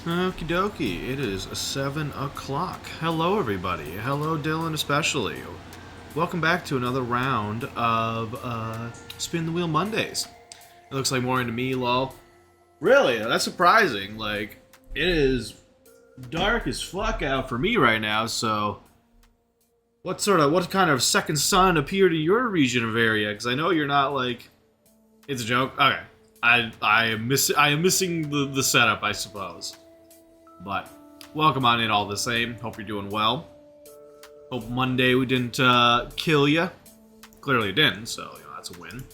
Okie dokie, it is 7 o'clock. Hello, everybody. Hello, Dylan, especially. Welcome back to another round of Spin the Wheel Mondays. It looks like morning to me, lol. Really? That's surprising. Like, it is dark as fuck out for me right now, so what kind of second sun appeared to your region of area? Because I know you're not like... It's a joke? Okay. I am missing the setup, I suppose. But welcome on in all the same. Hope you're doing well. Hope Monday we didn't kill you. Clearly it didn't, so that's a win.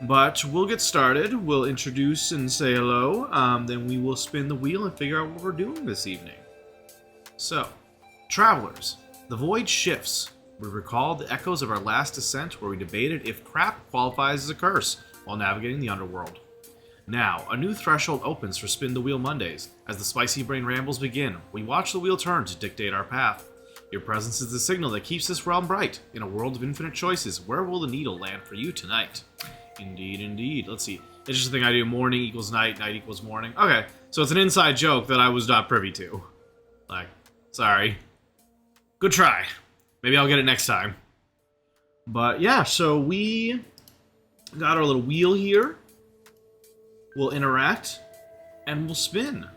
But we'll get started. We'll introduce and say hello. Then we will spin the wheel and figure out what we're doing this evening. So, travelers, the void shifts. We recall the echoes of our last descent where we debated if crap qualifies as a curse while navigating the underworld. Now, a new threshold opens for Spin the Wheel Mondays. As the spicy brain rambles begin, we watch the wheel turn to dictate our path. Your presence is the signal that keeps this realm bright. In a world of infinite choices, where will the needle land for you tonight? Indeed, indeed. Let's see. Interesting thing I do, morning equals night, night equals morning. Okay, so it's an inside joke that I was not privy to. Like, sorry. Good try. Maybe I'll get it next time. But yeah, so we got our little wheel here. We'll interact, and we'll spin.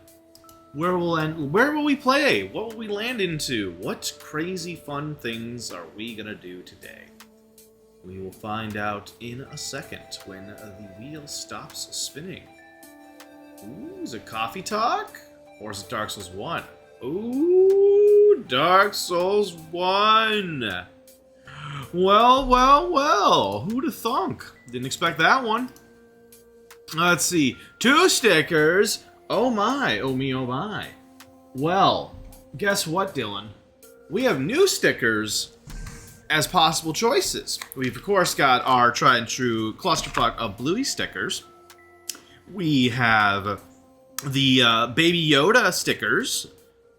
Where will we play? What will we land into? What crazy fun things are we gonna do today? We will find out in a second when the wheel stops spinning. Ooh, is it Coffee Talk? Or is it Dark Souls 1? Ooh, Dark Souls 1! Well, well, well. Who'da thunk? Didn't expect that one. Let's see. 2 stickers. Oh my. Oh me, oh my. Well, guess what, Dylan? We have new stickers as possible choices. We've, of course, got our tried and true clusterfuck of Bluey stickers. We have the Baby Yoda stickers,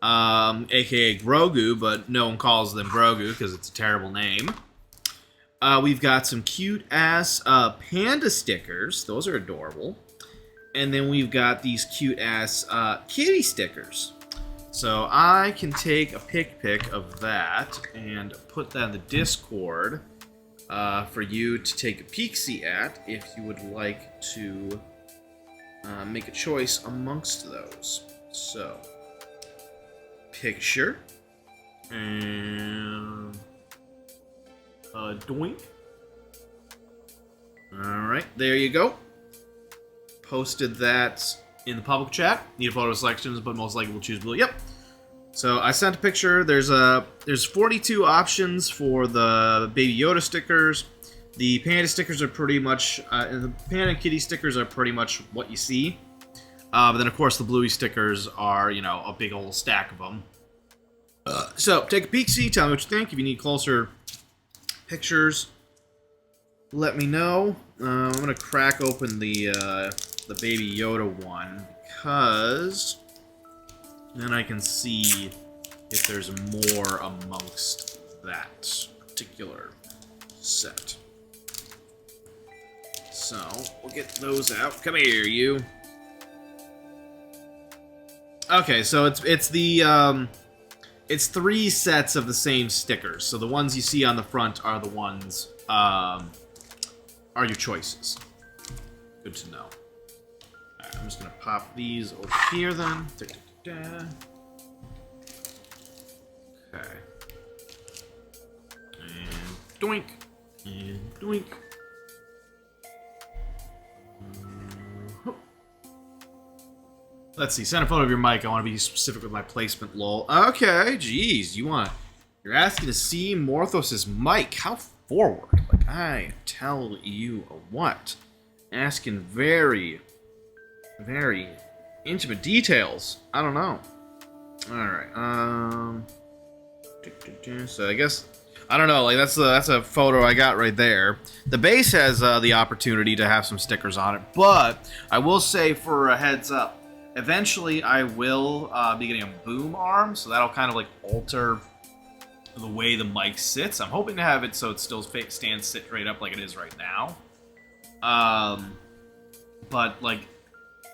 aka Grogu, but no one calls them Grogu because it's a terrible name. We've got some cute-ass panda stickers. Those are adorable. And then we've got these cute-ass kitty stickers. So I can take a pic of that and put that in the Discord for you to take a peek-see at if you would like to make a choice amongst those. So, picture. And... doink. Alright, there you go. Posted that in the public chat. Need photo selections, but most likely we'll choose blue. Yep. So I sent a picture. There's 42 options for the Baby Yoda stickers. The panda stickers are pretty much, the panda and kitty stickers are pretty much what you see. But then of course the Bluey stickers are, you know, a big old stack of them. So take a peek, see, tell me what you think. If you need closer pictures, let me know. I'm gonna crack open the Baby Yoda one because then I can see if there's more amongst that particular set. So we'll get those out. Come here, you. Okay, so it's the it's 3 sets of the same stickers. So the ones you see on the front are the ones, are your choices. Good to know. Alright, I'm just gonna pop these over here then. Da-da-da-da. Okay. And doink. And doink. Let's see, send a photo of your mic. I want to be specific with my placement, lol. Okay, geez, you're asking to see Morthos' mic. How forward? Like, I tell you what. Asking very, very intimate details. I don't know. Alright, so I guess, I don't know, like, that's a photo I got right there. The base has the opportunity to have some stickers on it, but I will say for a heads up, eventually, I will be getting a boom arm, so that'll kind of like alter the way the mic sits. I'm hoping to have it so it still stands straight up like it is right now. But like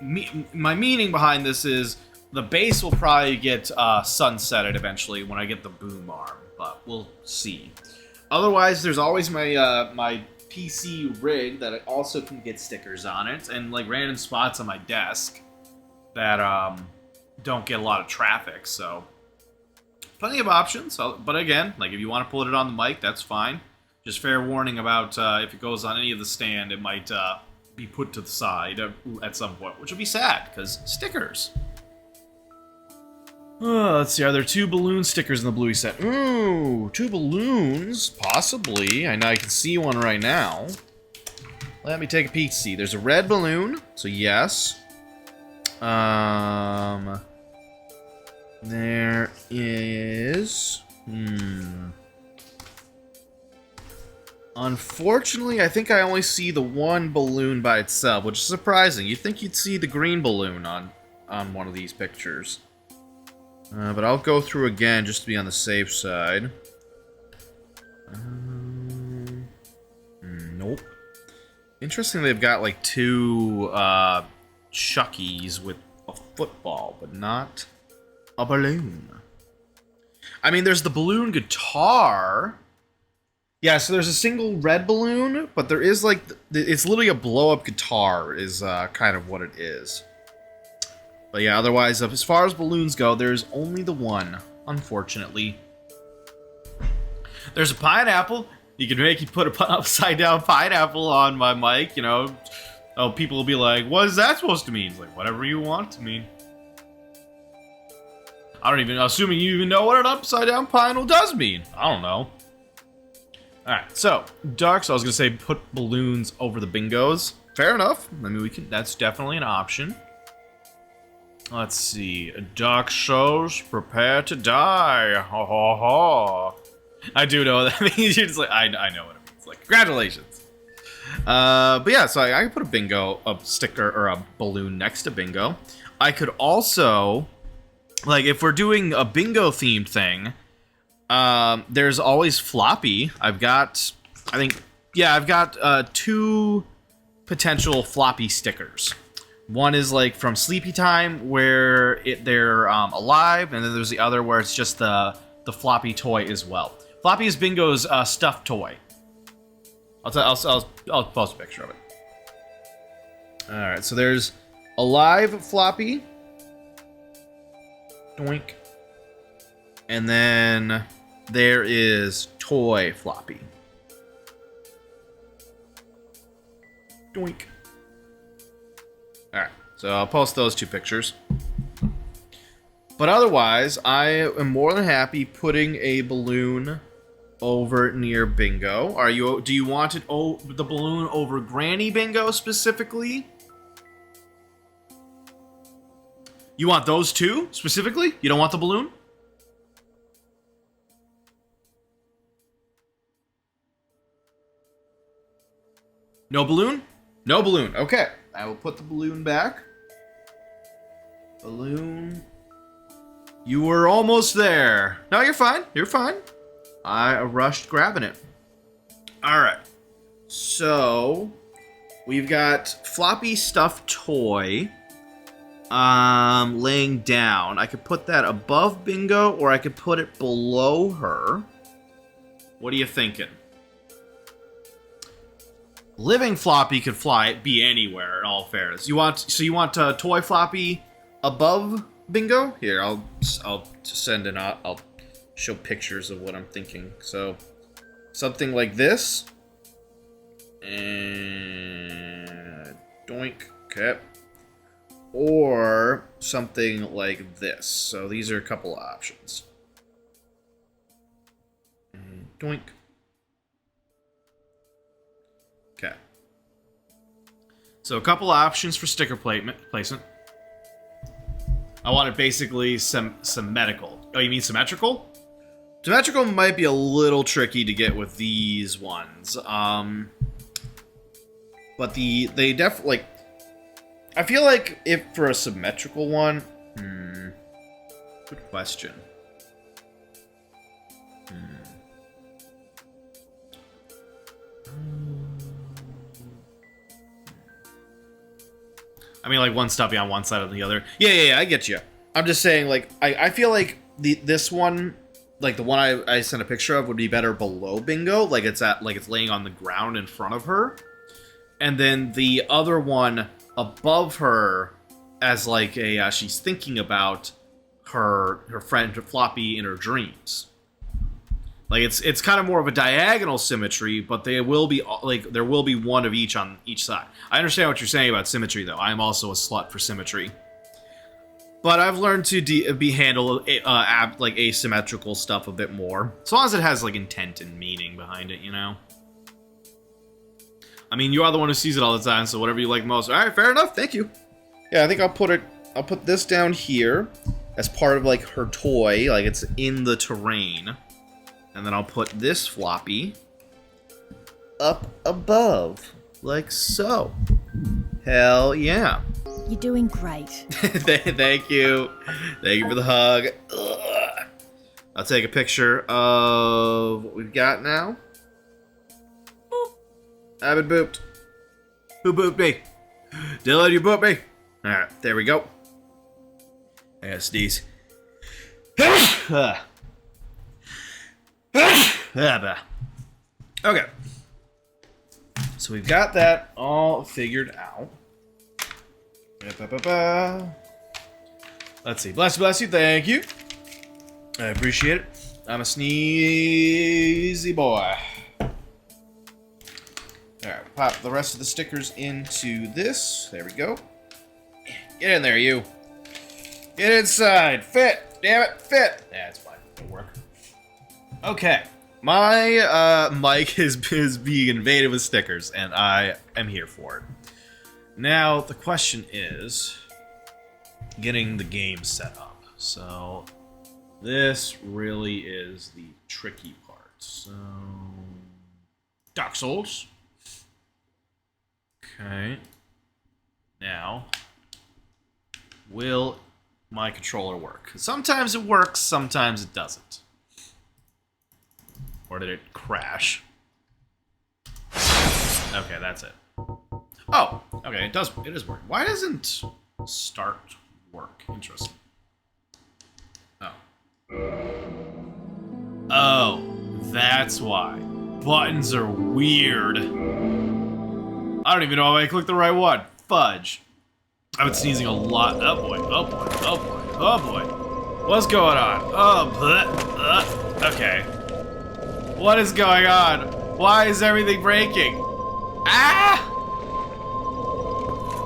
my meaning behind this is the base will probably get sunsetted eventually when I get the boom arm, but we'll see. Otherwise, there's always my my PC rig that also can get stickers on it, and like random spots on my desk that don't get a lot of traffic. So plenty of options. But again, like if you want to put it on the mic, that's fine. Just fair warning about if it goes on any of the stand, it might be put to the side at some point, which would be sad because stickers. Let's see, are there 2 balloon stickers in the Bluey set? Ooh, 2 balloons? Possibly. I know I can see one right now. Let me take a peek. See, there's a red balloon, so yes. There is... Unfortunately, I think I only see the one balloon by itself, which is surprising. You'd think you'd see the green balloon on one of these pictures. But I'll go through again just to be on the safe side. Nope. Interesting they've got like 2 Chuckies with a football, but not a balloon. I mean, there's the balloon guitar. Yeah, so there's a single red balloon, but there is like... It's literally a blow-up guitar is kind of what it is. But yeah, otherwise, as far as balloons go, there's only the one, unfortunately. There's a pineapple. You put an upside-down pineapple on my mic, you know. Oh, people will be like, what is that supposed to mean? It's like, whatever you want to mean. I don't even... Assuming you even know what an upside-down pineapple does mean. I don't know. Alright, so, Dark, so I was going to say put balloons over the bingos. Fair enough. I mean, we can... That's definitely an option. Let's see. Dark shows, prepare to die. Ha ha ha. I do know what that means. You're just like, I know what it means. Like, congratulations. But yeah, so I can put a sticker, or a balloon next to bingo. I could also, like, if we're doing a bingo themed thing, there's always Floppy. I've got 2 potential Floppy stickers. One is like from Sleepy Time, where they're alive, and then there's the other where it's just the Floppy toy as well. Floppy is Bingo's stuffed toy. I'll post a picture of it. All right, so there's alive Floppy, doink, and then there is toy Floppy, doink. Alright, so I'll post those 2 pictures. But otherwise, I am more than happy putting a balloon over near Bingo. Do you want it the balloon over Granny Bingo specifically? You want those 2 specifically? You don't want the balloon? No balloon? No balloon. Okay. I will put the balloon back. Balloon. You were almost there. No, you're fine. You're fine. I rushed grabbing it. Alright. So, we've got Floppy stuffed toy laying down. I could put that above Bingo, or I could put it below her. What are you thinking? Living Floppy could be anywhere, in all fairness. You want toy Floppy above Bingo? Here, I'll send an I'll show pictures of what I'm thinking. So, something like this. And doink, okay. Or something like this. So these are a couple of options. And doink. Okay. So a couple options for sticker placement. I want it basically symmetrical. Oh, you mean symmetrical? Symmetrical might be a little tricky to get with these ones. But they definitely, like, I feel like if for a symmetrical one, good question. I mean, like, one stuffy on one side and the other. Yeah, I get you. I'm just saying, like, I feel like this one, like, the one I sent a picture of would be better below Bingo. Like, it's laying on the ground in front of her. And then the other one above her as, like, she's thinking about her friend Floppy in her dreams. Like, it's kind of more of a diagonal symmetry, but there will be one of each on each side. I understand what you're saying about symmetry, though. I'm also a slut for symmetry. But I've learned to handle like asymmetrical stuff a bit more, as long as it has like intent and meaning behind it, you know. I mean, you are the one who sees it all the time, so whatever you like most. All right, fair enough. Thank you. Yeah, I think I'll put this down here as part of like her toy, like it's in the terrain, and then I'll put this Floppy up above, like so. Hell yeah. You're doing great. Thank you. Thank you for the hug. Ugh. I'll take a picture of what we've got now. Boop. I've been booped. Who booped me? Dylan, you booped me. Alright, there we go. I gotta sneeze. Okay. So we've got that all figured out. Let's see. Bless you, thank you. I appreciate it. I'm a sneezy boy. Alright, pop the rest of the stickers into this. There we go. Get in there, you. Get inside. Fit. Damn it, fit. Yeah, it's fine. It'll work. Okay. My mic is being invaded with stickers, and I am here for it. Now, the question is getting the game set up. So, this really is the tricky part. So, Dark Souls. Okay. Now, will my controller work? Sometimes it works, sometimes it doesn't. Or did it crash? Okay, that's it. Oh, okay, it is working. Why doesn't start work? Interesting. Oh. Oh, that's why. Buttons are weird. I don't even know if I clicked the right one. Fudge. I've been sneezing a lot. Oh boy, oh boy, oh boy, oh boy. What's going on? Oh, okay. What is going on? Why is everything breaking? Ah!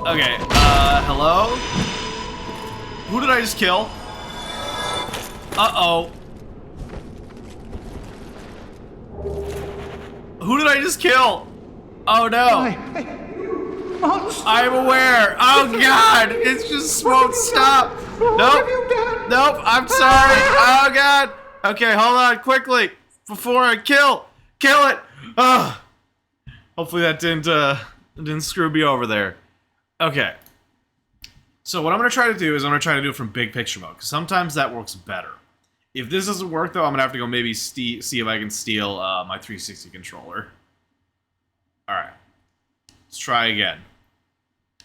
Okay, hello? Who did I just kill? Uh-oh. Who did I just kill? Oh no. I'm aware. Oh god, it just won't stop. Nope. Nope, I'm sorry. Oh god. Okay, hold on, quickly. Before I kill it. Ugh. Hopefully that didn't screw me over there. Okay. So what I'm gonna try to do is I'm gonna try to do it from big picture mode, because sometimes that works better. If this doesn't work though, I'm gonna have to go maybe see if I can steal my 360 controller. All right. Let's try again.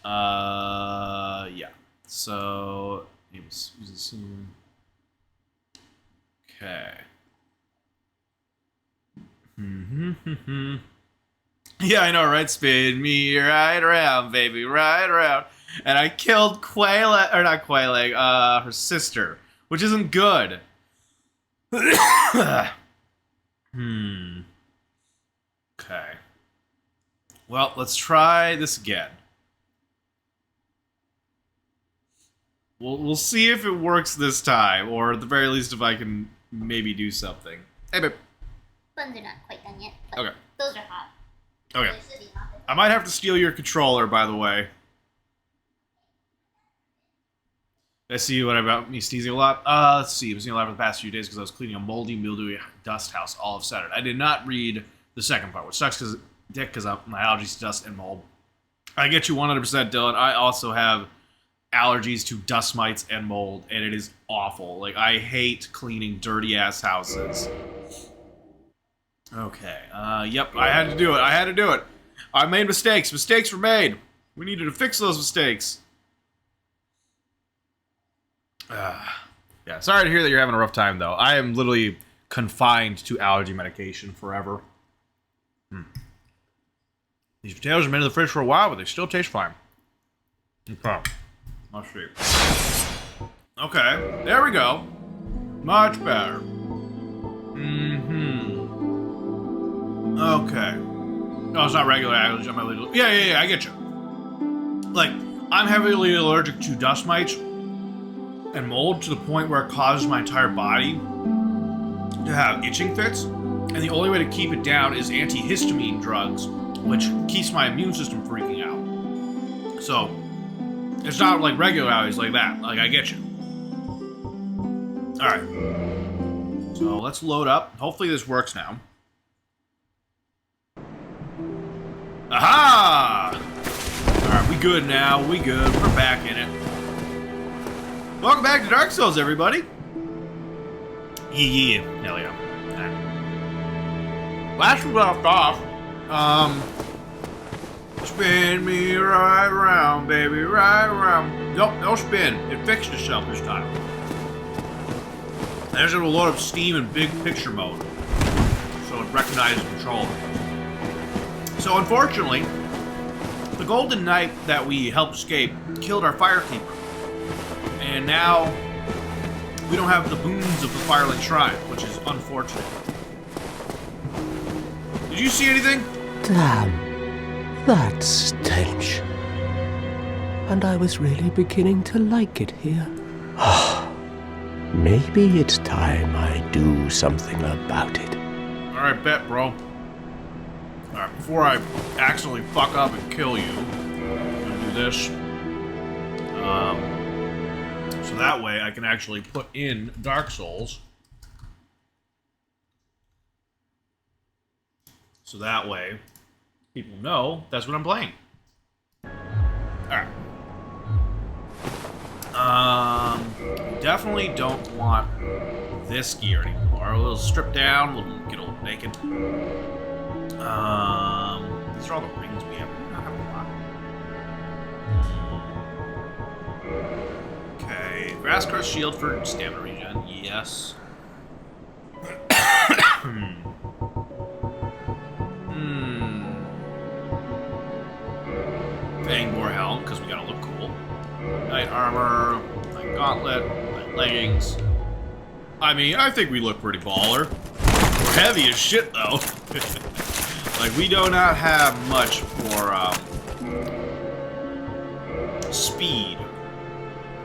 Yeah. So use this here. Okay. Yeah, I know, right? Spin me right around, baby, right around. And I killed Quayleg, or not Quayleg, her sister, which isn't good. Okay. Well, let's try this again. We'll see if it works this time, or at the very least if I can maybe do something. Hey, babe. Buns are not quite done yet. But Okay. Those are hot. Okay. They should be hot. I might have to steal your controller, by the way. Did I see you about me sneezing a lot? Let's see. I was sneezing a lot for the past few days because I was cleaning a moldy, mildewy dust house all of Saturday. I did not read the second part, which sucks because my allergies to dust and mold. I get you 100%, Dylan. I also have allergies to dust mites and mold, and it is awful. Like, I hate cleaning dirty-ass houses. Okay. Yep, I had to do it. I made mistakes. Mistakes were made. We needed to fix those mistakes. Yeah, sorry to hear that you're having a rough time, though. I am literally confined to allergy medication forever. These potatoes have been in the fridge for a while, but they still taste fine. Okay. Let's see. Okay, there we go. Much better. Okay. Oh, it's not regular allergy. I'm allergic. Yeah, I get you. Like, I'm heavily allergic to dust mites and mold to the point where it causes my entire body to have itching fits. And the only way to keep it down is antihistamine drugs, which keeps my immune system freaking out. So, it's not like regular allergies like that. Like, I get you. Alright. So, let's load up. Hopefully this works now. Aha! Alright, we good now. We good. We're back in it. Welcome back to Dark Souls, everybody. Yeah. Hell yeah. Right. Last we left off, spin me right round, baby, right round. Nope, no spin. It fixed itself this time. I just have to load up Steam in big picture mode, so it recognizes the controller. So unfortunately, the Golden Knight that we helped escape killed our Firekeeper. And now, we don't have the boons of the Firelink Shrine, which is unfortunate. Did you see anything? Damn, that stench. And I was really beginning to like it here. Maybe it's time I do something about it. Alright, bet, bro. Alright, before I accidentally fuck up and kill you, I'm gonna do this. So that way I can actually put in Dark Souls. So that way people know that's what I'm playing. Alright. Definitely don't want this gear anymore. A little stripped down, get a little naked. These are all the rings we have. We don't have a lot. Okay, Grass Crest Shield for stamina regen. Yes. Fangboar Helm, because we gotta look cool. Knight Armor, Knight Gauntlet, Knight Leggings. I mean, I think we look pretty baller. We're heavy as shit, though. Like, we do not have much for, speed.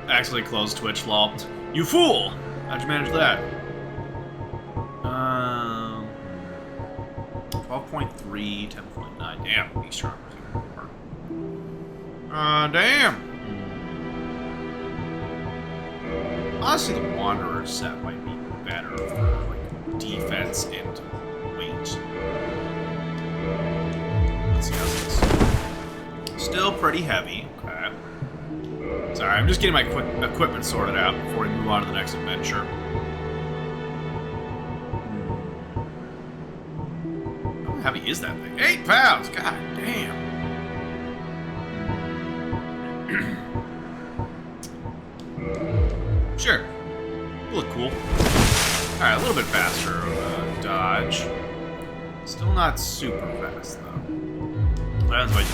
Actually closed Twitch, lol. You fool! How'd you manage that? 12.3, 10.9. Damn, these charmers are more. Damn! Honestly, the Wanderer set might be better for, like, defense and weight. Let's see how this is. Still pretty heavy. Okay. Sorry, I'm just getting my equipment sorted out before we move on to the next adventure. How heavy is that thing? 8 pounds! God damn. Sure. You look cool. Alright, a little bit faster dodge. Still not super fast, though. What happens if I do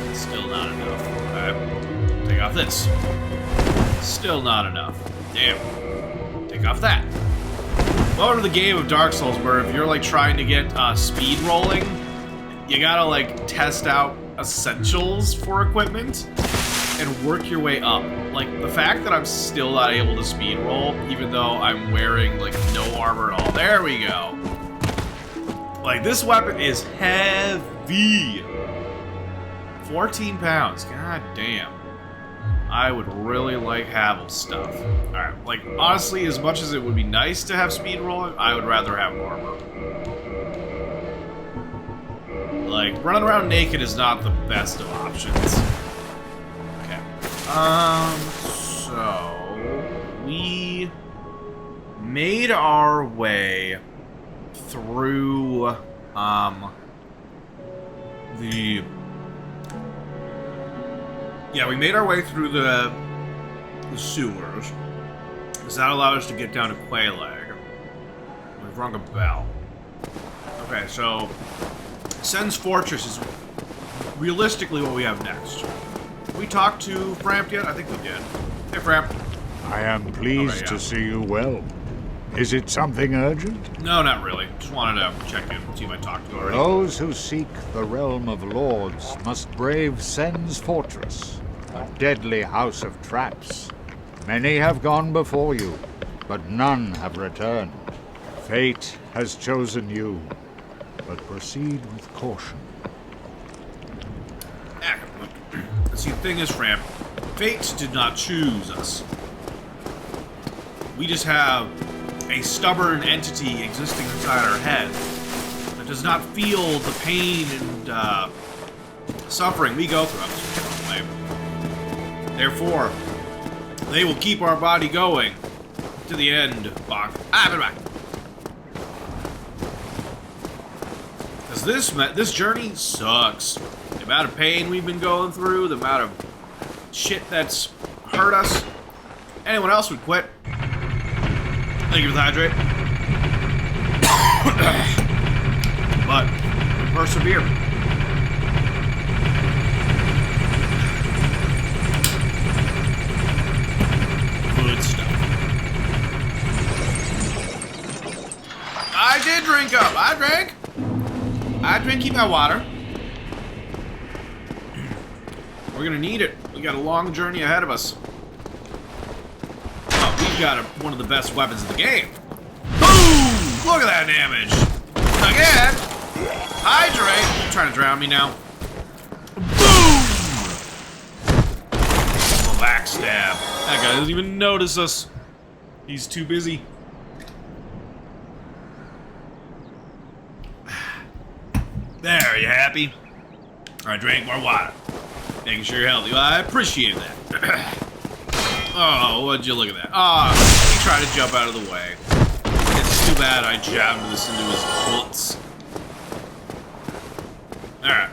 that? Still not enough. Okay. Take off this. Still not enough. Damn. Take off that. Welcome to the game of Dark Souls, where if you're, like, trying to get speed rolling, you gotta, like, test out essentials for equipment and work your way up. Like, the fact that I'm still not able to speed roll, even though I'm wearing, like, no armor at all. There we go. Like, this weapon is heavy. 14 pounds. God damn. I would really like Havel's stuff. Alright, like, honestly, as much as it would be nice to have speed rolling, I would rather have armor. Like, running around naked is not the best of options. Okay. So... we made our way through, we made our way through the sewers. Does that allow us to get down to Quelaag? We've rung a bell. Okay, so Sen's Fortress is realistically what we have next. We talked to Framp yet? I think we did. Hey, Framp. I am pleased to see you well. Is it something urgent? No, not really. Just wanted to check in, see if I talked to you already. Those who seek the realm of lords must brave Sen's Fortress, a deadly house of traps. Many have gone before you, but none have returned. Fate has chosen you, but proceed with caution. See, the thing is, Framp, fate did not choose us. We just have a stubborn entity existing inside our head that does not feel the pain and suffering we go through. Therefore, they will keep our body going to the end, Bach. Because this journey sucks. The amount of pain we've been going through, the amount of shit that's hurt us. Anyone else would quit. Thank you for the hydrate. But we persevere. Good stuff. I did drink up. I drank. Keep my water. We're gonna need it. We got a long journey ahead of us. Oh, we've got one of the best weapons in the game. Boom! Look at that damage. Again. Hydrate. You're trying to drown me now. Boom! A backstab. That guy doesn't even notice us. He's too busy. There, you happy? Alright, drink more water. Making sure you're healthy. Well, I appreciate that. Oh, would you look at that? Ah, he tried to jump out of the way. It's too bad I jabbed this into his bullets. Alright.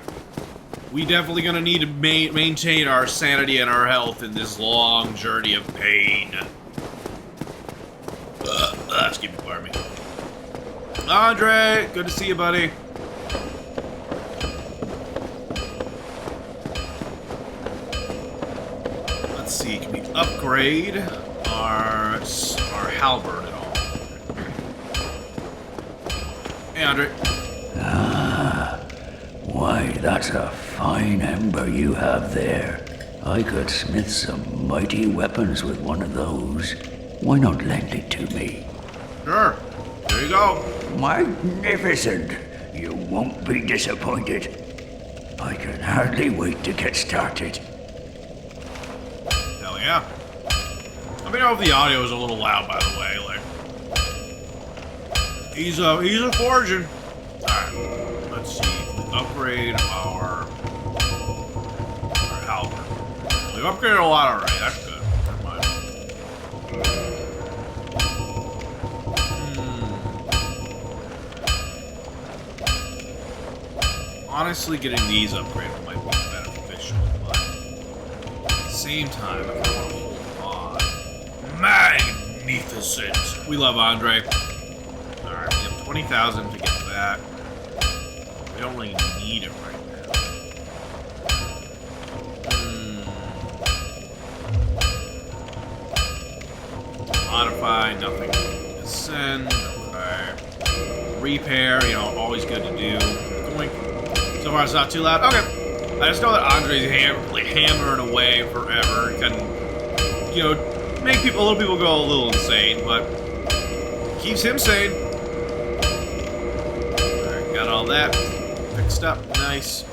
We definitely gonna need to maintain our sanity and our health in this long journey of pain. Excuse me, pardon me. Andre, good to see you, buddy. Let's see, can we upgrade our halberd at all? Hey, Andre. Why, that's a fine ember you have there. I could smith some mighty weapons with one of those. Why not lend it to me? Sure. There you go. Magnificent! You won't be disappointed. I can hardly wait to get started. Hell yeah. Let me know if the audio is a little loud, by the way. Like, he's a forging. Alright, let's see. Upgrade our halberd. We've upgraded a lot already. That's good. Never mind. Honestly, getting these upgraded might be beneficial, but at the same time, I don't want to hold on. Magnificent! We love Andre. Alright, we have 20,000 to get that. We don't really need it right now. Modify, nothing. Ascend, okay. Repair, you know, always good to do. So far it's not too loud. Okay. I just know that Andre's hammering away forever. Can, you know, make people, a little people go a little insane, but keeps him sane. Alright, got all that fixed up. Nice.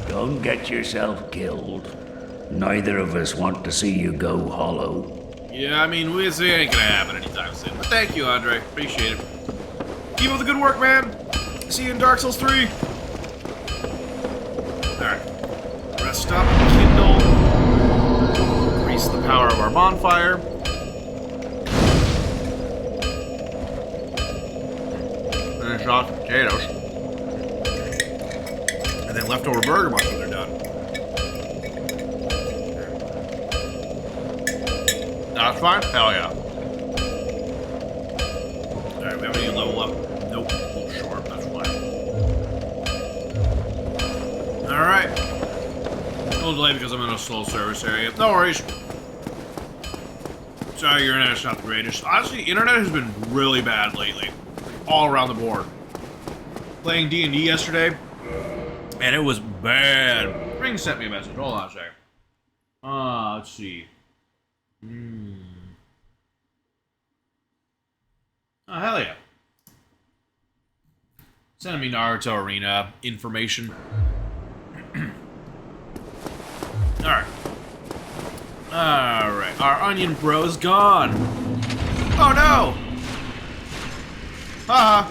Don't get yourself killed. Neither of us want to see you go hollow. Yeah, I mean, it ain't gonna happen anytime soon. But thank you, Andre. Appreciate it. Keep up the good work, man. See you in Dark Souls 3. Alright. Rest up, kindle. Increase the power of our bonfire. Finish off the potatoes. And then leftover burger buns when they're done. That's fine? Hell yeah. Alright, we have any level up? Nope. A little short, that's fine. Alright. A little delayed because I'm in a slow service area. No worries. Sorry, your internet's not the greatest. Honestly, the internet has been really bad lately. All around the board. Playing D&D yesterday, and it was bad. Ring sent me a message. Hold on a second. Let's see. Oh, hell yeah. Sending me Naruto Arena information. Alright. Alright. Our onion bro's gone. Oh no! Haha.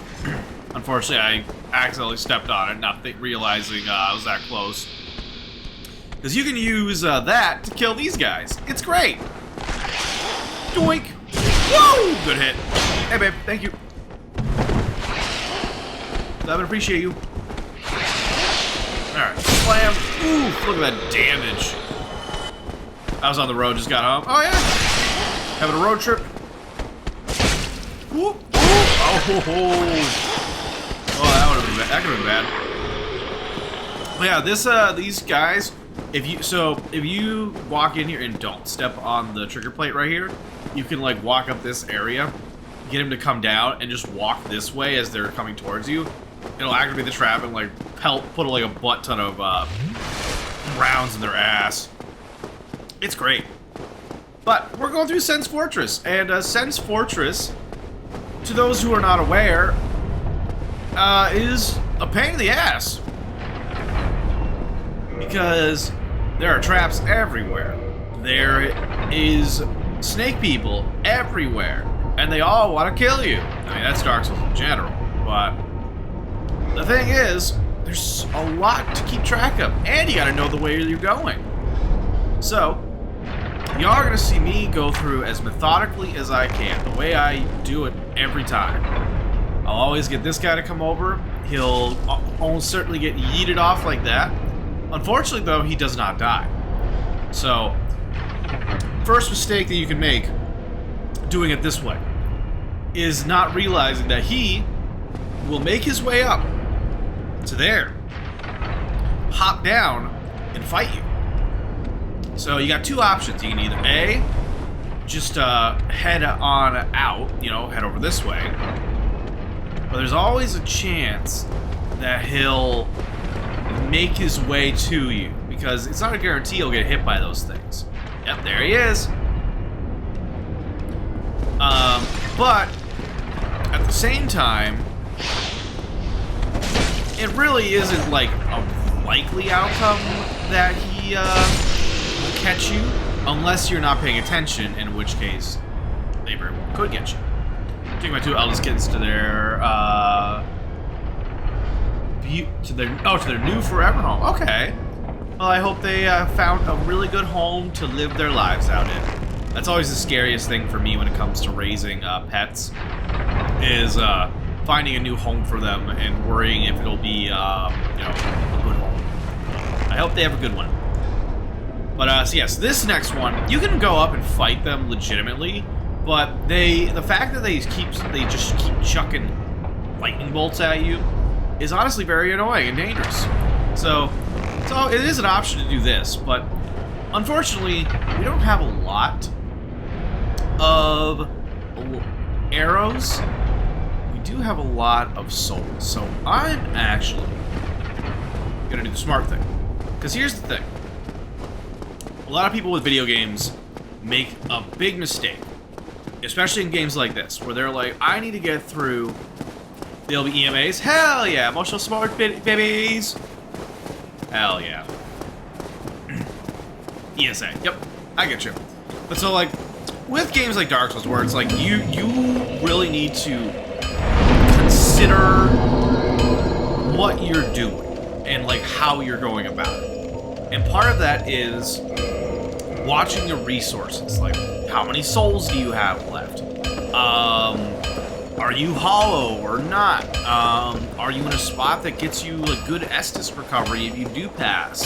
Unfortunately, I accidentally stepped on it, not realizing I was that close. Because you can use that to kill these guys. It's great. Doink. Woo! Good hit. Hey, babe. Thank you. Love and appreciate you. Alright. Slam. Ooh, look at that damage. I was on the road, just got home. Oh, yeah. Having a road trip. Whoop. Oh, that would have been bad. That could have been bad. But yeah, these guys, if you walk in here and don't step on the trigger plate right here, you can like walk up this area, get him to come down, and just walk this way as they're coming towards you. It'll activate the trap and like put like a butt ton of rounds in their ass. It's great. But we're going through Sen's Fortress, and Sen's Fortress, to those who are not aware, is a pain in the ass. Because there are traps everywhere. There is snake people everywhere. And they all want to kill you. I mean, that's Dark Souls in general. But the thing is, there's a lot to keep track of. And you gotta know the way you're going. So, y'all are gonna see me go through as methodically as I can, the way I do it every time. I'll always get this guy to come over. He'll almost certainly get yeeted off like that. Unfortunately, though, he does not die. So, first mistake that you can make doing it this way is not realizing that he will make his way up to there, hop down, and fight you. So you got two options. You can either A, just head on out, head over this way. But there's always a chance that he'll make his way to you, because it's not a guarantee he'll get hit by those things. Yep, there he is. But at the same time, it really isn't like a likely outcome that he will catch you, unless you're not paying attention, in which case they very well could get you. Take my two eldest kids to their to their new forever home. Okay. Well, I hope they found a really good home to live their lives out in. That's always the scariest thing for me when it comes to raising pets, is finding a new home for them and worrying if it'll be, a good home. I hope they have a good one. But so yes, this next one, you can go up and fight them legitimately, but the fact that they just keep chucking lightning bolts at you is honestly very annoying and dangerous. So it is an option to do this, but unfortunately, we don't have a lot of arrows. We do have a lot of souls, so I'm actually gonna do the smart thing. Because here's the thing. A lot of people with video games make a big mistake, especially in games like this, where they're like, I need to get through. There'll be EMAs. Hell yeah, emotional support babies. Hell yeah. ESA. Yep, I get you. But so like, with games like Dark Souls, where it's like you really need to consider what you're doing and like how you're going about it. And part of that is watching your resources, like how many souls do you have left? Are you hollow or not? Are you in a spot that gets you a good Estus recovery if you do pass?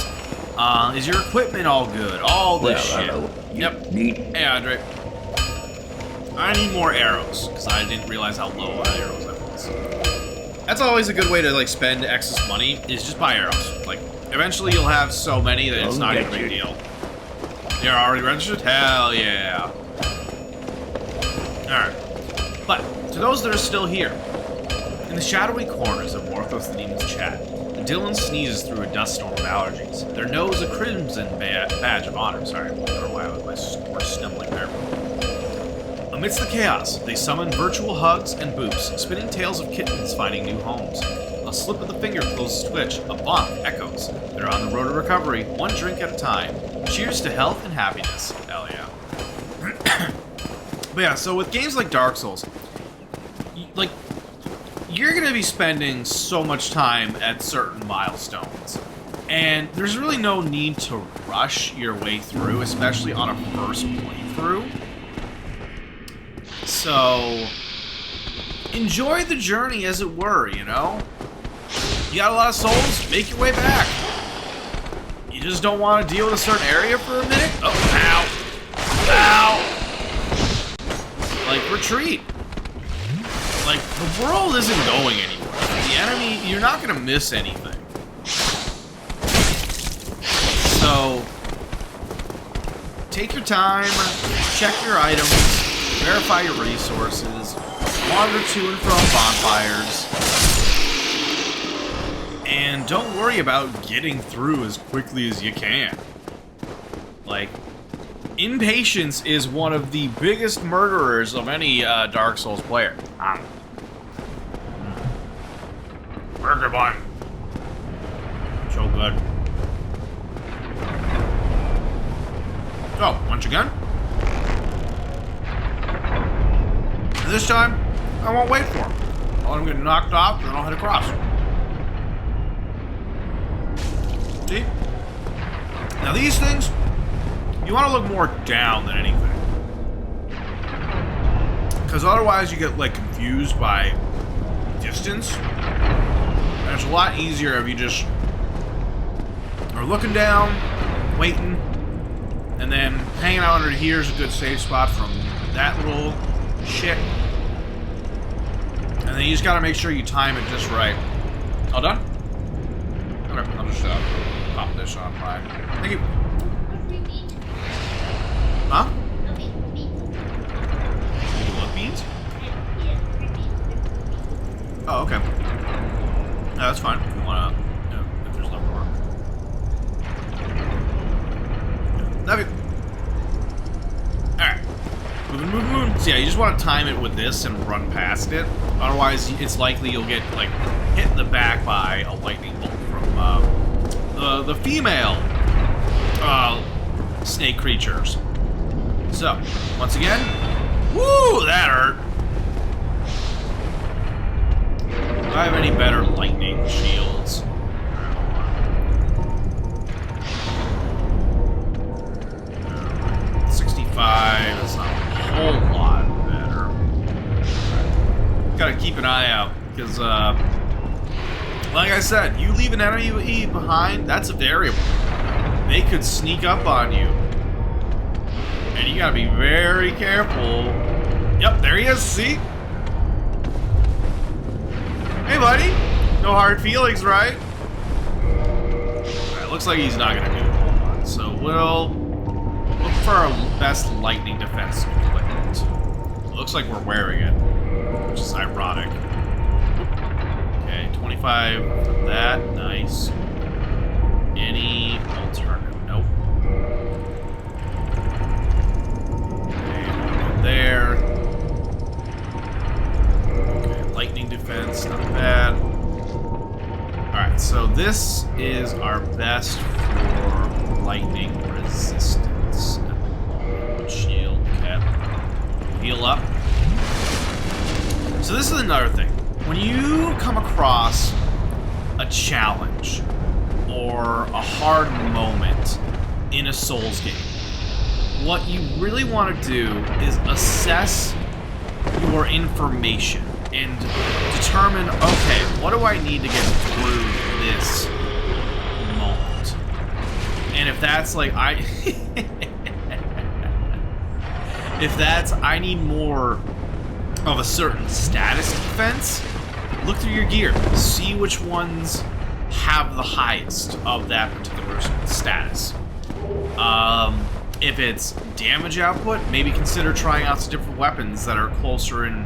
Is your equipment all good? All this shit. Hello. Yep. Need Hey, Andre. I need more arrows, because I didn't realize how low on arrows I was. That's always a good way to, like, spend excess money, is just buy arrows. Like, eventually you'll have so many that it's not even a big deal. You're already registered? Hell yeah. Alright. But, to those that are still here, in the shadowy corners of Morthos the Demon's chat, Dylan sneezes through a dust storm of allergies. Their nose a crimson badge of honor. Sorry, I don't know why my words stumbling there. Amidst the chaos, they summon virtual hugs and boops, spinning tales of kittens finding new homes. A slip of the finger closes Twitch, a bonk echoes. They're on the road to recovery, one drink at a time. Cheers to health and happiness. Hell yeah. But yeah, so with games like Dark Souls, like, you're going to be spending so much time at certain milestones. And there's really no need to rush your way through, especially on a first playthrough. So, enjoy the journey as it were, you know? You got a lot of souls, make your way back. You just don't want to deal with a certain area for a minute? Oh, ow. Ow. Like, retreat. Like, the world isn't going anywhere. The enemy, you're not going to miss anything. So, take your time, check your items, verify your resources, wander to and from bonfires, and don't worry about getting through as quickly as you can. Like, impatience is one of the biggest murderers of any Dark Souls player. Burger bun. So good. So, once again, this time, I won't wait for him. I'll let him get knocked off, then I'll head across. See? Now these things, you want to look more down than anything. Because otherwise you get, like, confused by distance. And it's a lot easier if you just are looking down, waiting, and then hanging out under here is a good safe spot from that little shit. And then you just gotta make sure you time it just right. All done? Okay, I'll just pop this on by. Thank you. Huh? You want beans? Oh, okay. Yeah, that's fine. If you wanna, you know, if there's no more. Love you. Alright. Moving. So yeah, you just want to time it with this and run past it. Otherwise, it's likely you'll get, like, hit in the back by a lightning bolt from the female snake creatures. So, once again, woo, that hurt. Do I have any better lightning shields? 65, that's not a whole lot better. Gotta keep an eye out, because, like I said, you leave an enemy behind, that's a variable. They could sneak up on you. And you gotta be very careful. Yep, there he is, see? Hey, buddy. No hard feelings, right? Alright, looks like he's not gonna do a whole lot. So we'll look for our best lightning defense equipment. Looks like we're wearing it, which is ironic. Okay, 25 for that. Nice. Any alternative? Nope. Okay, there. Okay, lightning defense, not bad. Alright, so this is our best for lightning resistance. Shield cap. Heal up. So this is another thing. When you come across a challenge or a hard moment in a Souls game, what you really want to do is assess your information and determine, okay, what do I need to get through this moment? And if that's like, If that's, I need more of a certain status defense, look through your gear. See which ones have the highest of that particular status. If it's damage output, maybe consider trying out some different weapons that are closer in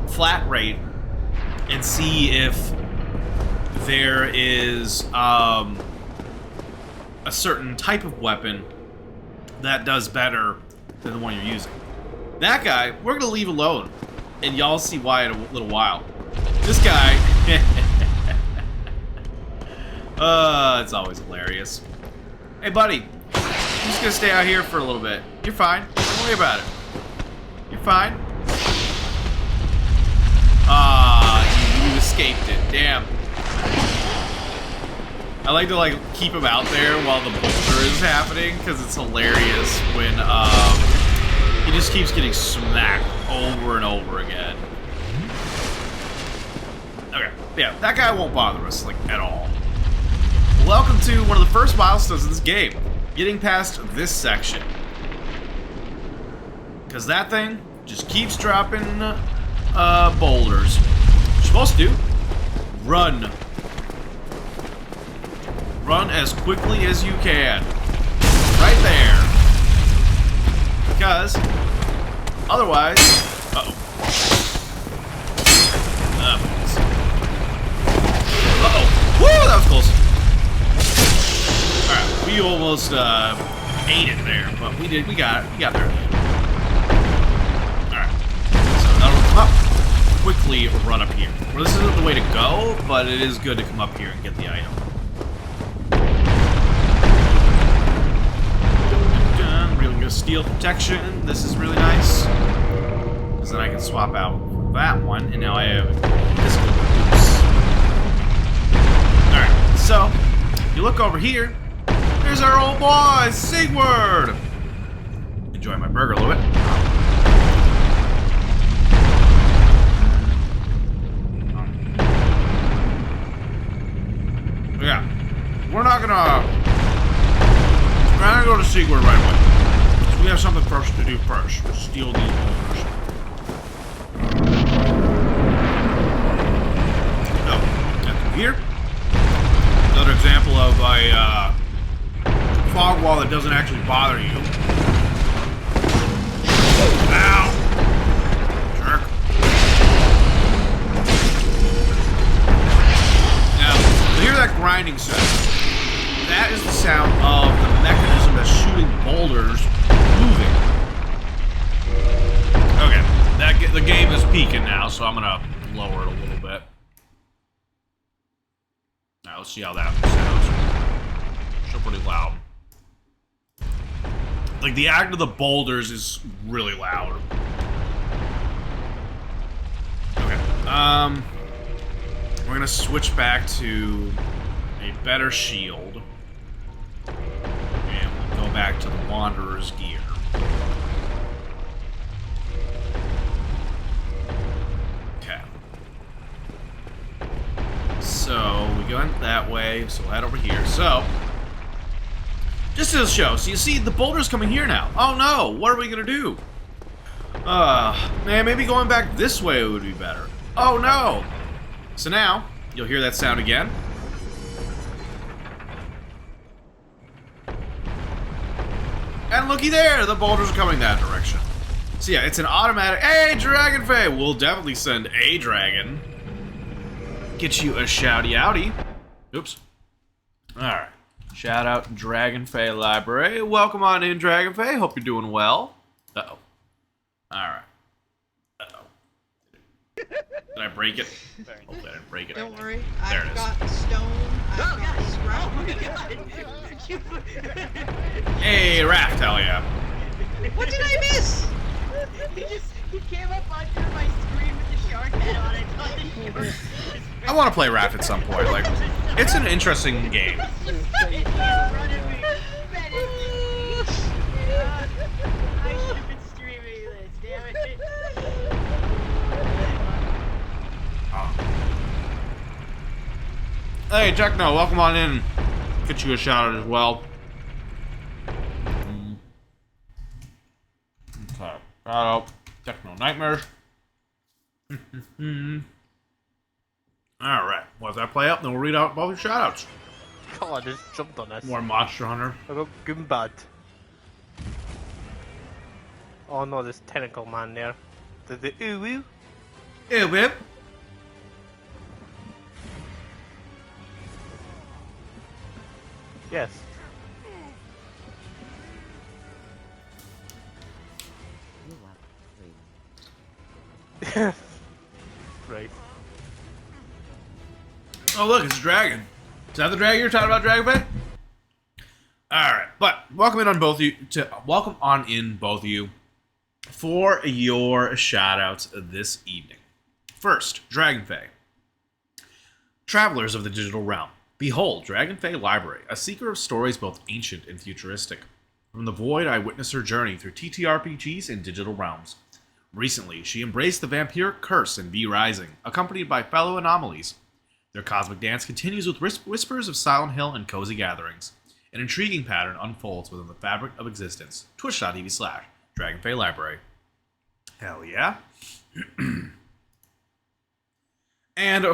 flat rate and see if there is a certain type of weapon that does better than the one you're using. That guy, we're going to leave alone, and y'all see why in a little while. This guy, it's always hilarious. Hey, buddy, I'm just going to stay out here for a little bit. You're fine. Don't worry about it. You're fine. You escaped it. Damn. I like to keep him out there while the boulder is happening because it's hilarious when he just keeps getting smacked over and over again. Okay, yeah, that guy won't bother us at all. Welcome to one of the first milestones of this game, getting past this section, because that thing just keeps dropping boulders. What you're supposed to do: run. Run as quickly as you can. Right there. Because, otherwise... Uh-oh. Uh-oh. Woo, that was close. Alright, we almost ate it there, but we got there. Alright. So that'll come up. Quickly run up here. Well, this isn't the way to go, but it is good to come up here and get the item. Steel protection. This is really nice. Because then I can swap out that one, and now I have physical boots. Alright, so, you look over here, there's our old boy, Sigurd! Enjoy my burger a little bit. Yeah. We're not gonna go to Sigurd right away. We have something first to do first. Steal these boulders. Oh, here. Another example of a fog wall that doesn't actually bother you. Ow! Jerk. Now, you hear that grinding sound? That is the sound of the mechanism that's shooting boulders moving. Okay, the game is peaking now, so I'm gonna lower it a little bit. Now let's see how that sounds. Still pretty loud. Like the act of the boulders is really loud. Okay, we're gonna switch back to a better shield. And we'll go back to the Wanderer's gear. Okay. So, we went that way, so we'll head over here. So, just to show, so you see the boulder's coming here now. Oh no, what are we gonna do? Man, maybe going back this way would be better. Oh no! So now, you'll hear that sound again. And looky there, the boulders are coming that direction. So yeah, it's an automatic. Hey, Dragonfey! We'll definitely send a dragon. Get you a shouty outy. Oops. Alright. Shout out Dragonfey Library. Welcome on in, Dragonfey. Hope you're doing well. Uh-oh. Alright. Uh-oh. Did I break it? Hopefully I didn't break it. Don't worry. There I've it is. got stone. I've got scrap. Oh my god! Hey, Raft, hell yeah. What did I miss? He came up onto my screen with the shark head on it. I want to play Raft at some point. Like, it's an interesting game. He's running me. Medic. I should have been streaming this, damn it. Hey, Techno, welcome on in. Get you a shout out as well. Okay. Shout out Techno Nightmares. Alright, let that play up, then we'll read out both your shoutouts. God, I just jumped on this. More Monster Hunter. I got Goombad. Oh no, there's Tentacle Man there. The ooh-woo. Ew, whip. Yes. Right. Oh look, it's a dragon. Is that the dragon you're talking about, Dragonbait? Alright, but welcome on in both of you for your shoutouts this evening. First, Dragonfey. Travelers of the digital realm. Behold, Dragonfey Library, a seeker of stories both ancient and futuristic. From the void, I witness her journey through TTRPGs and digital realms. Recently, she embraced the vampiric curse in V Rising, accompanied by fellow anomalies. Their cosmic dance continues with whispers of Silent Hill and cozy gatherings. An intriguing pattern unfolds within the fabric of existence. Twitch.tv/Dragonfey Library. Hell yeah. And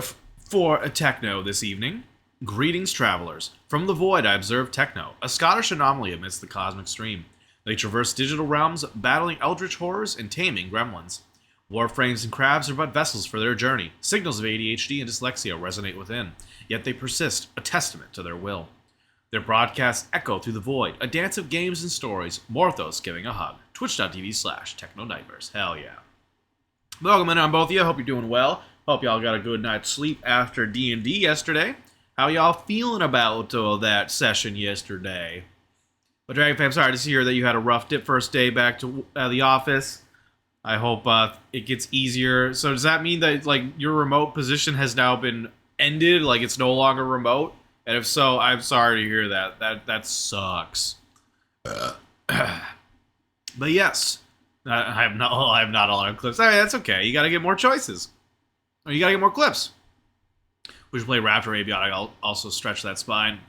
for a Techno this evening, greetings travelers. From the void I observe Techno, a Scottish anomaly amidst the cosmic stream. They traverse digital realms, battling eldritch horrors and taming gremlins. Warframes and crabs are but vessels for their journey. Signals of ADHD and dyslexia resonate within, yet they persist, a testament to their will. Their broadcasts echo through the void, a dance of games and stories, Morthos giving a hug. Twitch.tv/Techno Nightmares. Hell yeah. Welcome in on both of you. Hope you're doing well. Hope y'all got a good night's sleep after D&D yesterday. How y'all feeling about that session yesterday? But Dragonfey, I'm sorry to hear that you had a rough first day back to the office. I hope it gets easier. So does that mean that like your remote position has now been ended? Like it's no longer remote? And if so, I'm sorry to hear that. That sucks. But yes, I have not a lot of clips. I mean, that's okay. You got to get more choices. Or you got to get more clips. We should play Raptor Abiotic. I'll also stretch that spine.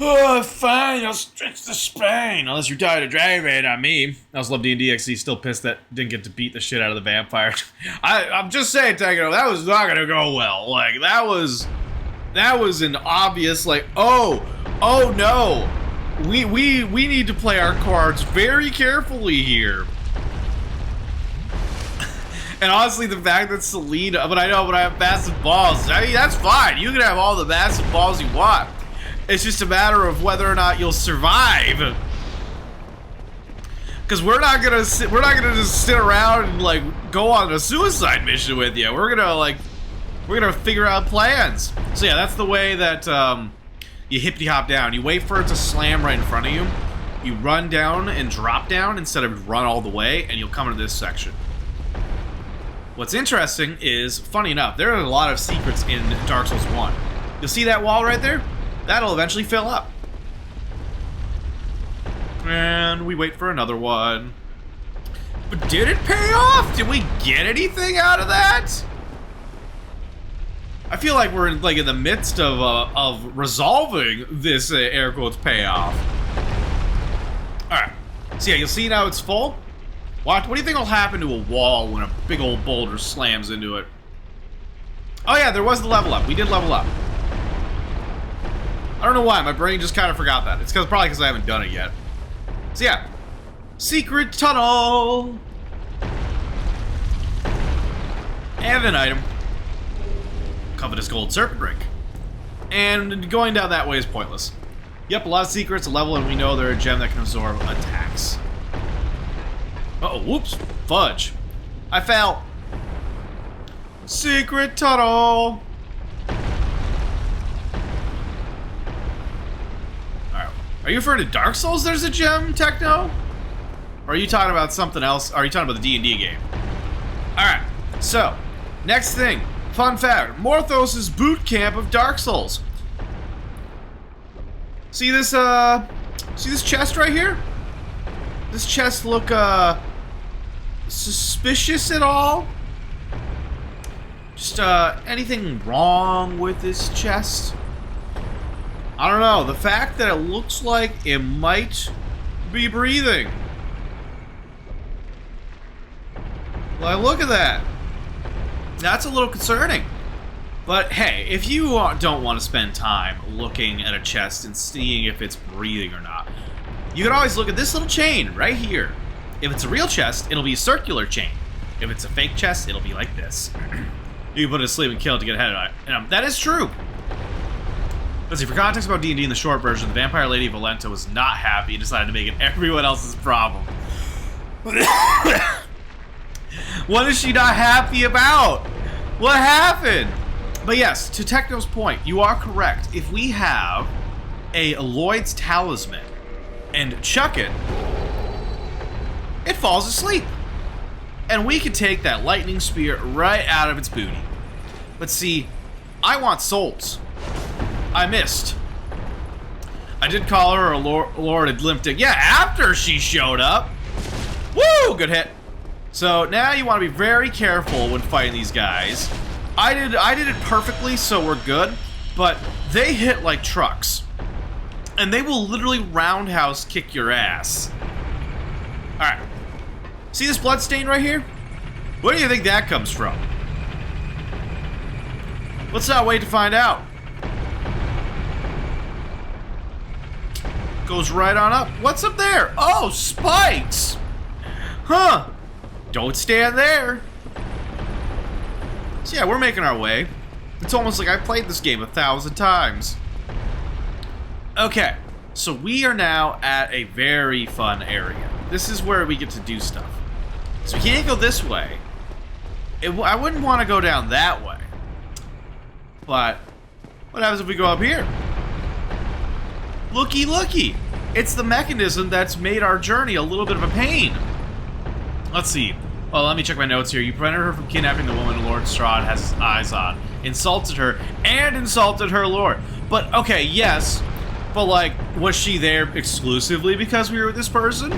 Oh, fine, I'll stretch the spine. Unless you're tired of Dragonbait, not me. I also love D&D XD, still pissed that didn't get to beat the shit out of the vampire. I'm just saying, Techno, that was not gonna go well. Like, that was an obvious, like, oh no. We need to play our cards very carefully here. And honestly, the fact that Selena, but I have massive balls. I mean, that's fine. You can have all the massive balls you want. It's just a matter of whether or not you'll survive. Because we're not gonna just sit around and like go on a suicide mission with you. We're gonna figure out plans. So yeah, that's the way that you hippity hop down. You wait for it to slam right in front of you. You run down and drop down instead of run all the way, and you'll come into this section. What's interesting is, funny enough, there are a lot of secrets in Dark Souls 1. You'll see that wall right there? That'll eventually fill up. And we wait for another one. But did it pay off? Did we get anything out of that? I feel like we're in the midst of resolving this air quotes payoff. Alright. So yeah, you'll see now it's full. What do you think will happen to a wall when a big old boulder slams into it? Oh yeah, there was the level up. We did level up. I don't know why, my brain just kind of forgot that. It's probably because I haven't done it yet. So yeah, secret tunnel! And an item. Covetous gold serpent ring. And going down that way is pointless. Yep, a lot of secrets, a level, and we know they're a gem that can absorb attacks. Uh-oh, whoops, fudge. I fell. Secret tunnel! Are you referring to Dark Souls there's a gem, Techno? Or are you talking about something else? Are you talking about the D&D game? Alright, so, next thing. Fun fact, Morthos' boot camp of Dark Souls. See this chest right here? This chest look, suspicious at all? Just, anything wrong with this chest? I don't know, the fact that it looks like it might be breathing. Like, look at that. That's a little concerning. But hey, if you don't want to spend time looking at a chest and seeing if it's breathing or not, you can always look at this little chain right here. If it's a real chest, it'll be a circular chain. If it's a fake chest, it'll be like this. You can put it to sleep and kill it to get ahead of it. And that is true. Let's see, for context about D&D in the short version, the Vampire Lady Valenta was not happy and decided to make it everyone else's problem. What is she not happy about? What happened? But yes, to Techno's point, you are correct. If we have a Lloyd's Talisman and chuck it, it falls asleep. And we can take that lightning spear right out of its booty. But see, I want souls. I missed. I did call her a Lord of Limptic. Yeah, after she showed up. Woo! Good hit. So now you want to be very careful when fighting these guys. I did it perfectly, so we're good. But they hit like trucks. And they will literally roundhouse kick your ass. Alright. See this blood stain right here? Where do you think that comes from? Let's not wait to find out. Goes right on up. What's up there? Oh, spikes! Huh. Don't stand there. So yeah, we're making our way. It's almost like I played this game 1,000 times. Okay, so we are now at a very fun area. This is where we get to do stuff. So we can't go this way. I wouldn't want to go down that way. But what happens if we go up here? Looky, looky. It's the mechanism that's made our journey a little bit of a pain. Let's see. Well, let me check my notes here. You prevented her from kidnapping the woman Lord Strahd has his eyes on. Insulted her, and insulted her lord. But, okay, yes. But, like, was she there exclusively because we were with this person?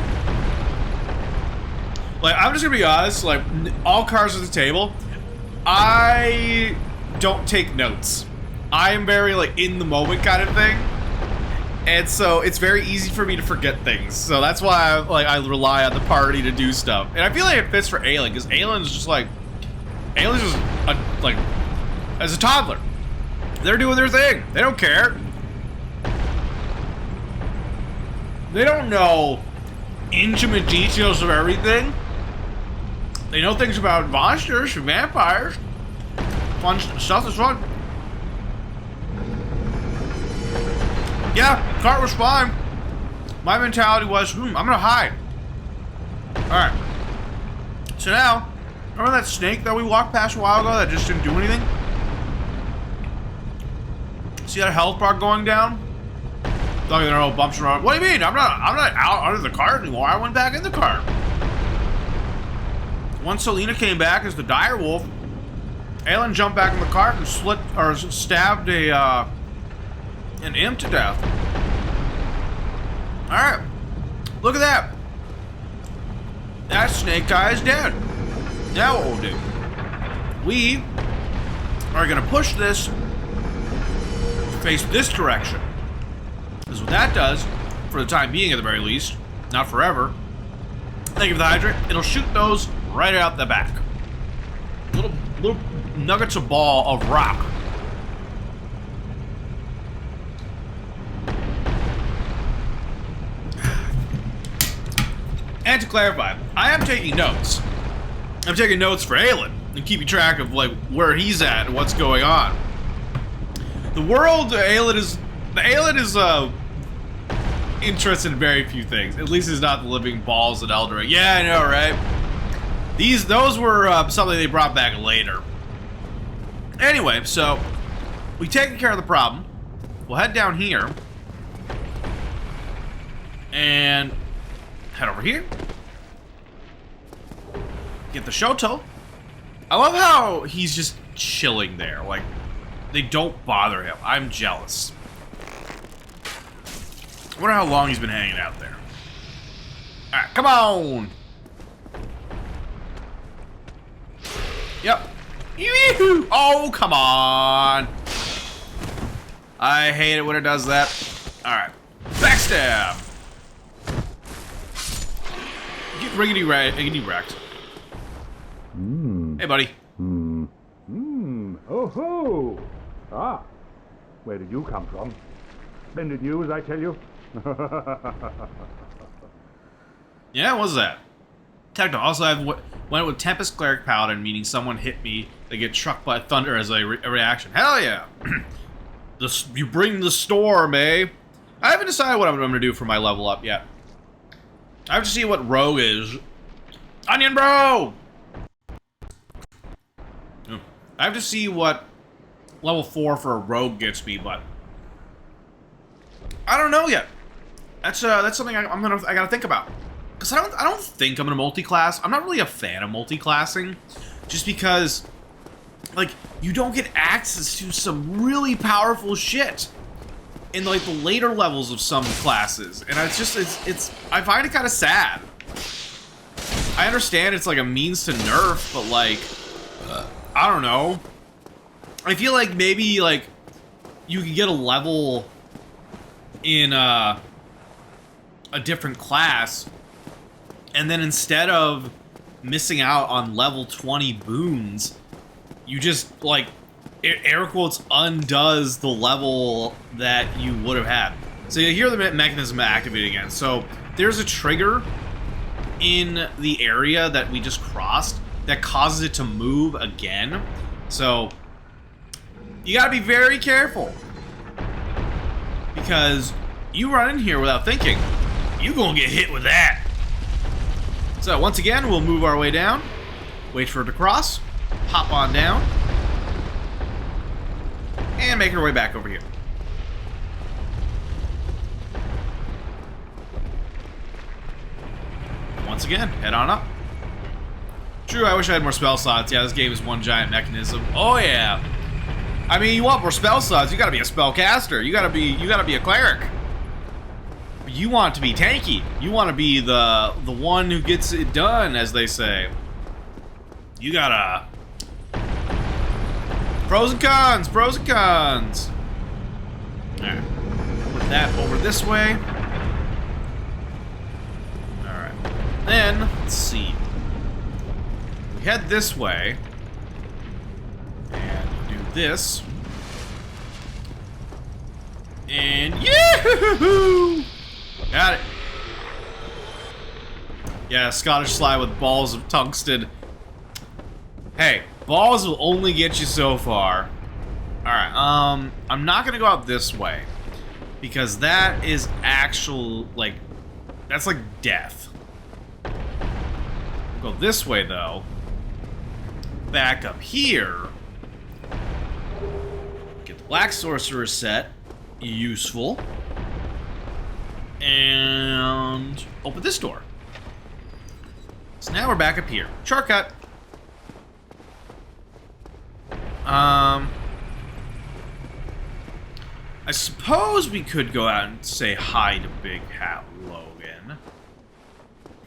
Like, I'm just gonna be honest, like, all cards at the table, I don't take notes. I am very, like, in the moment kind of thing. And so it's very easy for me to forget things. So that's why I rely on the party to do stuff. And I feel like it fits for Aelin, because Aelin's just like, as a toddler. They're doing their thing. They don't care. They don't know intimate details of everything. They know things about monsters and vampires. Fun stuff is fun. Yeah, cart was fine. My mentality was, I'm gonna hide. Alright. So now, remember that snake that we walked past a while ago that just didn't do anything? See that health bar going down? Look, there are all bumps around. What do you mean? I'm not out under the cart anymore. I went back in the cart. Once Selena came back as the dire wolf, Aelin jumped back in the cart and stabbed an imp to death. Alright. Look at that. That snake guy is dead. Now what we'll do. We are going to push this face this direction. Because what that does, for the time being at the very least, not forever, thank you for the hydrant, it'll shoot those right out the back. Little nuggets of ball of rock. And to clarify, I am taking notes. I'm taking notes for Aelin and keeping track of like where he's at and what's going on. The world Aelin is interested in very few things. At least he's not the living balls at Elden. Yeah, I know, right? Those were something they brought back later. Anyway, so we taken care of the problem. We'll head down here and head over here. Get the Shoto. I love how he's just chilling there. Like, they don't bother him. I'm jealous. I wonder how long he's been hanging out there. Alright, come on! Yep. Yoo-hoo! Oh, come on! I hate it when it does that. Alright. Backstab! Get riggedy wrecked. Hey, buddy. Oh ho! Ah, where did you come from? Splendid news, I tell you. Yeah, what was that? Techno. Also, I went with Tempest Cleric Paladin, meaning someone hit me, they get struck by thunder as a reaction. Hell yeah! You bring the storm, eh? I haven't decided what I'm going to do for my level up yet. I have to see what rogue is. Onion bro! I have to see what level 4 for a rogue gets me, but I don't know yet. That's something I gotta think about. Cause I don't think I'm gonna multi-class. I'm not really a fan of multi-classing, just because, like, you don't get access to some really powerful shit in like the later levels of some classes, and it's I find it kind of sad. I understand it's like a means to nerf, but like, I don't know. I feel like maybe like you could get a level in a different class, and then instead of missing out on level 20 boons, you just like air quotes undoes the level that you would have had. So you hear the mechanism activate again. So there's a trigger in the area that we just crossed that causes it to move again. So you gotta be very careful, because you run in here without thinking, you gonna get hit with that. So once again, we'll move our way down, wait for it to cross, hop on down, and make our way back over here. Once again, head on up. True, I wish I had more spell slots. Yeah, this game is one giant mechanism. Oh yeah. I mean, you want more spell slots, you gotta be a spellcaster. You gotta be a cleric. You want to be tanky. You want to be the one who gets it done, as they say. You gotta... Pros and cons, pros and cons. Alright. Put that over this way. Alright. Then, let's see. We head this way. And do this. And yoo-hoo-hoo-hoo! Got it. Yeah, Scottish slide with balls of tungsten. Hey, balls will only get you so far. Alright, I'm not gonna go out this way, because that is actual, like, that's like death. Go this way, though. Back up here. Get the Black Sorcerer set. Useful. And open this door. So now we're back up here. Shortcut. I suppose we could go out and say hi to Big Hat Logan.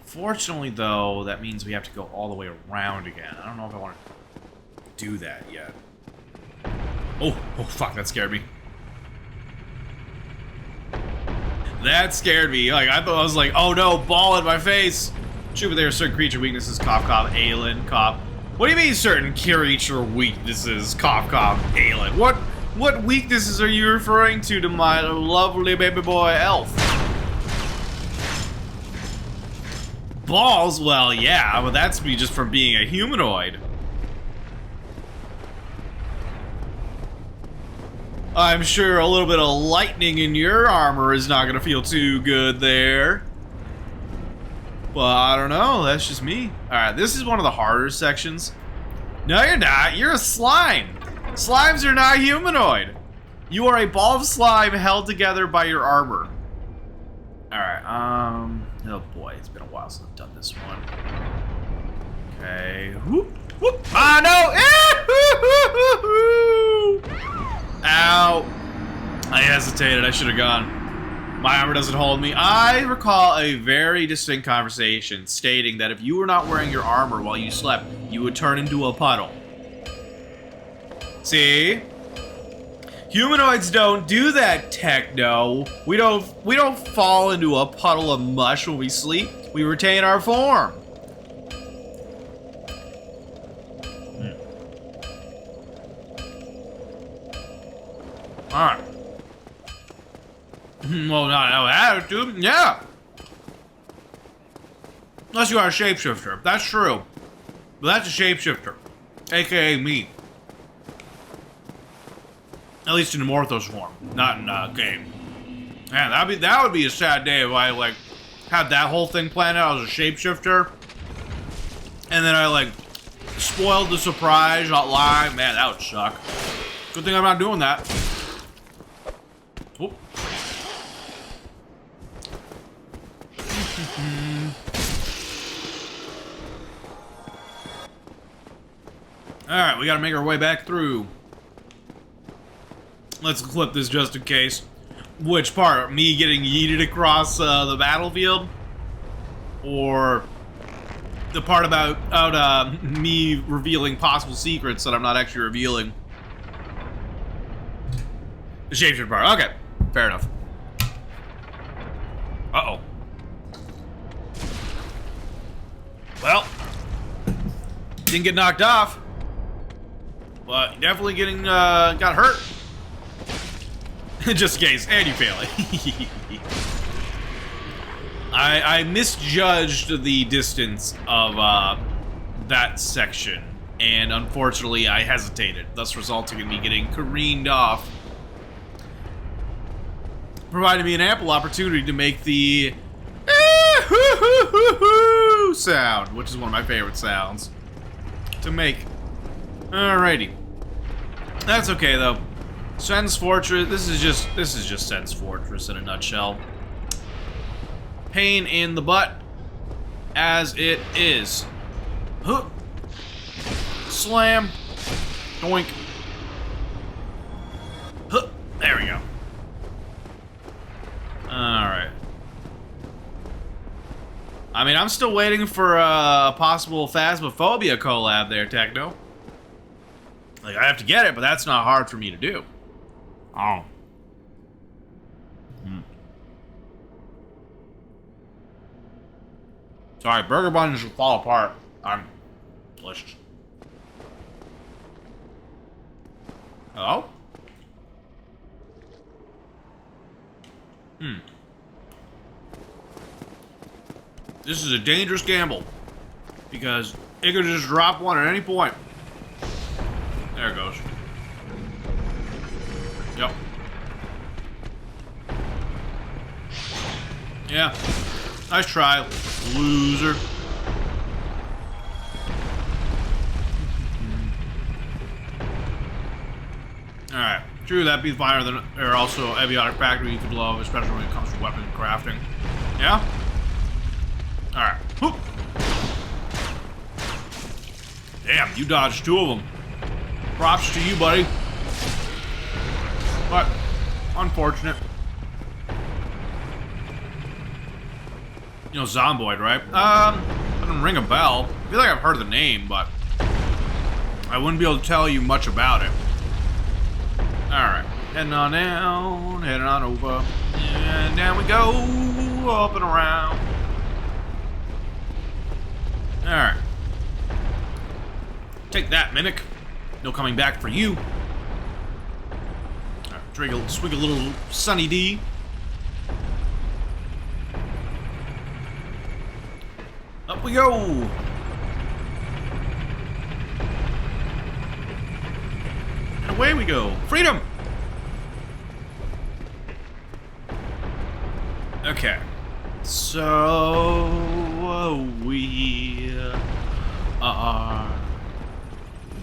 Fortunately, though, that means we have to go all the way around again. I don't know if I want to do that yet. Oh, fuck, that scared me. That scared me. Like, I thought, I was like, oh no, ball in my face. True, but there are certain creature weaknesses. Cough, cough, Aelin, cough. What do you mean certain creature weaknesses? Cough, cough, Aelin. What weaknesses are you referring to my lovely baby boy elf? Balls? Well, yeah, but that's me just from being a humanoid. I'm sure a little bit of lightning in your armor is not gonna feel too good there. But I don't know, that's just me. Alright, this is one of the harder sections. No, you're not. You're a slime. Slimes are not humanoid. You are a ball of slime held together by your armor. Alright, oh boy, it's been a while since I've done this one. Okay, whoop, whoop. Ah, no! Ow! I hesitated, I should have gone. My armor doesn't hold me. I recall a very distinct conversation stating that if you were not wearing your armor while you slept, you would turn into a puddle. See? Humanoids don't do that, Techno. We don't fall into a puddle of mush when we sleep. We retain our form. Alright. Well, not no attitude. Yeah. Unless you are a shapeshifter. That's true. But that's a shapeshifter. AKA me. At least in the Morthos form. Not in game. Man, that would be a sad day if I, like, had that whole thing planned out as a shapeshifter. And then I, like, spoiled the surprise, not lie. Man, that would suck. Good thing I'm not doing that. Whoop. Alright, we gotta make our way back through. Let's clip this just in case. Which part? Me getting yeeted across the battlefield? Or the part about me revealing possible secrets that I'm not actually revealing? The shapeshifter part. Okay, fair enough. Uh-oh. Well, didn't get knocked off, but definitely getting got hurt. Just in case, and you fail it. I misjudged the distance of that section, and unfortunately I hesitated, thus resulting in me getting careened off. Provided me an ample opportunity to make the sound, which is one of my favorite sounds to make. Alrighty. That's okay though. Sen's Fortress, this is just Sen's Fortress in a nutshell. Pain in the butt, as it is. Huh. Slam. Doink. Huh. There we go. Alright. I mean, I'm still waiting for a possible Phasmophobia collab there, Techno. Like, I have to get it, but that's not hard for me to do. Oh. Sorry, burger buns will fall apart. I'm delicious. Hello? This is a dangerous gamble, because it could just drop one at any point. There it goes. Yep. Yeah. Nice try, loser. Alright. True, that'd be finer than or also Aviotic Factory you could love, especially when it comes to weapon crafting. Yeah? Alright. Damn, you dodged two of them. Props to you, buddy. But, unfortunate. You know Zomboid, right? Doesn't ring a bell. I feel like I've heard the name, but I wouldn't be able to tell you much about it. Alright. Heading on down, heading on over. And down we go, up and around. Alright. Take that, Mimic. No coming back for you. Alright, swig a little Sunny D. Up we go. And away we go. Freedom! Okay. So we are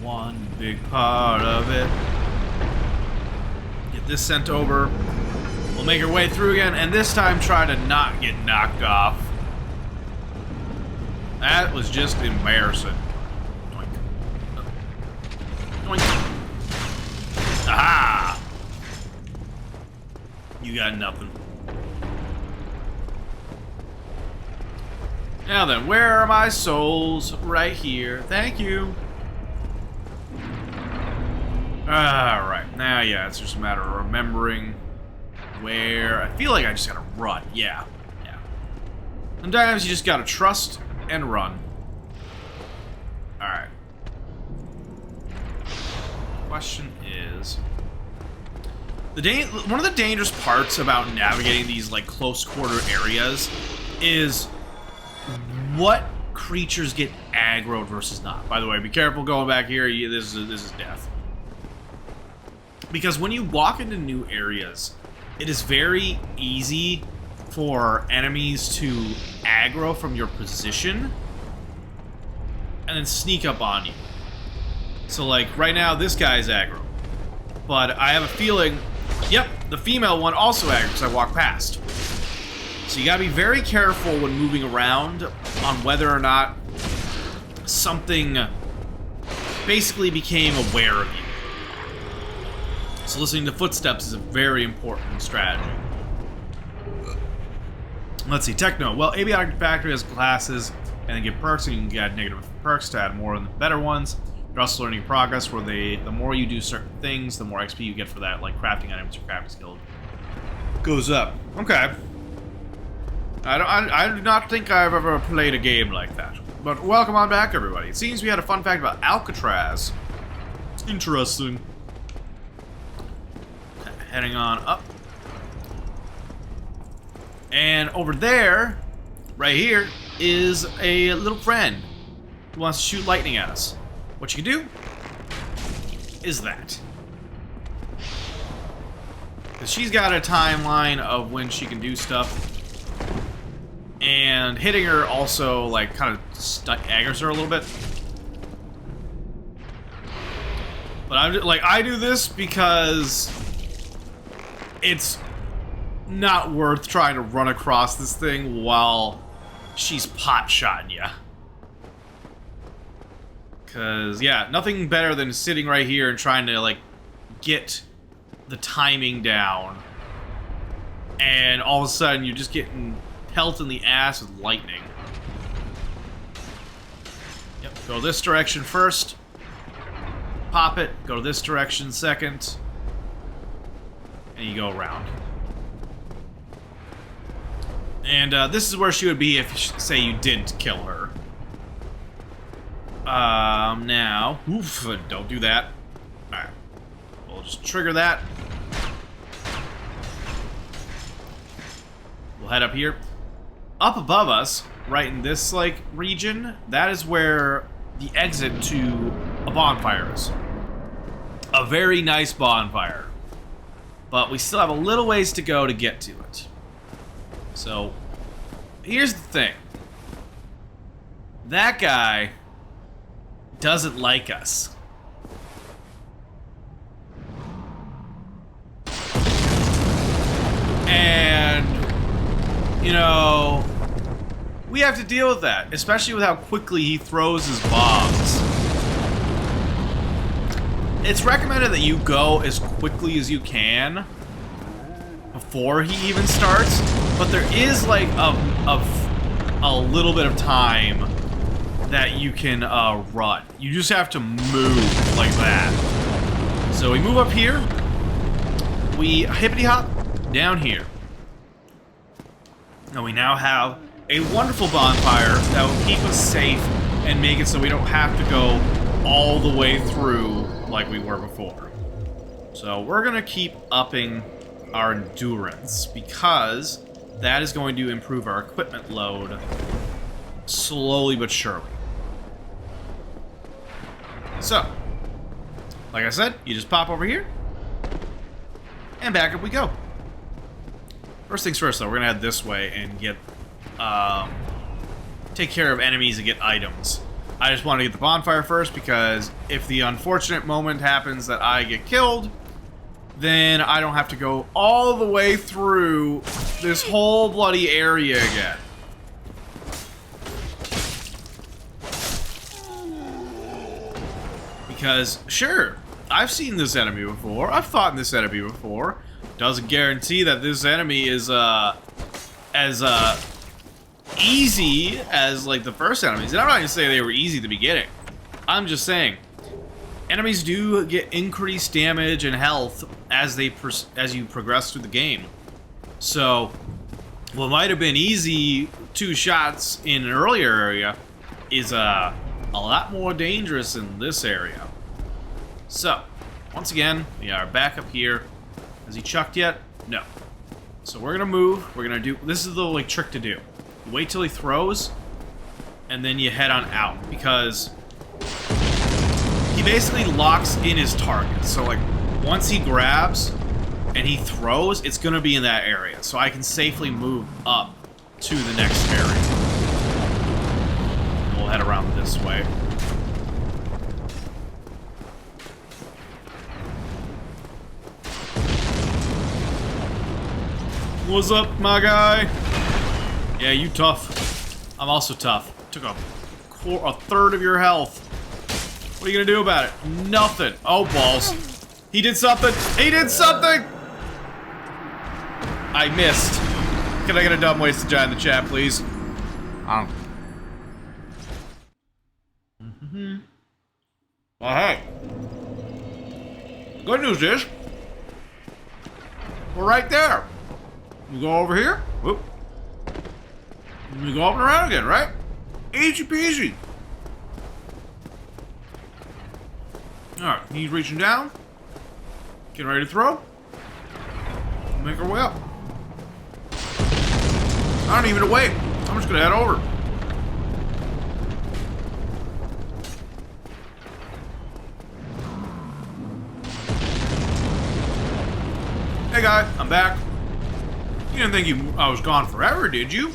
one big part of it. Get this sent over. We'll make our way through again, and this time try to not get knocked off. That was just embarrassing. Doink. Doink. Aha! You got nothing. Now then, where are my souls? Right here. Thank you. Alright, now yeah, it's just a matter of remembering where... I feel like I just gotta run, yeah. Sometimes you just gotta trust and run. Alright. Question is... One of the dangerous parts about navigating these like close quarter areas is what creatures get aggroed versus not. By the way, be careful going back here. This is death. Because when you walk into new areas, it is very easy for enemies to aggro from your position and then sneak up on you. So like right now, this guy's aggro. But I have a feeling, yep, the female one also aggro because I walked past. So you gotta be very careful when moving around on whether or not something basically became aware of you. So listening to footsteps is a very important strategy. Let's see, Techno. Well, Avionic Factory has classes and then get perks, and you can get negative perks to add more and better ones. You're also learning progress, where the more you do certain things, the more XP you get for that, like crafting items or crafting skill goes up. Okay. I do not think I've ever played a game like that. But welcome on back, everybody. It seems we had a fun fact about Alcatraz. Interesting. Heading on up. And over there, right here, is a little friend who wants to shoot lightning at us. What you can do is that. Because she's got a timeline of when she can do stuff. And hitting her also, like, kind of aggroes her a little bit. But I do this because it's not worth trying to run across this thing while she's pot-shotting you. Because, yeah, nothing better than sitting right here and trying to, like, get the timing down. And all of a sudden, you're just getting pelted in the ass with lightning. Yep, go this direction first. Pop it, go this direction second. And you go around. And this is where she would be if, say, you didn't kill her. Now, oof, don't do that. Alright. We'll just trigger that. We'll head up here. Up above us, right in this, like, region, that is where the exit to a bonfire is. A very nice bonfire. But we still have a little ways to go to get to it. So, here's the thing. That guy doesn't like us. And, you know, we have to deal with that, especially with how quickly he throws his bombs. It's recommended that you go as quickly as you can before he even starts, but there is like a little bit of time that you can run. You just have to move like that. So we move up here, we hippity hop down here. And we now have a wonderful bonfire that will keep us safe and make it so we don't have to go all the way through like we were before. So we're gonna keep upping our endurance because that is going to improve our equipment load slowly but surely. So, like I said, you just pop over here and back up we go. First things first though, we're gonna head this way and get take care of enemies and get items. I just want to get the bonfire first because if the unfortunate moment happens that I get killed, then I don't have to go all the way through this whole bloody area again. Because, sure, I've seen this enemy before, I've fought in this enemy before. Doesn't guarantee that this enemy is as easy as like the first enemies. And I'm not even saying they were easy at the beginning. I'm just saying enemies do get increased damage and health as you progress through the game. So what might have been easy 2 shots in an earlier area is a lot more dangerous in this area. So once again, we are back up here Has he chucked yet? No. So we're gonna move. We're gonna do... This is the, like, trick to do. You wait till he throws, and then you head on out. Because he basically locks in his target. So, like, once he grabs and he throws, it's gonna be in that area. So I can safely move up to the next area. And we'll head around this way. What's up, my guy? Yeah, you tough. I'm also tough. Took a third of your health. What are you gonna do about it? Nothing. Oh, balls. He did something. He did something! I missed. Can I get a dumb wasted giant in the chat, please? Well, hey. Good news is, we're right there. We go over here. Whoop. And we go up and around again, right? Easy peasy. Alright, he's reaching down. Getting ready to throw. Make our way up. I don't even wait. I'm just gonna head over. Hey guy, I'm back. You didn't think I was gone forever, did you?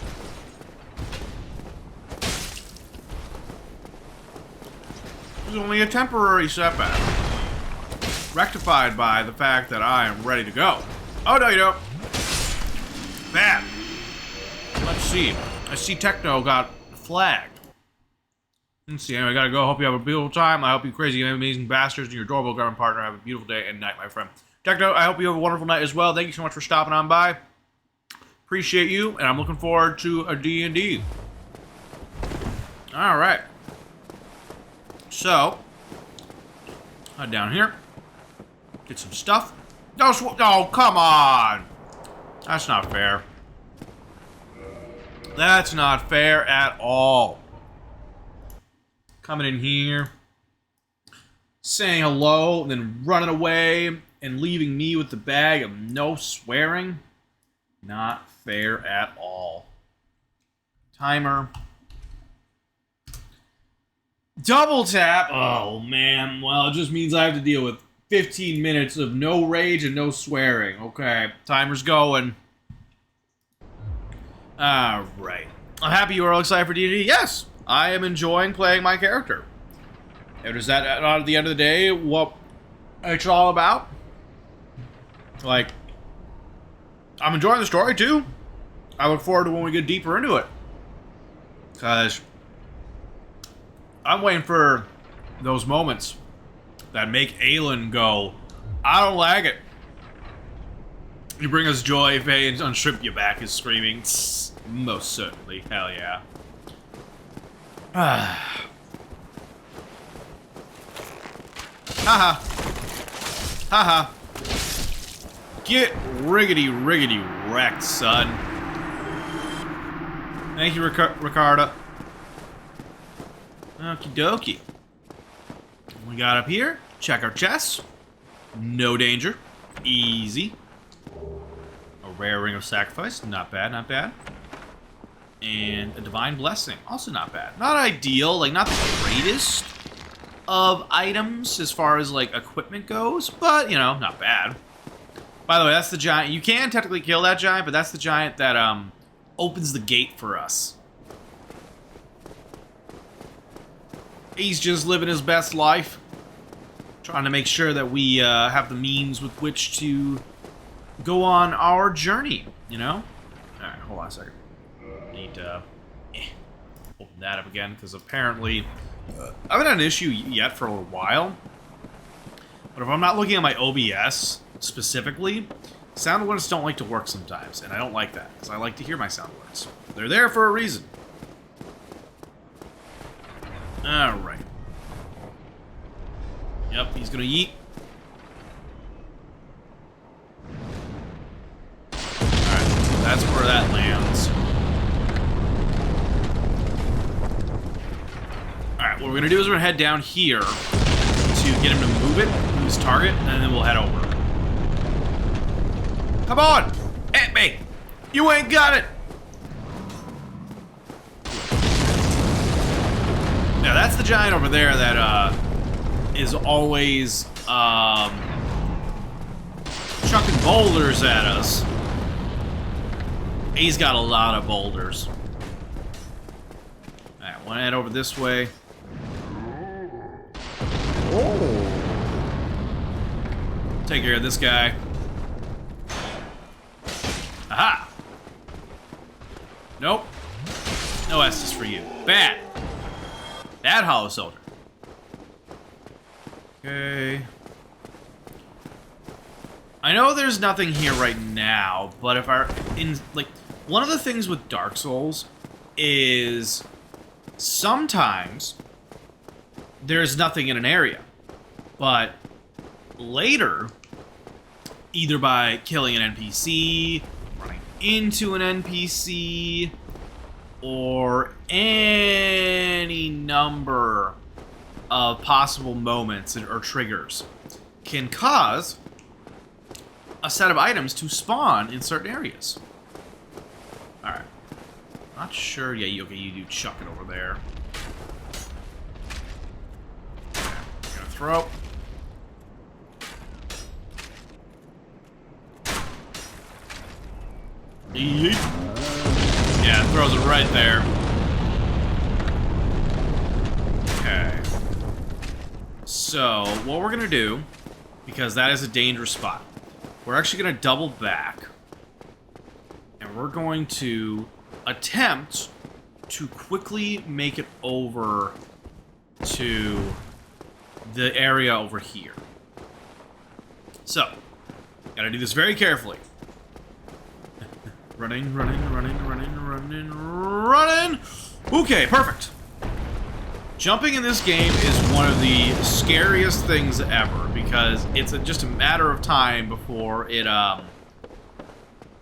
It was only a temporary setback. Rectified by the fact that I am ready to go. Oh, no, you don't. Bad. Let's see. I see Techno got flagged. Let's see. Anyway, I gotta go. Hope you have a beautiful time. I hope you crazy, amazing bastards and your adorable government partner have a beautiful day and night, my friend. Techno, I hope you have a wonderful night as well. Thank you so much for stopping on by. Appreciate you, and I'm looking forward to a D&D. All right. So, head down here. Get some stuff. No, oh, come on. That's not fair. That's not fair at all. Coming in here, saying hello, and then running away, and leaving me with the bag of no swearing. Not fair at all. Timer. Double tap. Oh, man. Well, it just means I have to deal with 15 minutes of no rage and no swearing. Okay, timer's going. Alright. I'm happy you are all excited for D&D. Yes, I am enjoying playing my character. And is that, at the end of the day, what it's all about? Like, I'm enjoying the story, too. I look forward to when we get deeper into it. Because I'm waiting for those moments that make Aelin go, I don't like it. You bring us joy, Faye, and unstrip you back is screaming. Most certainly. Hell yeah. Haha. Haha. Get riggedy wrecked, son. Thank you, Ricardo. Okie dokie. We got up here. Check our chests. No danger. Easy. A rare ring of sacrifice. Not bad, not bad. And a divine blessing. Also not bad. Not ideal. Like, not the greatest of items as far as, like, equipment goes. But, you know, not bad. By the way, that's the giant. You can technically kill that giant, but that's the giant that, opens the gate for us. He's just living his best life. Trying to make sure that we have the means with which to go on our journey, you know? Alright, hold on a second. I need to open that up again, because apparently I haven't had an issue yet for a little while. But if I'm not looking at my OBS specifically, sound alerts don't like to work sometimes, and I don't like that, because I like to hear my sound alerts. They're there for a reason. Alright. Yep, he's gonna yeet. Alright, that's where that lands. Alright, what we're gonna do is we're gonna head down here to get him to move his target, and then we'll head over. Come on! Hit me! You ain't got it! Now that's the giant over there that is always chucking boulders at us. He's got a lot of boulders. Alright, wanna head over this way. Oh. Take care of this guy. Aha! Nope. No S's for you. Bad. Bad Hollow Soldier. Okay. I know there's nothing here right now, but if one of the things with Dark Souls is sometimes there's nothing in an area, but later, either by killing an NPC, running into an NPC, or any number of possible moments or triggers can cause a set of items to spawn in certain areas. Alright. Not sure. Yeah, you do chuck it over there. Okay, I'm gonna throw. Yeet. Yeah, it throws it right there. Okay. So, what we're gonna do, because that is a dangerous spot, we're actually gonna double back, and we're going to attempt to quickly make it over to the area over here. So, gotta do this very carefully. Running. Okay, perfect. Jumping in this game is one of the scariest things ever, because it's just a matter of time before it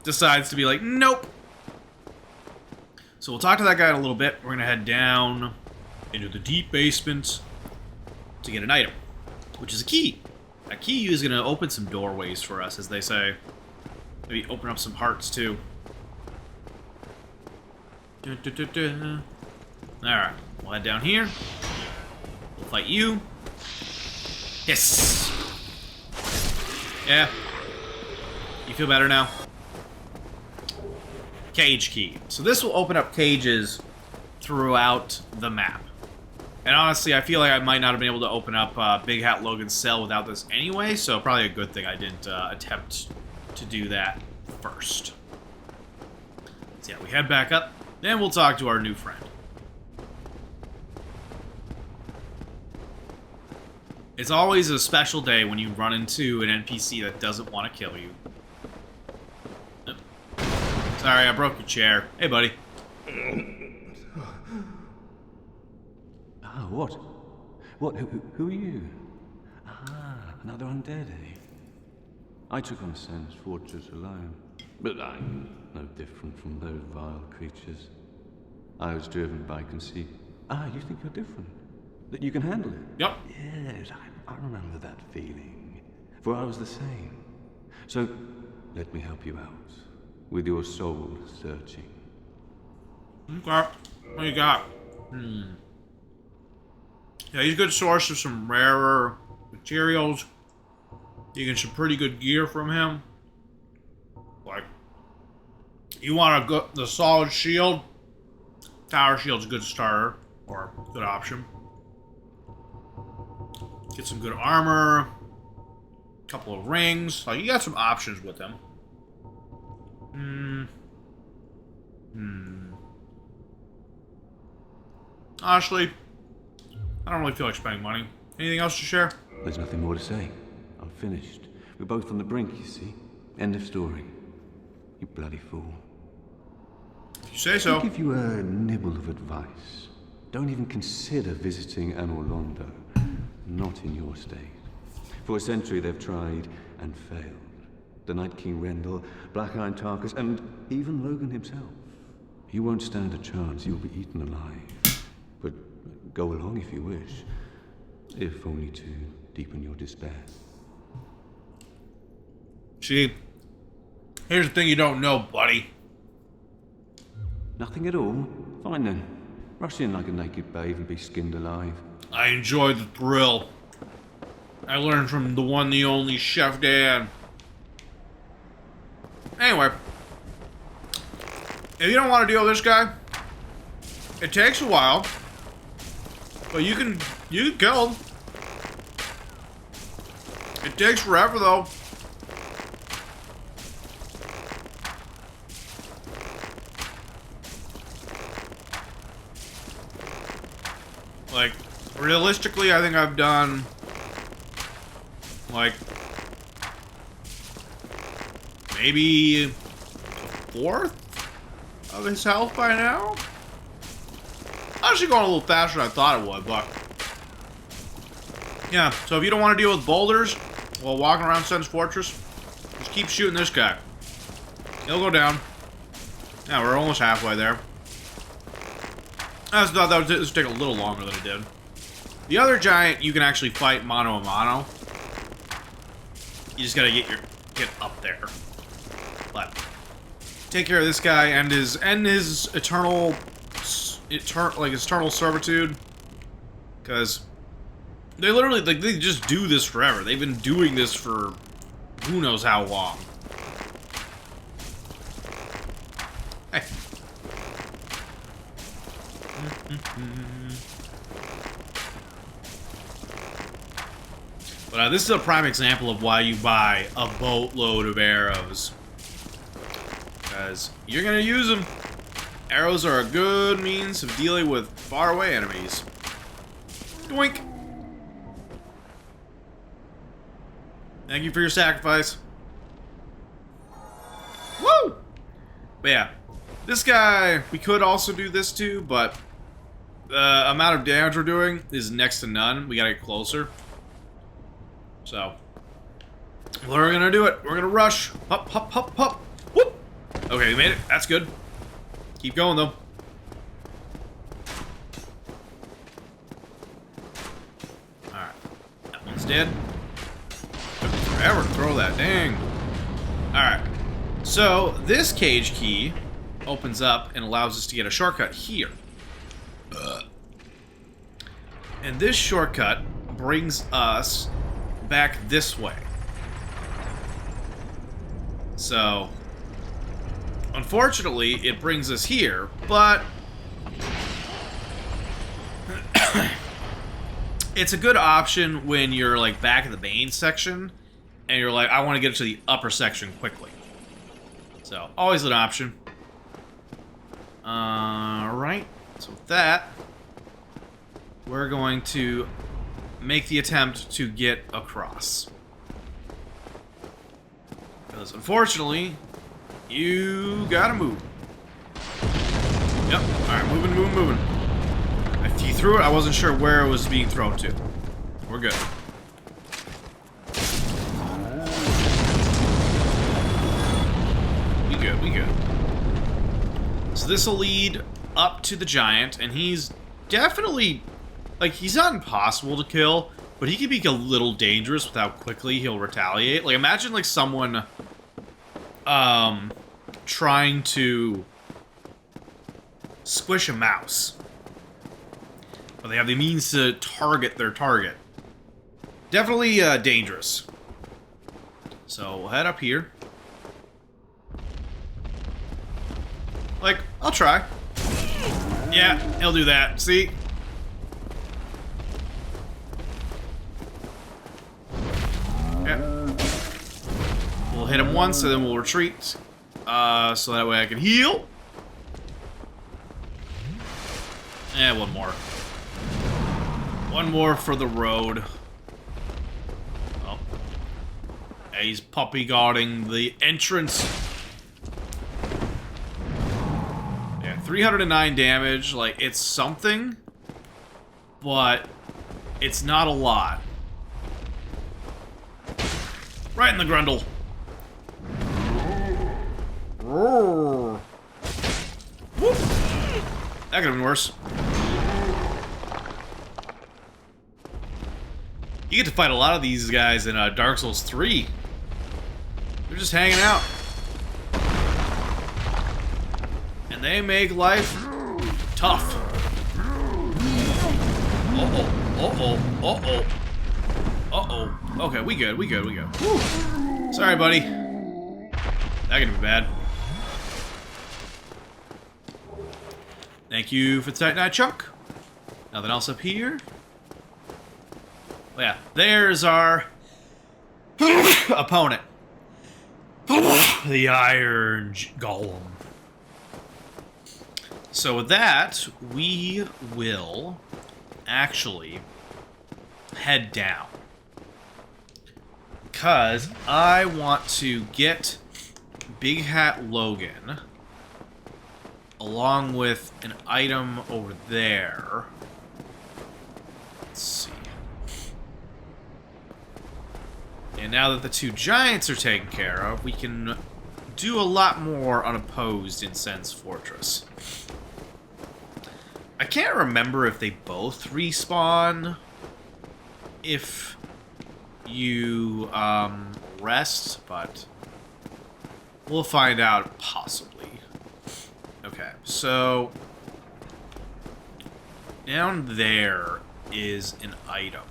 decides to be like, nope. So we'll talk to that guy in a little bit. We're gonna head down into the deep basement to get an item, which is a key. A key is gonna open some doorways for us, as they say. Maybe open up some hearts too. Alright, we'll head down here. We'll fight you. Yes! Yeah. You feel better now? Cage key. So this will open up cages throughout the map. And honestly, I feel like I might not have been able to open up Big Hat Logan's cell without this anyway, so probably a good thing I didn't attempt to do that first. So yeah, we head back up. Then we'll talk to our new friend. It's always a special day when you run into an NPC that doesn't want to kill you. Sorry, I broke your chair. Hey, buddy. Ah, what? What? Who are you? Ah, another undead, eh? I took on Sen's Fortress alone. But I'm no different from those vile creatures. I was driven by conceit. Ah, you think you're different? That you can handle it? Yep. Yes, I remember that feeling. For I was the same. So, let me help you out. With your soul searching. Okay. What do you got? Yeah, he's a good source of some rarer materials. You get some pretty good gear from him. Like, you want the solid shield? Tower shield's a good starter, or good option. Get some good armor, a couple of rings. Like, you got some options with him. Honestly, I don't really feel like spending money. Anything else to share? There's nothing more to say. I'm finished. We're both on the brink, you see. End of story. You bloody fool. If you say so. I'll give you a nibble of advice. Don't even consider visiting Anor Londo. Not in your state. For a century they've tried and failed. The Night King Rendell, Black-Iron Tarkus, and even Logan himself. You won't stand a chance. You'll be eaten alive. But go along if you wish. If only to deepen your despair. See, Here's the thing you don't know, buddy. Nothing at all? Fine then. Rush in like a naked babe and be skinned alive. I enjoy the thrill. I learned from the one, the only Chef Dan. Anyway. If you don't want to deal with this guy, it takes a while. But you can kill him. It takes forever though. Like, realistically, I think I've done, like, maybe a fourth of his health by now? Actually going a little faster than I thought it would, but... yeah, so if you don't want to deal with boulders while walking around Sen's Fortress, just keep shooting this guy. He'll go down. Yeah, we're almost halfway there. I just thought that would take a little longer than it did. The other giant you can actually fight mano a mano. You just gotta get up there. But take care of this guy and his eternal servitude. Because they literally they just do this forever. They've been doing this for who knows how long. Hey. But this is a prime example of why you buy a boatload of arrows. Because you're going to use them. Arrows are a good means of dealing with faraway enemies. Doink! Thank you for your sacrifice. Woo! But yeah, this guy, we could also do this too, but the amount of damage we're doing is next to none. We gotta get closer. So, we're gonna do it. We're gonna rush. Hop, hop, hop, hop. Whoop! Okay, we made it. That's good. Keep going, though. Alright. That one's dead. Took me forever to throw that. Dang. Alright. So, this cage key opens up and allows us to get a shortcut here. And this shortcut brings us back this way. So, unfortunately, it brings us here, but it's a good option when you're like back in the main section and you're like, I want to get to the upper section quickly. So, always an option. Alright, so with that, we're going to make the attempt to get across. Because unfortunately, you gotta move. Yep, alright, moving. If you threw it, I wasn't sure where it was being thrown to. We're good. We good. So this will lead up to the giant, and he's definitely, like, he's not impossible to kill, but he can be a little dangerous with how quickly he'll retaliate. Like, imagine, like, someone, trying to squish a mouse. But they have the means to target their target. Definitely, dangerous. So, we'll head up here. Like, I'll try. Yeah, he'll do that. See? Yeah. We'll hit him once, and then we'll retreat. So that way I can heal. And one more. One more for the road. Oh. Yeah, he's puppy guarding the entrance. 309 damage, like, it's something, but it's not a lot. Right in the grundle. Roar. Whoop. That could have been worse. You get to fight a lot of these guys in Dark Souls 3. They're just hanging out. And they make life tough. Uh-oh. Uh-oh. Uh-oh. Uh-oh. Okay, we good. We good. We good. Whew. Sorry, buddy. That could be bad. Thank you for the Titanite chunk. Nothing else up here? Well, yeah, there's our opponent. The Iron Golem. So with that, we will actually head down. Because I want to get Big Hat Logan along with an item over there. Let's see. And now that the two giants are taken care of, we can do a lot more unopposed in Sen's Fortress. I can't remember if they both respawn if you rest, but we'll find out possibly. Okay, so down there is an item.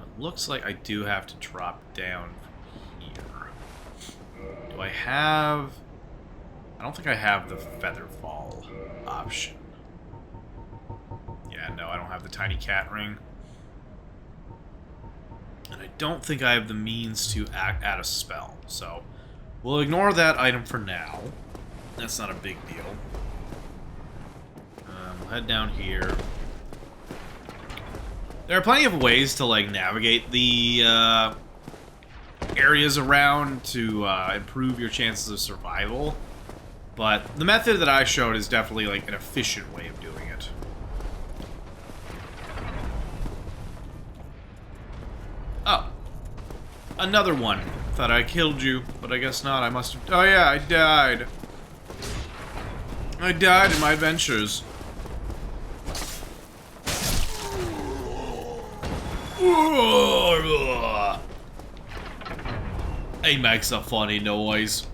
It looks like I do have to drop down here. Do I have... I don't think I have the Featherfall option. Yeah, no, I don't have the Tiny Cat Ring. And I don't think I have the means to add a spell, so we'll ignore that item for now. That's not a big deal. We'll head down here. There are plenty of ways to, like, navigate the areas around to improve your chances of survival. But the method that I showed is definitely, like, an efficient way of doing it. Oh. Another one. Thought I killed you, but I guess not. I must have... Oh, yeah, I died. I died in my adventures. He makes a funny noise.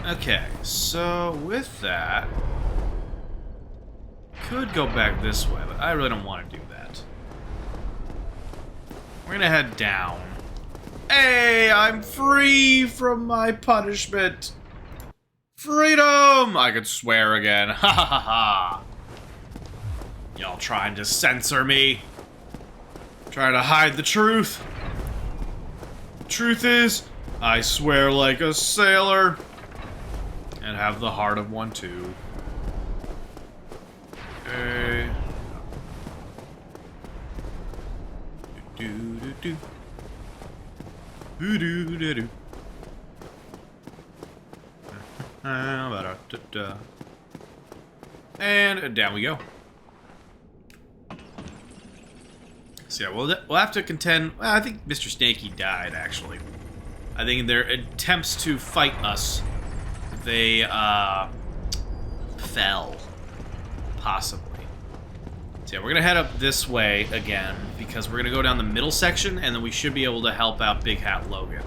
Okay, so with that, could go back this way, but I really don't want to do that. We're gonna head down. Hey, I'm free from my punishment. Freedom! I could swear again. Ha ha ha ha. Y'all trying to censor me? Trying to hide the truth? Truth is, I swear like a sailor. And have the heart of one too. Okay. Do do do. Do do do do. And down we go. So yeah, we'll have to contend. Well, I think Mr. Snaky died, actually. I think in their attempts to fight us, they fell. Possibly. So yeah, we're gonna head up this way again, because we're gonna go down the middle section, and then we should be able to help out Big Hat Logan.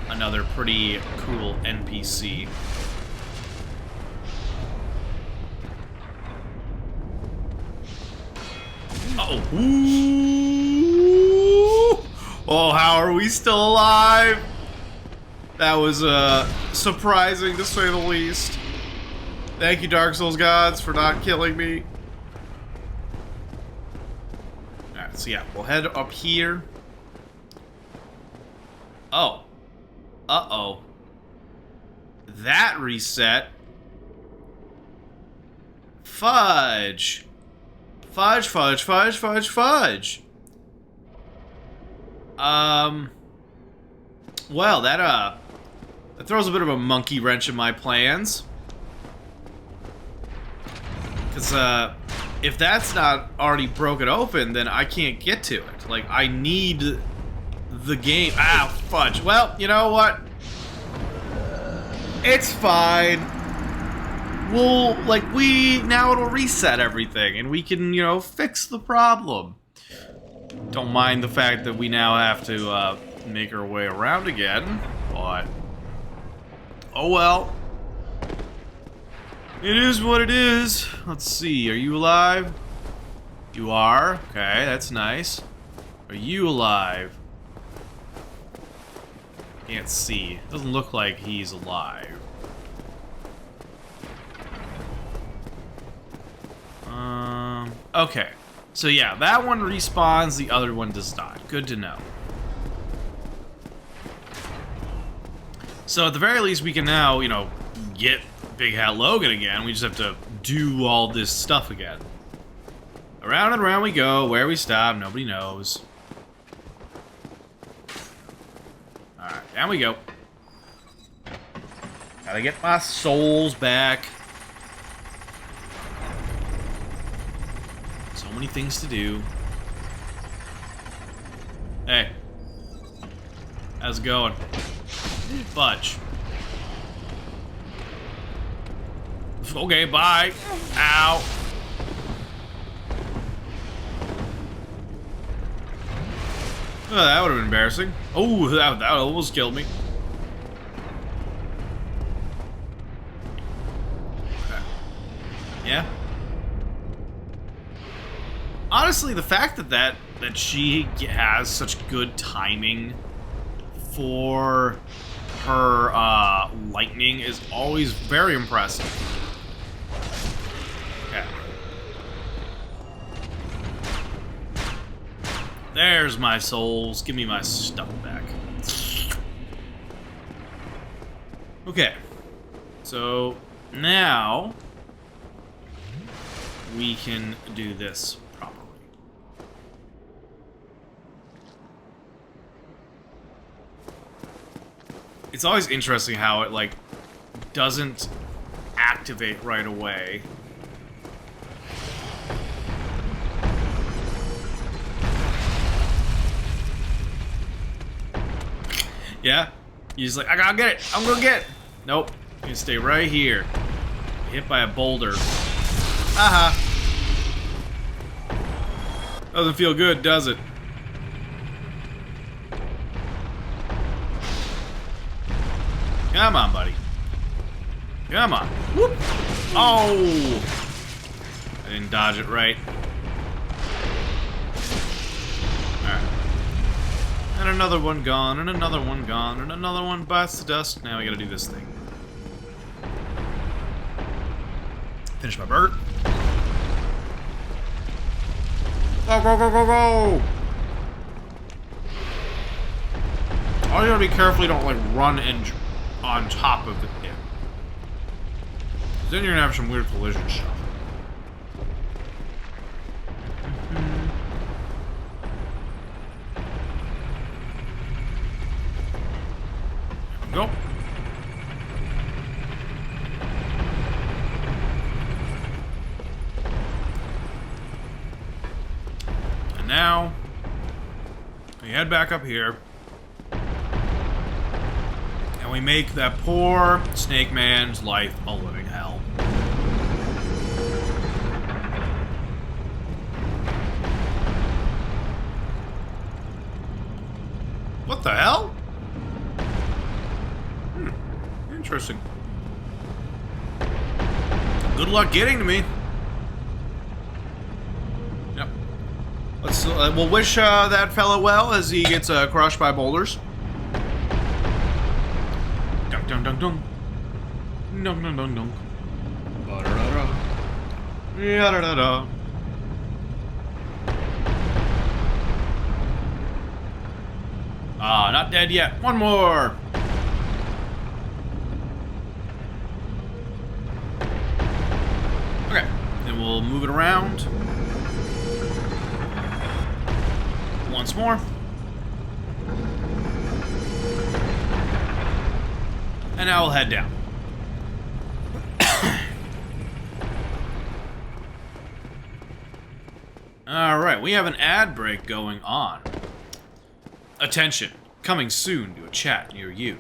Another pretty cool NPC. Uh-oh. Ooh. Oh, how are we still alive? That was surprising, to say the least. Thank you, Dark Souls gods, for not killing me. Alright, so yeah, we'll head up here. Oh. Uh-oh. That reset. Fudge. Fudge, fudge, fudge, fudge, fudge. Well, that throws a bit of a monkey wrench in my plans. Because, if that's not already broken open, then I can't get to it. Like, I need the game. Ah, fudge. Well, you know what? It's fine. Now it'll reset everything, and we can, you know, fix the problem. Don't mind the fact that we now have to, make our way around again, but Oh well. It is what it is. Let's see. Are you alive? You are. Okay, that's nice. Are you alive? Can't see. Doesn't look like he's alive. Okay. So yeah, that one respawns, the other one does not. Good to know. So at the very least, we can now, you know, get Big Hat Logan again. We just have to do all this stuff again. Around and around we go. Where we stop, nobody knows. Alright, down we go. Gotta get my souls back. So many things to do. Hey. How's it going? Fudge. Okay, bye. Ow. Oh, that would have been embarrassing. Oh, that almost killed me. Okay. Yeah. Honestly, the fact that she has such good timing for her lightning is always very impressive. Okay. There's my souls. Give me my stuff back. Okay. So now we can do this properly. It's always interesting how it, like, doesn't activate right away. Yeah? You're just like, I gotta get it! I'm gonna get it! Nope. You can stay right here. Hit by a boulder. Haha. Doesn't feel good, does it? Come on, buddy. Come on. Whoop! Oh! I didn't dodge it right. Alright. And another one gone, and another one gone, and another one bites the dust. Now we gotta do this thing. Finish my burger. Go, go, go, go, go! Oh, you gotta be careful you don't, like, run and on top of it. Yeah. Then you're gonna have some weird collision stuff. Go. And now we head back up here. And we make that poor Snake Man's life a living hell. What the hell? Interesting. Good luck getting to me. Yep. Let's. We'll wish that fella well as he gets crushed by boulders. Dunk, dunk, dunk, dunk. Dunk, dunk, dunk, dunk. Ba-da-da-da. Ya-da-da-da. Ah, not dead yet. One more. Okay, then we'll move it around. Once more. And now we'll head down. Alright, we have an ad break going on. Attention, coming soon to a chat near you.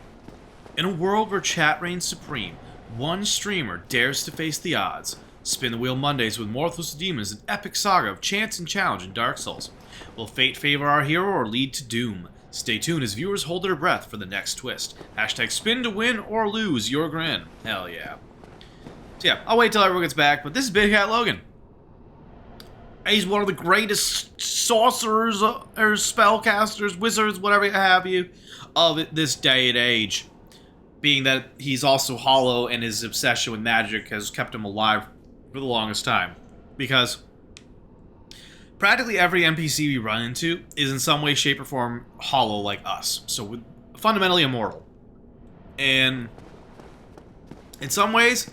In a world where chat reigns supreme, one streamer dares to face the odds. Spin the Wheel Mondays with Morthless Demons, an epic saga of chance and challenge in Dark Souls. Will fate favor our hero or lead to doom? Stay tuned as viewers hold their breath for the next twist. Hashtag spin to win or lose your grin. Hell yeah. So yeah, I'll wait till everyone gets back, but this is Big Hat Logan. He's one of the greatest sorcerers, or spellcasters, wizards, whatever have you, of this day and age. Being that he's also hollow and his obsession with magic has kept him alive for the longest time. Because practically every NPC we run into is in some way, shape, or form hollow like us. So we're fundamentally immortal. And in some ways,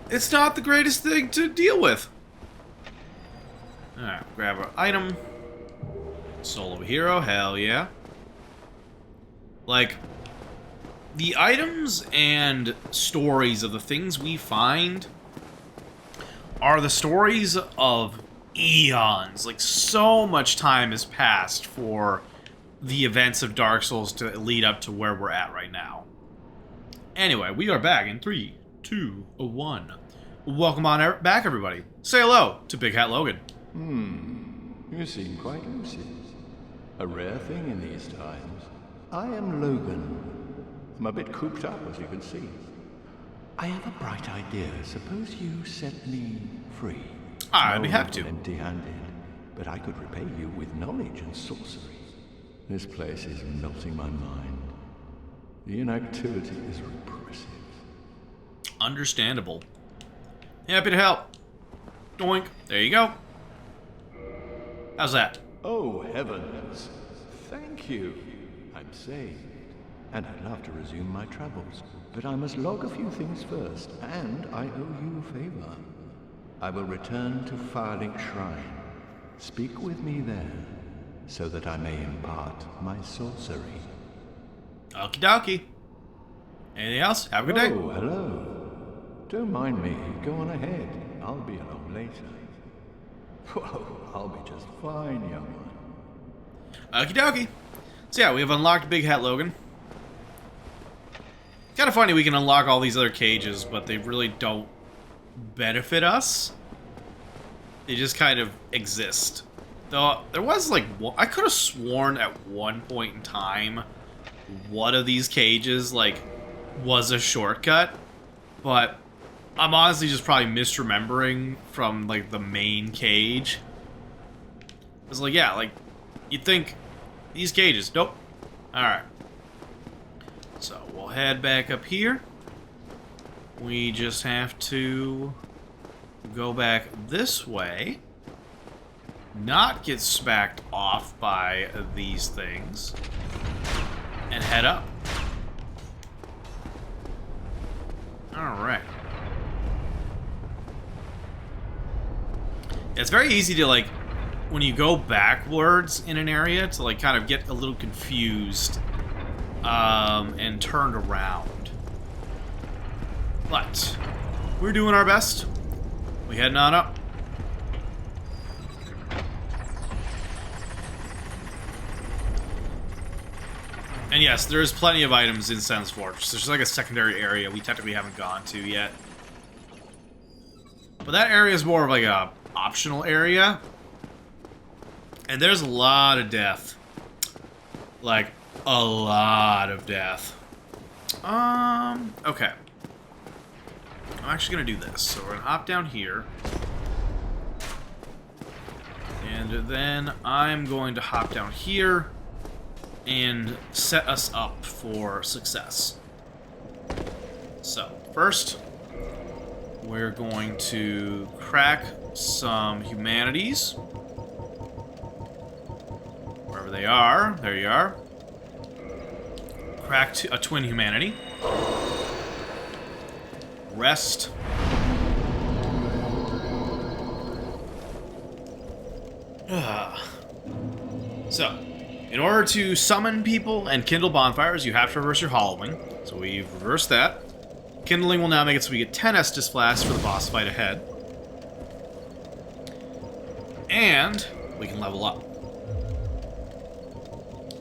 it's not the greatest thing to deal with. Alright, grab our item. Solo hero, hell yeah. Like, the items and stories of the things we find are the stories of eons. Like, so much time has passed for the events of Dark Souls to lead up to where we're at right now. Anyway, we are back in 3, 2, 1. Welcome on back, everybody. Say hello to Big Hat Logan. You seem quite lucid. A rare thing in these times. I am Logan. I'm a bit cooped up, as you can see. I have a bright idea. Suppose you set me free. I'd be happy to. Empty-handed, but I could repay you with knowledge and sorcery. This place is melting my mind. The inactivity is repressive. Understandable. Happy to help. Doink. There you go. How's that? Oh, heavens. Thank you. I'm saved. And I'd love to resume my travels. But I must log a few things first, and I owe you a favor. I will return to Firelink Shrine. Speak with me there, so that I may impart my sorcery. Okie dokie. Anything else? Have a good day. Oh, hello. Don't mind me. Go on ahead. I'll be along later. Whoa, I'll be just fine, young one. Okie dokie. So yeah, we have unlocked Big Hat Logan. Kind of funny we can unlock all these other cages, but they really don't benefit us. They just kind of exist. Though, there was like, I could have sworn at one point in time one of these cages, like, was a shortcut. But I'm honestly just probably misremembering from, like, the main cage. It's like, yeah, like, you'd think these cages. Nope. Alright. So, we'll head back up here. We just have to go back this way. Not get smacked off by these things. And head up. Alright. It's very easy to, like, when you go backwards in an area, to, like, kind of get a little confused and turned around. But we're doing our best. We heading on up. And yes, there's plenty of items in Sen's Fortress. There's like a secondary area we technically haven't gone to yet. But that area is more of like a optional area. And there's a lot of death. Like, a lot of death. Okay. I'm actually gonna do this. So we're gonna hop down here. And then I'm going to hop down here and set us up for success. So, first, we're going to crack some humanities. Wherever they are. There you are. Crack a twin humanity. Rest. So, in order to summon people and kindle bonfires, you have to reverse your hollowing. So we've reversed that. Kindling will now make it so we get 10 Estus Flasks for the boss fight ahead. And we can level up.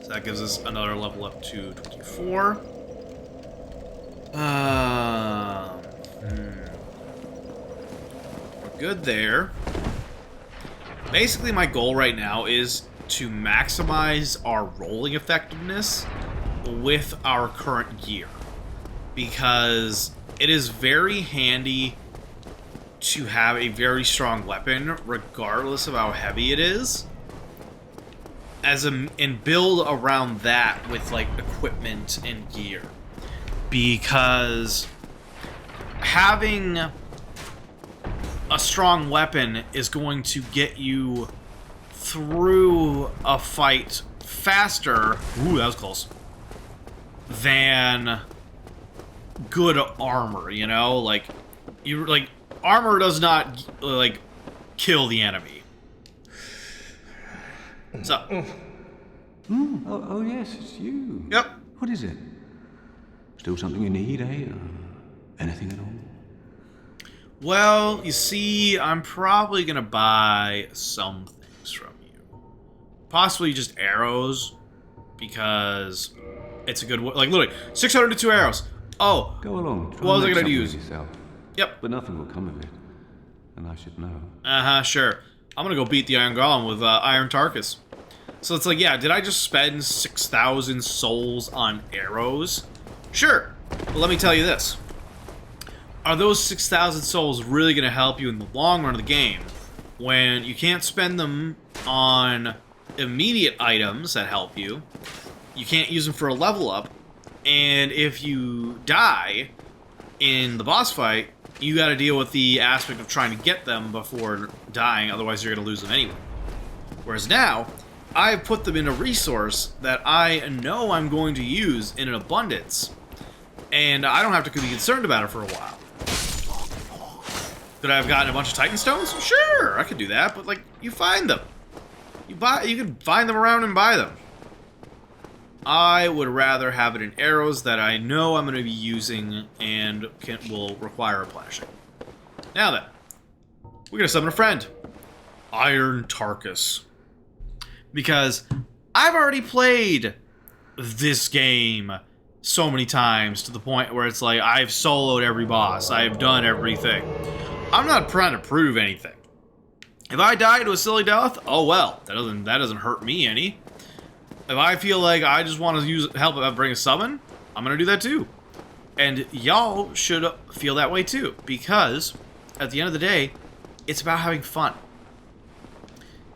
So that gives us another level up to 24. We're good there. Basically, my goal right now is to maximize our rolling effectiveness with our current gear. Because it is very handy to have a very strong weapon, regardless of how heavy it is. And build around that with, like, equipment and gear. Because having a strong weapon is going to get you through a fight faster, ooh, that was close, than good armor, you know? Like, armor does not, like, kill the enemy. So. Oh, yes, it's you. Yep. What is it? Still something you need, eh? Anything at all? Well, you see, I'm probably gonna buy some things from you. Possibly just arrows, because it's a good, like, literally, 602 arrows. Oh. Go along. What was I gonna use? Yourself. Yep. But nothing will come of it. And I should know. Uh-huh, sure. I'm gonna go beat the Iron Golem with Iron Tarkus. So it's like, yeah, did I just spend 6,000 souls on arrows? Sure. But let me tell you this. Are those 6,000 souls really gonna help you in the long run of the game when you can't spend them on immediate items that help you? You can't use them for a level up. And if you die in the boss fight, you gotta deal with the aspect of trying to get them before dying, otherwise you're gonna lose them anyway. Whereas now, I've put them in a resource that I know I'm going to use in an abundance, and I don't have to be concerned about it for a while. Could I have gotten a bunch of Titan Stones? Sure, I could do that, but, like, you find them. You can find them around and buy them. I would rather have it in arrows that I know I'm going to be using and will require replenishing. Now then, we're going to summon a friend. Iron Tarkus. Because I've already played this game so many times to the point where it's like, I've soloed every boss. I've done everything. I'm not trying to prove anything. If I die to a silly death, oh well. That doesn't hurt me any. If I feel like I just want to help bring a summon, I'm going to do that too. And y'all should feel that way too. Because, at the end of the day, it's about having fun.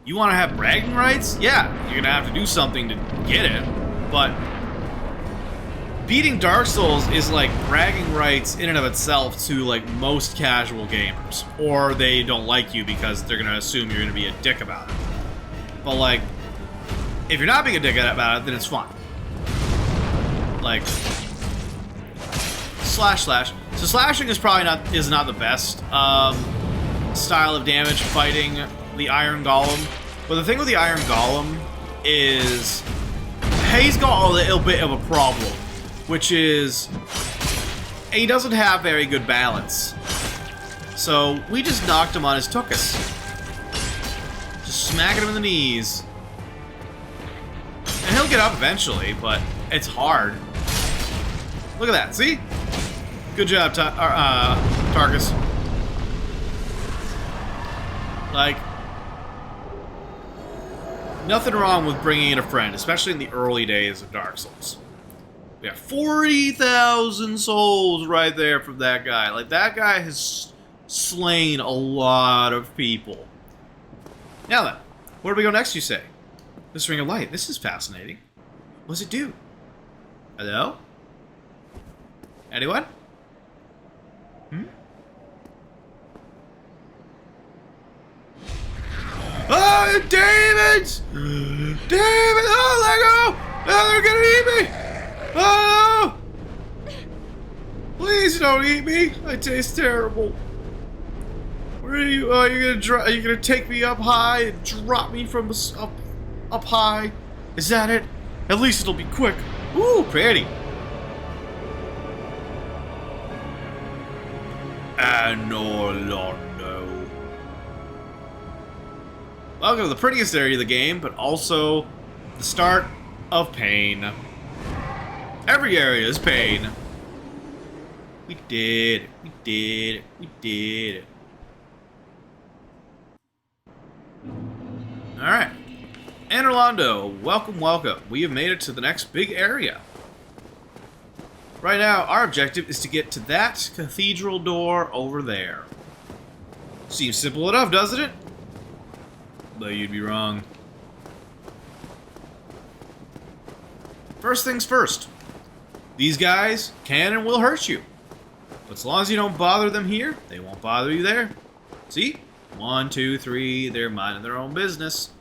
You want to have bragging rights? Yeah, you're going to have to do something to get it. But beating Dark Souls is like bragging rights in and of itself to, like, most casual gamers. Or they don't like you because they're going to assume you're going to be a dick about it. But, like, if you're not being a dick about it, then it's fun. Like, slash. So slashing is probably not the best style of damage fighting the Iron Golem. But the thing with the Iron Golem is he's got a little bit of a problem, which is he doesn't have very good balance. So we just knocked him on his tuchus. Just smacking him in the knees. And he'll get up eventually, but it's hard. Look at that, see? Good job, Tarkus. Like, nothing wrong with bringing in a friend, especially in the early days of Dark Souls. We got 40,000 souls right there from that guy. Like, that guy has slain a lot of people. Now then, where do we go next, you say? This Ring of Light. This is fascinating. What does it do? Hello? Anyone? Oh, David! David! Oh, let go! Oh, they're gonna eat me! Oh! Please don't eat me. I taste terrible. Where are you? Oh, you're gonna take me up high and drop me from up high? Is that it? At least it'll be quick. Ooh, pretty. Anor Londo. Welcome to the prettiest area of the game, but also the start of pain. Every area is pain. We did it. We did it. We did it. Alright. And Orlando, welcome, welcome. We have made it to the next big area. Right now, our objective is to get to that cathedral door over there. Seems simple enough, doesn't it? But you'd be wrong. First things first. These guys can and will hurt you. But as long as you don't bother them here, they won't bother you there. See? 1, 2, 3, they're minding their own business.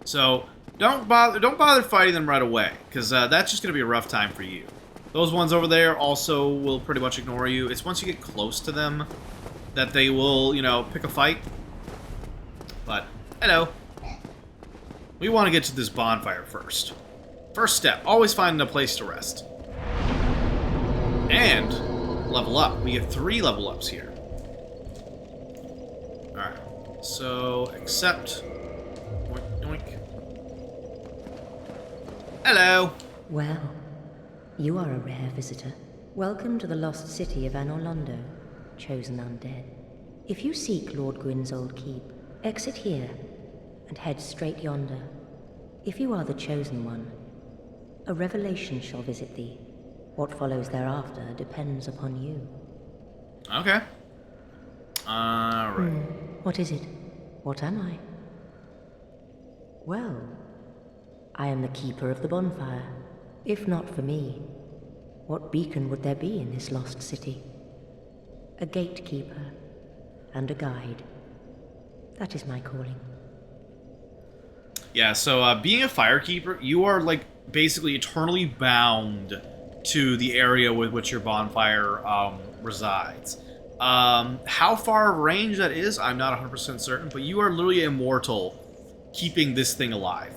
So, don't bother fighting them right away, because that's just going to be a rough time for you. Those ones over there also will pretty much ignore you. It's once you get close to them that they will, you know, pick a fight. But, hello. We want to get to this bonfire first. First step, always finding a place to rest. And level up. We get 3 level ups here. Alright, so accept. Oink, oink. Hello. Well, you are a rare visitor. Welcome to the lost city of Anor Londo, chosen undead. If you seek Lord Gwyn's old keep, exit here and head straight yonder. If you are the chosen one, a revelation shall visit thee. What follows thereafter depends upon you. Okay. Alright. What is it? What am I? Well, I am the keeper of the bonfire. If not for me, what beacon would there be in this lost city? A gatekeeper and a guide. That is my calling. Yeah, so being a firekeeper, you are like basically eternally bound to the area with which your bonfire resides. How far range that is, I'm not 100% certain, but you are literally immortal keeping this thing alive.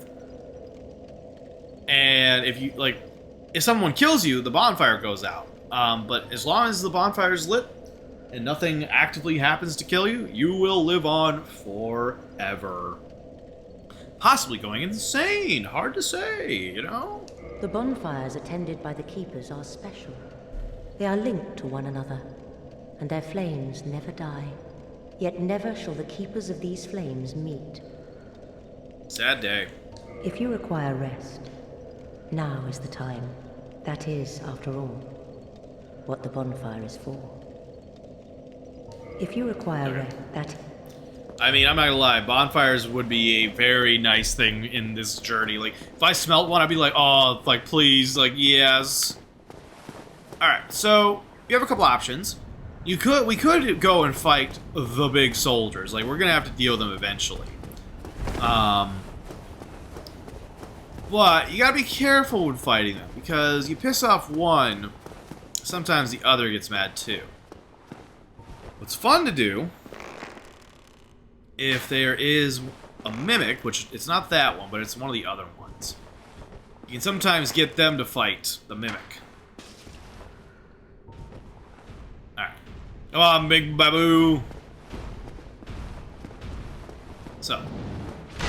And if you, like, if someone kills you, the bonfire goes out. But as long as the bonfire is lit and nothing actively happens to kill you, you will live on forever. Possibly going insane. Hard to say, you know? The bonfires attended by the keepers are special. They are linked to one another, and their flames never die. Yet never shall the keepers of these flames meet. Sad day. If you require rest, now is the time. That is, after all, what the bonfire is for. If you require rest, that... I mean, I'm not gonna lie, bonfires would be a very nice thing in this journey. Like, if I smelt one, I'd be like, oh, like, please, like, yes. Alright, so, you have a couple options. We could go and fight the big soldiers. Like, we're gonna have to deal with them eventually. But you gotta be careful when fighting them, because you piss off one, sometimes the other gets mad too. What's fun to do, if there is a mimic, which it's not that one, but it's one of the other ones, you can sometimes get them to fight the mimic. Alright. Come on, big babu! So.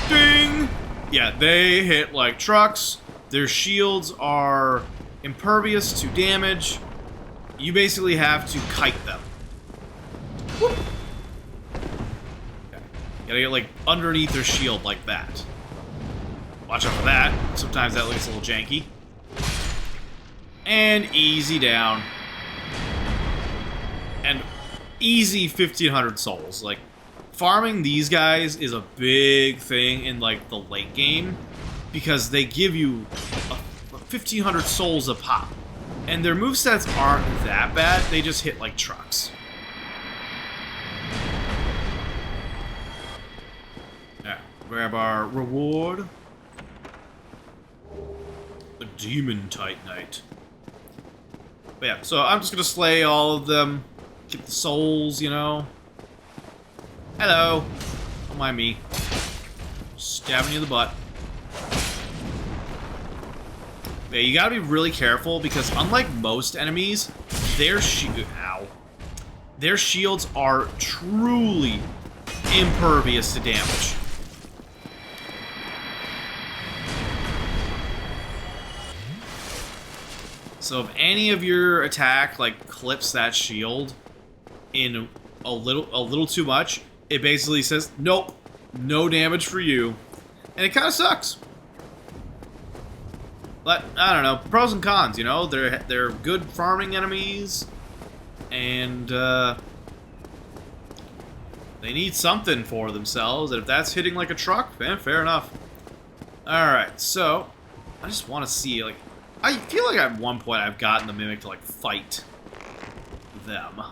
Ding! Yeah, they hit like trucks. Their shields are impervious to damage. You basically have to kite them. Whoop. Okay. You gotta get like underneath their shield like that. Watch out for that. Sometimes that looks a little janky. And easy down. And easy 1,500 souls. Like, farming these guys is a big thing in, like, the late game, because they give you 1,500 souls a pop. And their movesets aren't that bad, they just hit like trucks. Yeah, grab our reward. A Demon Titanite. But yeah, so I'm just gonna slay all of them, get the souls, you know. Hello. Don't mind me. Stabbing you in the butt. Yeah, you gotta be really careful because unlike most enemies, their shields are truly impervious to damage. So if any of your attack like clips that shield in a little too much, it basically says, nope, no damage for you. And it kind of sucks. But, I don't know, pros and cons, you know? They're good farming enemies, and, they need something for themselves, and if that's hitting like a truck, then fair enough. Alright, so, I just want to see, like, I feel like at one point I've gotten the Mimic to, like, fight them.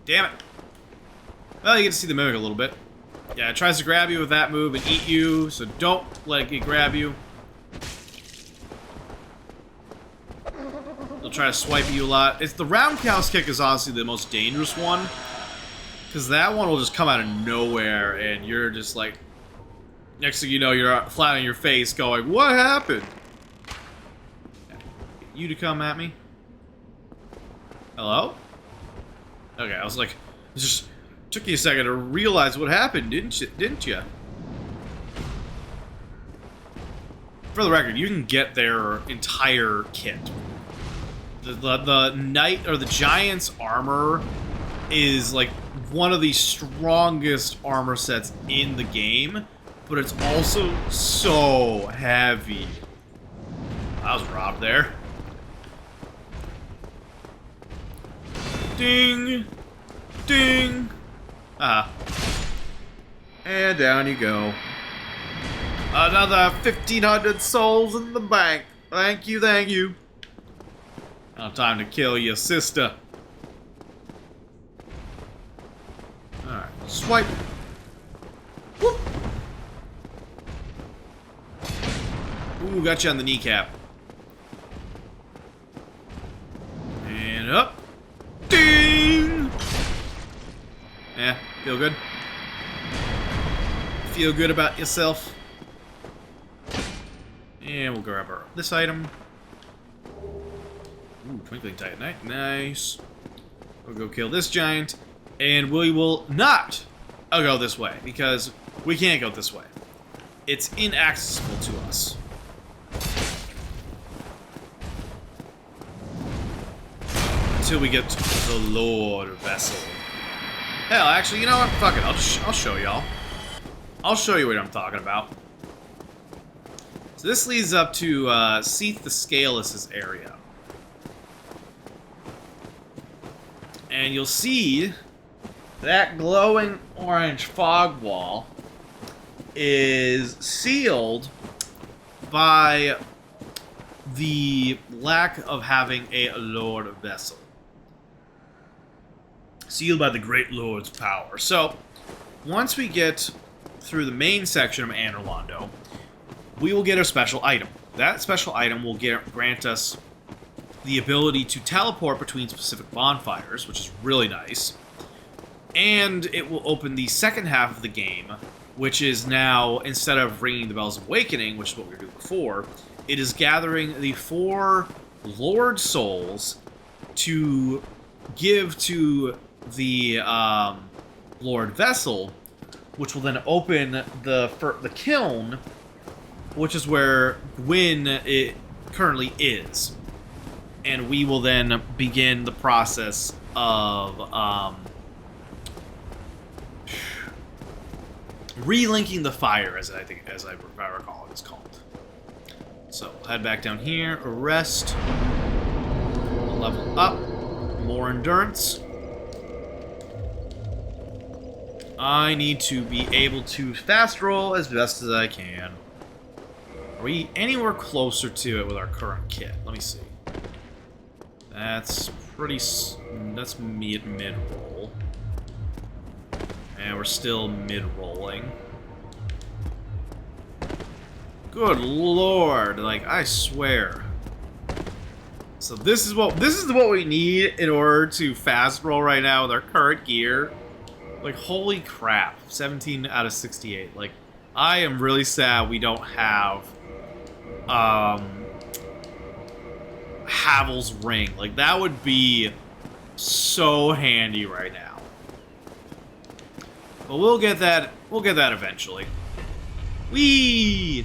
Damn it. Well, you get to see the Mimic a little bit. Yeah, it tries to grab you with that move and eat you, so don't let it grab you. They'll try to swipe you a lot. It's the roundhouse kick is honestly the most dangerous one, because that one will just come out of nowhere, and you're just like, next thing you know, you're flat on your face going, what happened? You to come at me? Hello? Okay, I was like, it just took you a second to realize what happened, didn't you? For the record, you can get their entire kit. The knight or the giant's armor is like one of the strongest armor sets in the game, but it's also so heavy. I was robbed there. Ding! Ding! Ah. And down you go. Another 1,500 souls in the bank. Thank you, thank you. Now time to kill your sister. Alright, swipe. Whoop! Ooh, got you on the kneecap. And up. Ding! Yeah, feel good? Feel good about yourself? And we'll grab this item. Ooh, Twinkling Titanite. Nice. We'll go kill this giant. And we will not go this way, because we can't go this way. It's inaccessible to us. Until we get to the Lord Vessel. Hell, actually, you know what? Fuck it. I'll show y'all. I'll show you what I'm talking about. So this leads up to Seath the Scaleless' area. And you'll see that glowing orange fog wall is sealed by the lack of having a Lord Vessel. Sealed by the Great Lord's power. So, once we get through the main section of Anor Londo, we will get a special item. That special item will grant us the ability to teleport between specific bonfires, which is really nice. And it will open the second half of the game, which is now, instead of ringing the Bells of Awakening, which is what we were doing before, it is gathering the 4 Lord Souls to give to the Lord Vessel, which will then open the kiln, which is where Gwyn it currently is. And we will then begin the process of relinking the fire, as I recall it's called. So we'll head back down here, rest, level up, more endurance. I need to be able to fast roll as best as I can. Are we anywhere closer to it with our current kit? Let me see. That's pretty... that's mid-roll. And we're still mid-rolling. Good lord, like, I swear. So this is what we need in order to fast roll right now with our current gear. Like, holy crap. 17 out of 68. Like, I am really sad we don't have Havel's ring. Like, that would be so handy right now. But we'll get that eventually. Whee!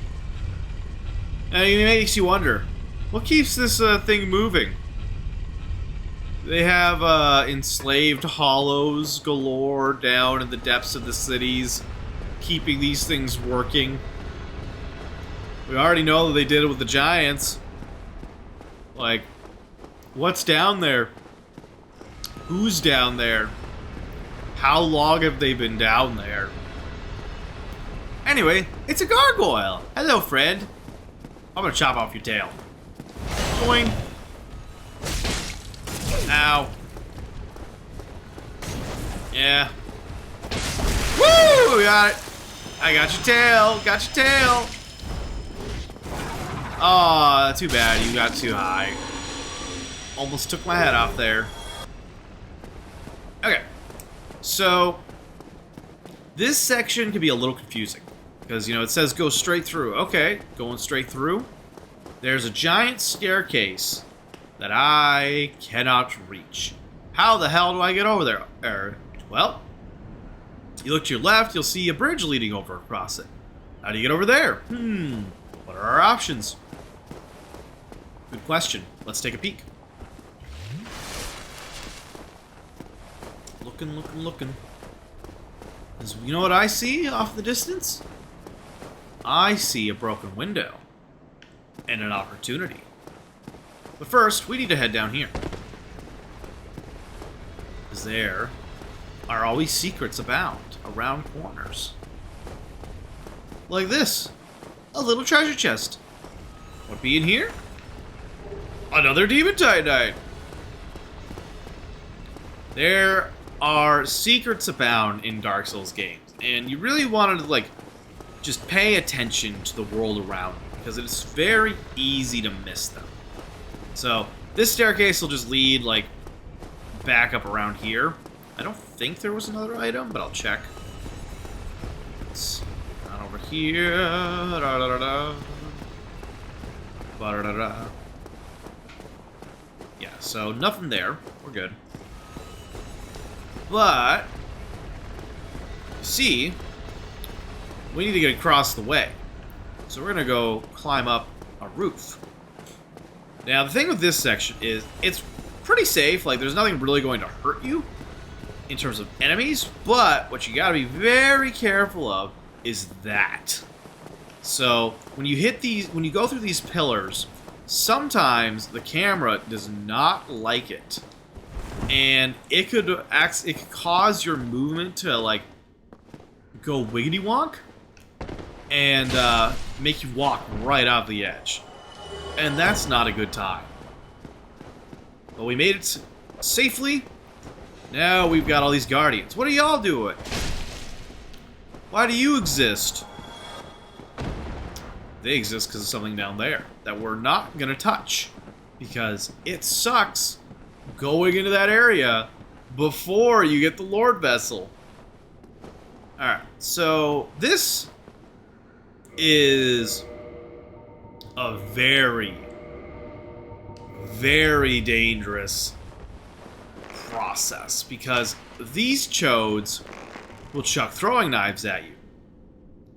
And it makes you wonder, what keeps this thing moving? They have enslaved hollows galore down in the depths of the cities, keeping these things working. We already know that they did it with the giants. Like, what's down there? Who's down there? How long have they been down there? Anyway, it's a gargoyle. Hello, friend. I'm gonna chop off your tail. Boing. Ow. Yeah. Woo! We got it. I got your tail. Got your tail. Aw, too bad. You got too high. Almost took my head off there. Okay. So, this section can be a little confusing. Because, you know, it says go straight through. Okay, going straight through. There's a giant staircase that I cannot reach. How the hell do I get over there? Well, you look to your left, you'll see a bridge leading over across it. How do you get over there? What are our options? Good question. Let's take a peek. Looking. You know what I see off in the distance? I see a broken window. And an opportunity. But first, we need to head down here. Because there are always secrets abound around corners. Like this. A little treasure chest. What be in here? Another Demon Titanite. There are secrets abound in Dark Souls games. And you really wanted to, like, just pay attention to the world around you. Because it's very easy to miss them. So, this staircase will just lead, like, back up around here. I don't think there was another item, but I'll check. It's not over here. Yeah, so nothing there. We're good. But, you see, we need to get across the way. So we're gonna go climb up a roof. Now, the thing with this section is it's pretty safe. Like, there's nothing really going to hurt you in terms of enemies, but what you gotta be very careful of is that. So, when you go through these pillars, sometimes the camera does not like it. And it could cause your movement to, like, go wiggity wonk and make you walk right off the edge. And that's not a good time. But we made it safely. Now we've got all these guardians. What are y'all doing? Why do you exist? They exist because of something down there that we're not going to touch. Because it sucks going into that area before you get the Lord Vessel. Alright, so this is a very, very dangerous process because these chodes will chuck throwing knives at you.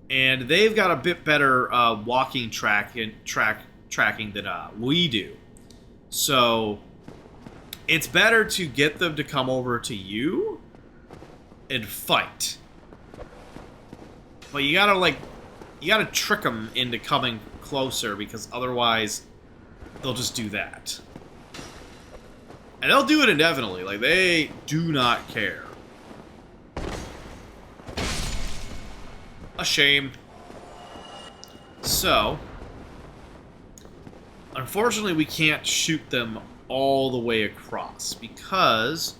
And they've got a bit better walking tracking than we do. So it's better to get them to come over to you and fight. But you gotta trick them into coming closer because otherwise they'll just do that. And they'll do it indefinitely. Like, they do not care. A shame. So, unfortunately, we can't shoot them all the way across because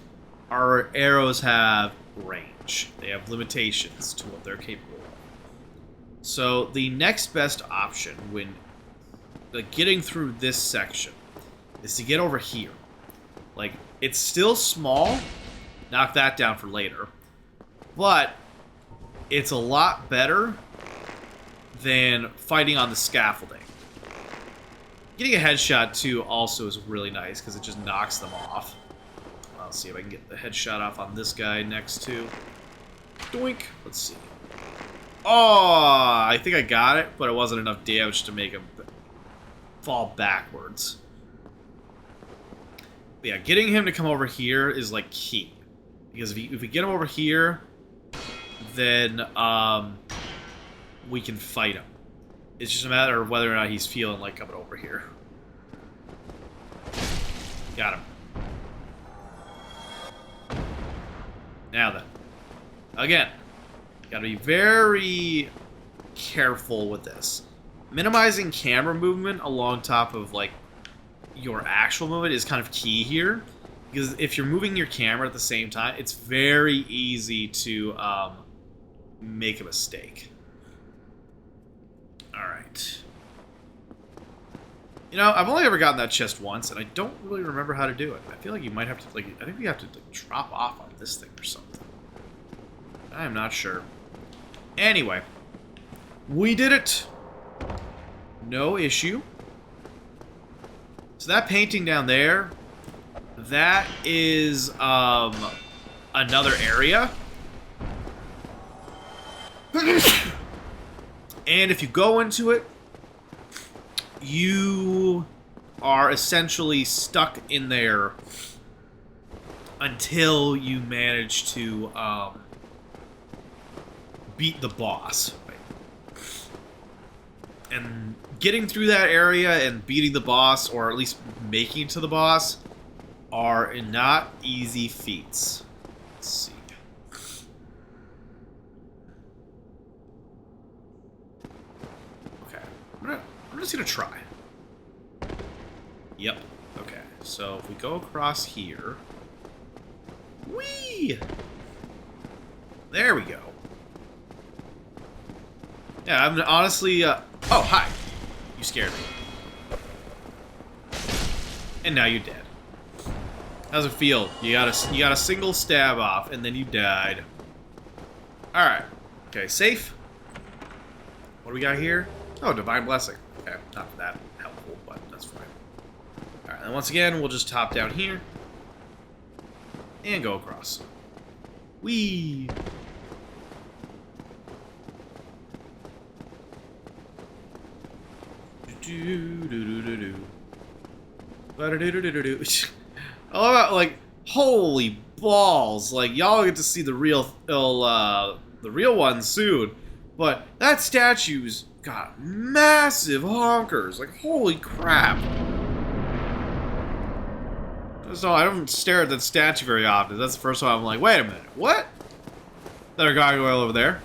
our arrows have range. They have limitations to what they're capable of. So, the next best option when getting through this section is to get over here. Like, it's still small. Knock that down for later. But it's a lot better than fighting on the scaffolding. Getting a headshot, too, also is really nice because it just knocks them off. I'll see if I can get the headshot off on this guy next to. Doink. Let's see. Oh, I think I got it, but it wasn't enough damage to make him fall backwards. But yeah, getting him to come over here is like key. Because if we get him over here, then we can fight him. It's just a matter of whether or not he's feeling like coming over here. Got him. Now then. Again, gotta be very careful with this. Minimizing camera movement along top of, like, your actual movement is kind of key here. Because if you're moving your camera at the same time, it's very easy to make a mistake. Alright. You know, I've only ever gotten that chest once, and I don't really remember how to do it. I feel like you might have to, like, I think we have to, like, drop off on this thing or something. I am not sure. Anyway. We did it! No issue. So that painting down there, that is, another area. And if you go into it, you are essentially stuck in there until you manage to beat the boss. And getting through that area and beating the boss, or at least making it to the boss, are not easy feats. Let's see. Okay, I'm just gonna try. Yep. Okay, so if we go across here, whee! There we go. Yeah, I'm honestly. Oh, hi! You scared me. And now you're dead. How's it feel? You got a single stab off, and then you died. All right. Okay, safe. What do we got here? Oh, Divine Blessing. Okay, not that helpful, but that's fine. All right, and once again, we'll just hop down here and go across. Whee! I love how, like, holy balls, like, y'all get to see the real one soon, but that statue's got massive honkers, like, holy crap. So I don't stare at that statue very often. That's the first time I'm like, wait a minute, what? That a gargoyle over there.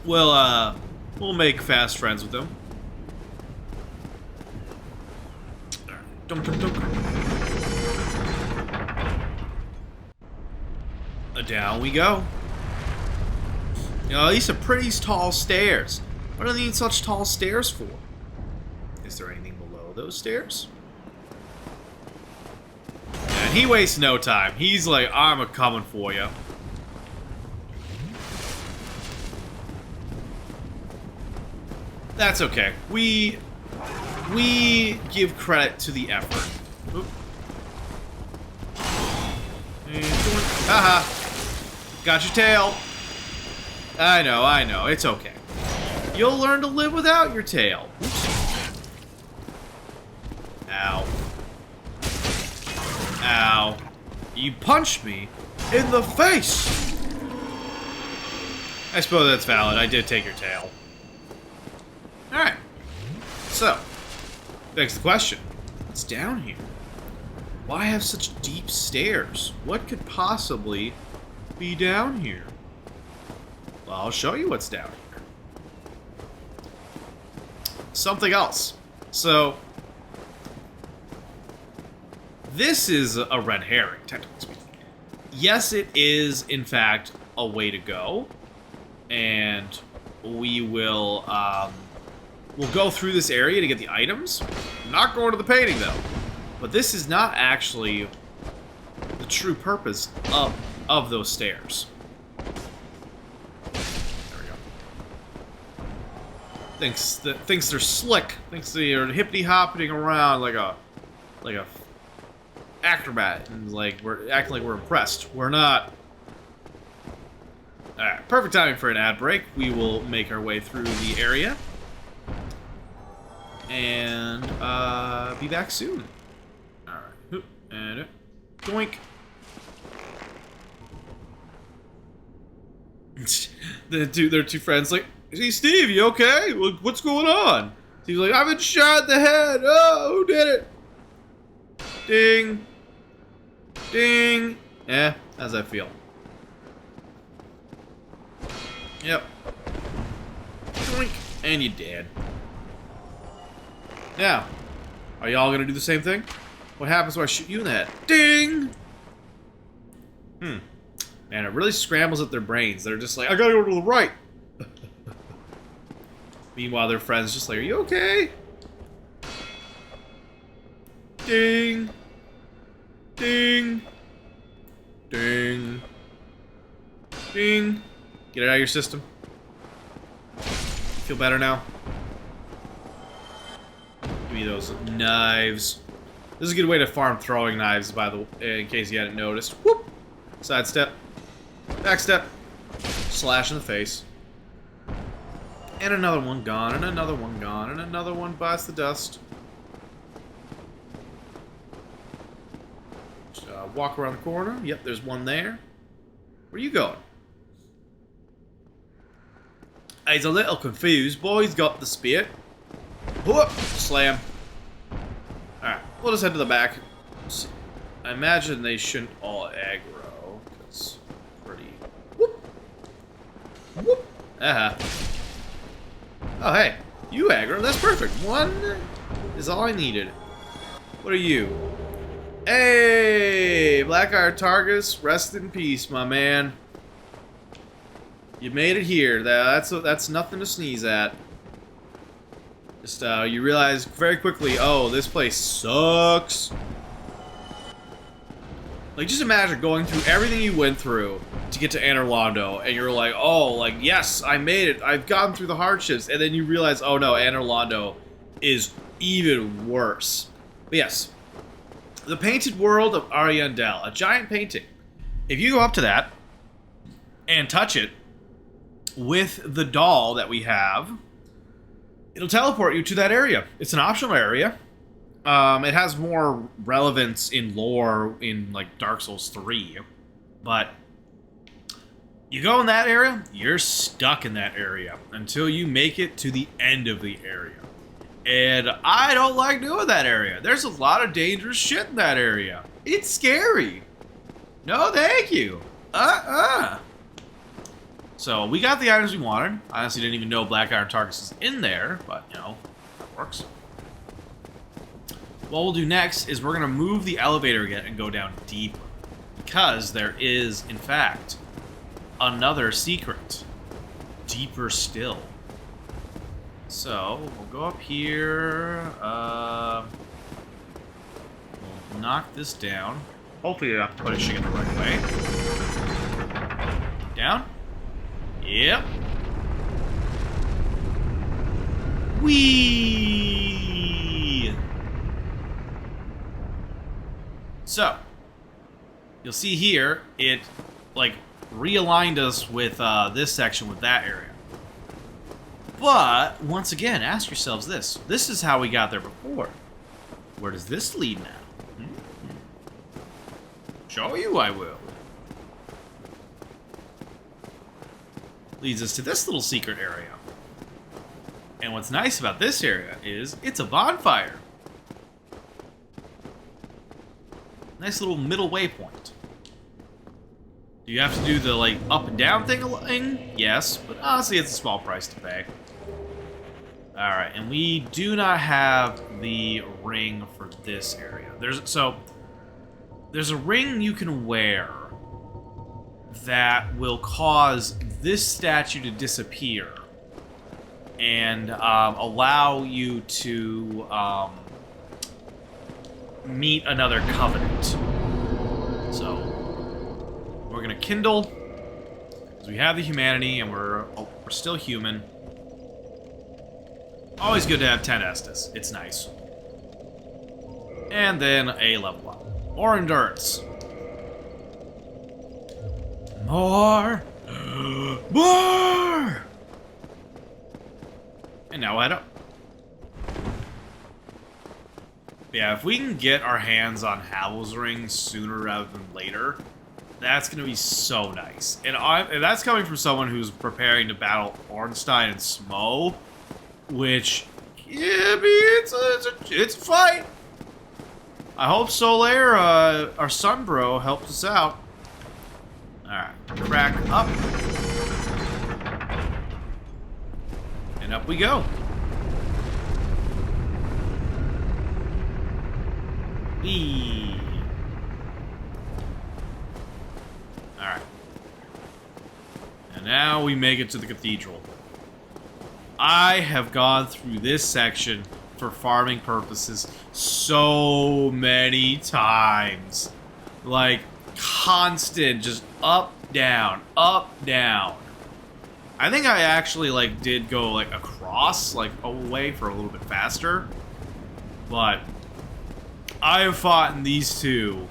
We'll make fast friends with him. Dunk, dunk, dunk. Down we go. You know, these are pretty tall stairs. What do they need such tall stairs for? Is there anything below those stairs? And he wastes no time. He's like, I'm a-coming for you. That's okay. We give credit to the effort. Oop. Haha. Got your tail. I know. It's okay. You'll learn to live without your tail. Oops. Ow. Ow. You punched me in the face! I suppose that's valid. I did take your tail. Alright. So, begs the question. What's down here? Why have such deep stairs? What could possibly be down here? Well, I'll show you what's down here. Something else. So, this is a red herring, technically speaking. Yes, it is, in fact, a way to go. And we will, we'll go through this area to get the items. I'm not going to the painting, though. But this is not actually the true purpose of those stairs. There we go. Thinks they're slick. Thinks they're hippity-hopping around like a acrobat, and like we're acting like we're impressed. We're not. All right, perfect timing for an ad break. We will make our way through the area and be back soon. All right. And doink. Their two friends like, hey Steve, you okay? What's going on? Steve's like, I've been shot in the head. Oh, who did it? Ding. Ding. Yeah, how's that feel? Yep. Doink. And you dead. Now, are y'all gonna do the same thing? What happens when I shoot you in the head? Ding! Man, it really scrambles at their brains. They're just like, I gotta go to the right. Meanwhile, their friend's just like, are you okay? Ding. Ding. Ding. Ding. Get it out of your system. Feel better now? Give me those knives. This is a good way to farm throwing knives, by the way, in case you hadn't noticed. Whoop! Sidestep. Backstep. Slash in the face. And another one gone, and another one gone, and another one bites the dust. Just, walk around the corner. Yep, there's one there. Where are you going? He's a little confused. Boy's got the spear. Whoop! Slam. Alright, we'll just head to the back. I imagine they shouldn't all aggro, because pretty... Whoop! Whoop! Oh, hey. You aggro. That's perfect. One is all I needed. What are you? Hey! Blackguard Targus, rest in peace, my man. You made it here. That's nothing to sneeze at. Just, you realize very quickly, oh, this place sucks. Like, just imagine going through everything you went through to get to Anor Londo, and you're like, oh, like, yes, I made it. I've gotten through the hardships. And then you realize, oh, no, Anor Londo is even worse. But yes, the Painted World of Ariandel, a giant painting. If you go up to that and touch it with the doll that we have, it'll teleport you to that area. It's an optional area. It has more relevance in lore in, like, Dark Souls 3. But you go in that area, you're stuck in that area until you make it to the end of the area. And I don't like doing that area. There's a lot of dangerous shit in that area. It's scary. No, thank you. So, we got the items we wanted. I honestly didn't even know Blackguard Targus is in there, but, you know, that works. What we'll do next is we're going to move the elevator again and go down deeper. Because there is, in fact, another secret. Deeper still. So, we'll go up here. We'll knock this down. Hopefully I'm pushing it the right way. Down. Yep. Whee! So, you'll see here, it, like, realigned us with this section with that area. But, once again, ask yourselves this. This is how we got there before. Where does this lead now? Show you I will. Leads us to this little secret area. And what's nice about this area is it's a bonfire. Nice little middle waypoint. Do you have to do the, like, up and down thing? Yes, but honestly it's a small price to pay. Alright, and we do not have the ring for this area. There's a ring you can wear that will cause this statue to disappear and allow you to meet another covenant. So we're gonna kindle because we have the humanity and we're still human. Always good to have 10 Estus. It's nice. And then a level up. More endurance. More! More! And now we'll head up. Yeah, if we can get our hands on Havel's Ring sooner rather than later, that's going to be so nice. And that's coming from someone who's preparing to battle Ornstein and Smo, which, yeah, I mean, it's a fight. I hope Solaire, our son bro, helps us out. Alright, crack up. And up we go. Eee. Alright. And now we make it to the cathedral. I have gone through this section for farming purposes so many times. Like, constant, just up, down, up, down. I think I actually, like, did go, like, across, like, away for a little bit faster. But I have fought in these two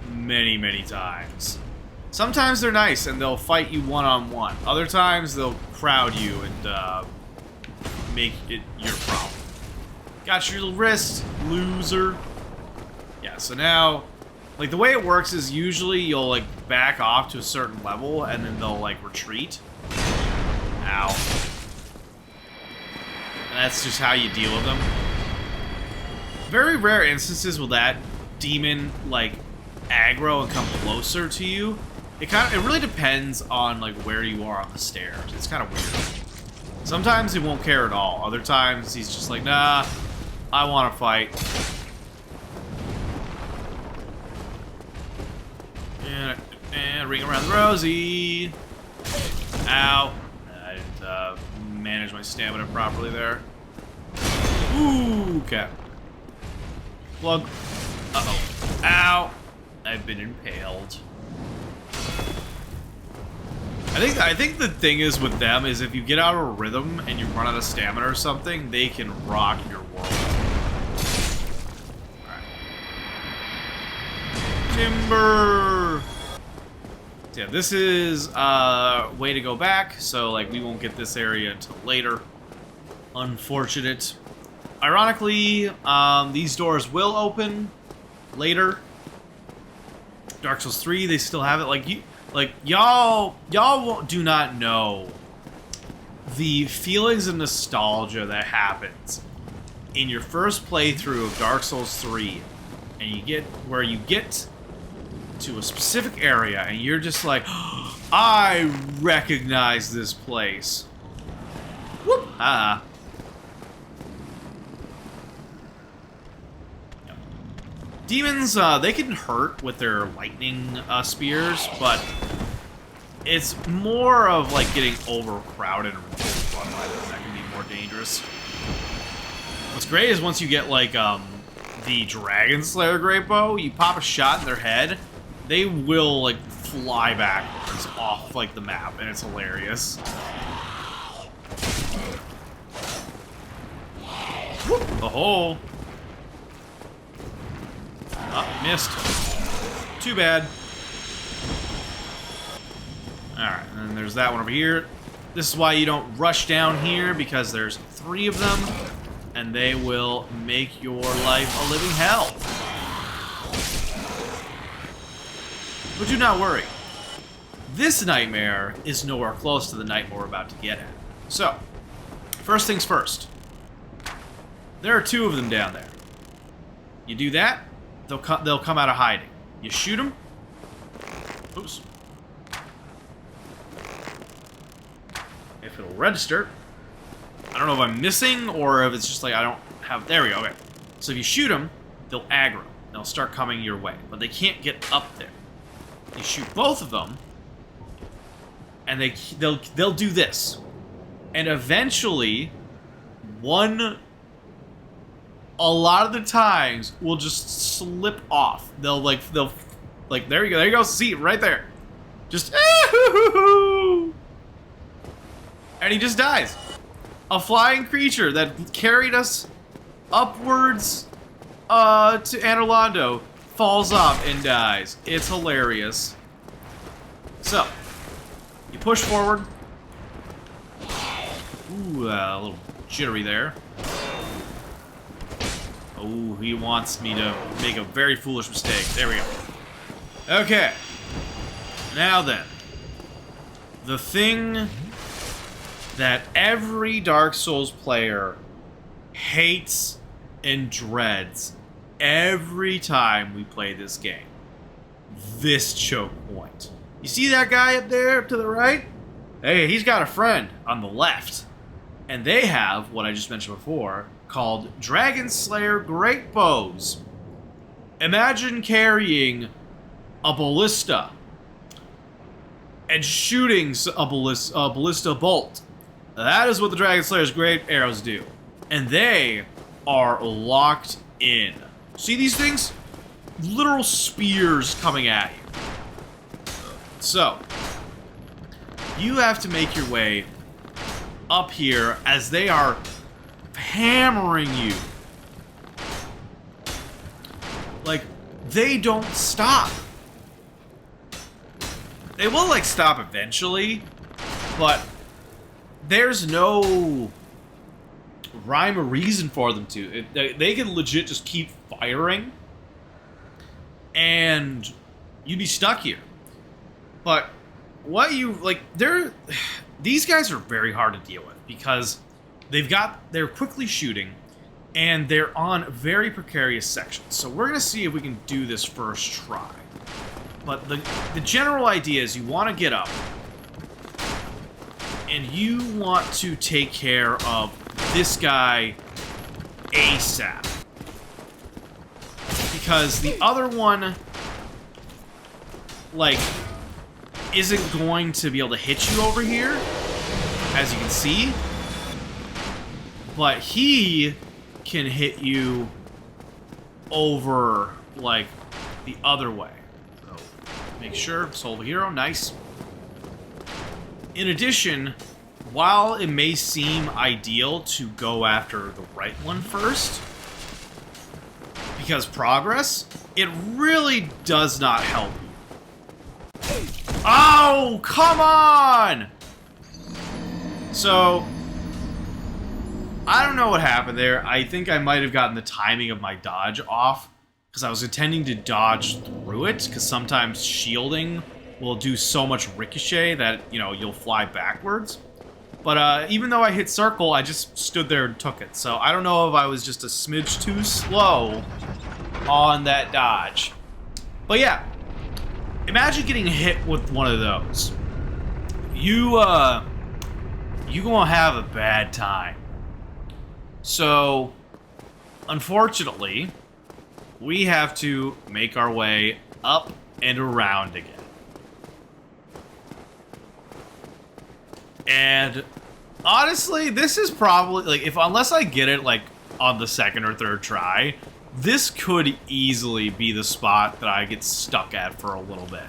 many, many times. Sometimes they're nice and they'll fight you one-on-one. Other times they'll crowd you and make it your problem. Got your wrist, loser. Yeah, so now, like, the way it works is usually you'll, like, back off to a certain level and then they'll, like, retreat. Ow. And that's just how you deal with them. Very rare instances will that demon, like, aggro and come closer to you. It really depends on, like, where you are on the stairs. It's kind of weird. Sometimes he won't care at all. Other times he's just like, nah, I want to fight. And ring around the rosy. Ow. I didn't manage my stamina properly there. Ooh, okay. Plug. Uh-oh. Ow. I've been impaled. I think the thing is with them is if you get out of a rhythm and you run out of stamina or something, they can rock your world. Alright. Timber! Yeah, this is way to go back, so like we won't get this area until later. Unfortunate. Ironically, these doors will open later. Dark Souls 3, they still have it. Y'all do not know the feelings of nostalgia that happens in your first playthrough of Dark Souls 3, and you get where you get to a specific area, and you're just like, oh, I recognize this place. Whoop! Ah. Demons, they can hurt with their lightning spears, but it's more of like getting overcrowded and that can be more dangerous. What's great is once you get like the Dragon Slayer Great Bow, you pop a shot in their head, they will like fly backwards off like the map, and it's hilarious. Whoop, the hole. Oh, missed. Too bad. Alright, and then there's that one over here. This is why you don't rush down here, because there's 3 of them, and they will make your life a living hell. But do not worry. This nightmare is nowhere close to the nightmare we're about to get at. So, first things first. There are 2 of them down there. You do that, they'll come out of hiding. You shoot them. Oops. If it'll register. I don't know if I'm missing or if it's just like I don't have... There we go. Okay. So if you shoot them, they'll aggro. They'll start coming your way. But they can't get up there. You shoot both of them, and they'll do this. And eventually, one... a lot of the times will just slip off. They'll there you go, see it right there. Just and he just dies. A flying creature that carried us upwards to Anor Londo falls off and dies. It's hilarious. So, you push forward. Ooh, a little jittery there. Oh, he wants me to make a very foolish mistake. There we go. Okay. Now then. The thing that every Dark Souls player hates and dreads every time we play this game. This choke point. You see that guy up there to the right? Hey, he's got a friend on the left. And they have, what I just mentioned before, called Dragon Slayer Great Bows. Imagine carrying a ballista and shooting a ballista bolt. That is what the Dragon Slayer's Great Arrows do. And they are locked in. See these things? Literal spears coming at you. So, you have to make your way up here as they are hammering you. Like, they don't stop. They will, like, stop eventually, but there's no rhyme or reason for them to. They can legit just keep firing, and you'd be stuck here. But what you, like, these guys are very hard to deal with because they're quickly shooting and they're on very precarious sections. So we're gonna see if we can do this first try. But the general idea is you want to get up and you want to take care of this guy ASAP. Because the other one, like, isn't going to be able to hit you over here, as you can see. But he can hit you over, like, the other way. So, make sure, Soul Hero, nice. In addition, while it may seem ideal to go after the right one first, because progress, it really does not help you. Oh, come on! So, I don't know what happened there. I think I might have gotten the timing of my dodge off, because I was intending to dodge through it, because sometimes shielding will do so much ricochet that, you know, you'll fly backwards. But even though I hit circle, I just stood there and took it. So I don't know if I was just a smidge too slow on that dodge. But yeah, imagine getting hit with one of those. You gonna have a bad time. So, unfortunately, we have to make our way up and around again. And honestly, this is probably, like, unless I get it, like, on the second or third try, this could easily be the spot that I get stuck at for a little bit.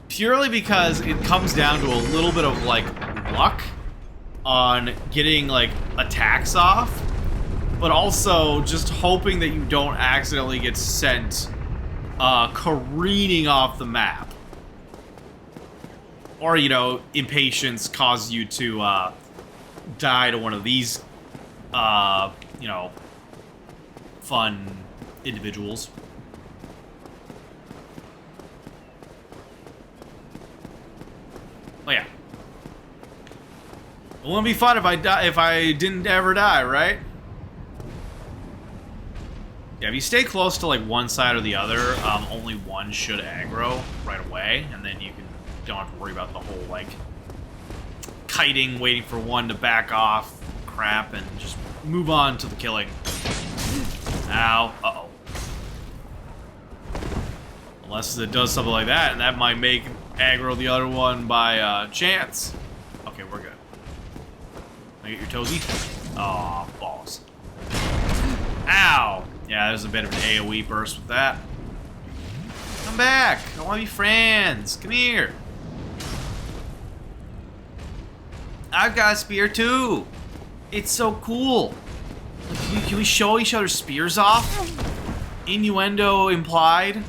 Purely because it comes down to a little bit of, like, luck on getting, like, attacks off, but also just hoping that you don't accidentally get sent careening off the map. Or, you know, impatience causes you to die to one of these, you know, fun individuals. Oh yeah. It wouldn't be fun if I didn't ever die, right? Yeah, if you stay close to like one side or the other, only one should aggro right away, and then you don't have to worry about the whole like kiting, waiting for one to back off, crap, and just move on to the killing. Ow, uh-oh. Unless it does something like that, and that might make aggro the other one by chance. Okay, we're good. Can I get your toesy? Aw, balls. Ow! Yeah, there's a bit of an AoE burst with that. Come back! I want to be friends! Come here! I've got a spear too! It's so cool! Can we show each other spears off? Innuendo implied?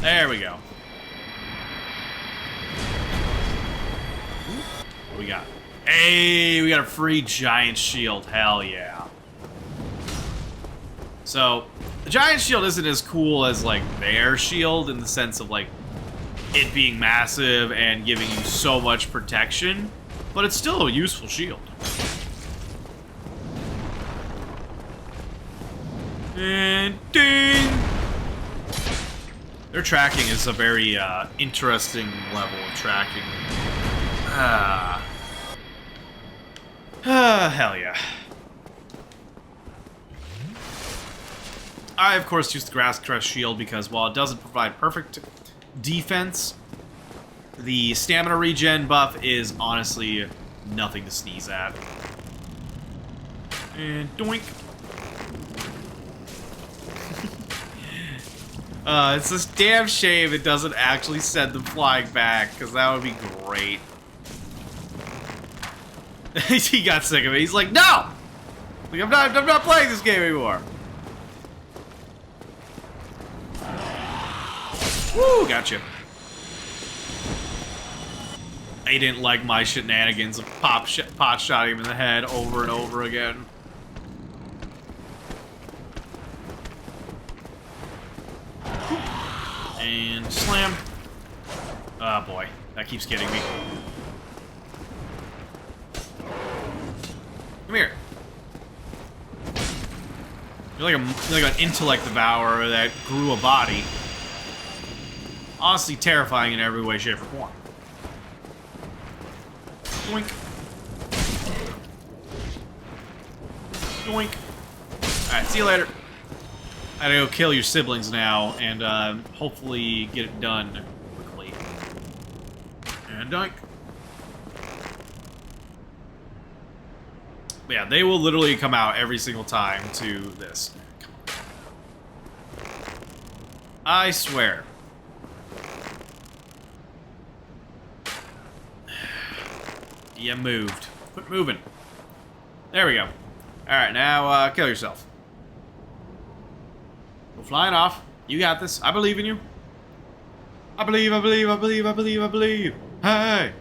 There we go. What we got? Hey, we got a free giant shield. Hell yeah. So, the giant shield isn't as cool as, like, their shield in the sense of, like, it being massive and giving you so much protection, but it's still a useful shield. And ding! Their tracking is a very interesting level of tracking. Hell yeah. I, of course, use the Grass Crest Shield because while it doesn't provide perfect defense, the stamina regen buff is honestly nothing to sneeze at. And doink. It's this damn shame it doesn't actually send them flying back, because that would be great. He got sick of it. He's like, no! Like, I'm not playing this game anymore. Woo, gotcha. He didn't like my shenanigans of pot shotting him in the head over and over again. And slam. Oh boy, that keeps getting me. Come here. You're like an intellect devourer that grew a body. Honestly terrifying in every way, shape, or form. Doink. Doink. Alright, see you later. I gotta go kill your siblings now, and hopefully get it done quickly. And doink. But yeah, they will literally come out every single time to this. I swear. You moved. Quit moving. There we go. Alright, now kill yourself. Go flying off. You got this. I believe in you. I believe, I believe, I believe, I believe, I believe. Hey!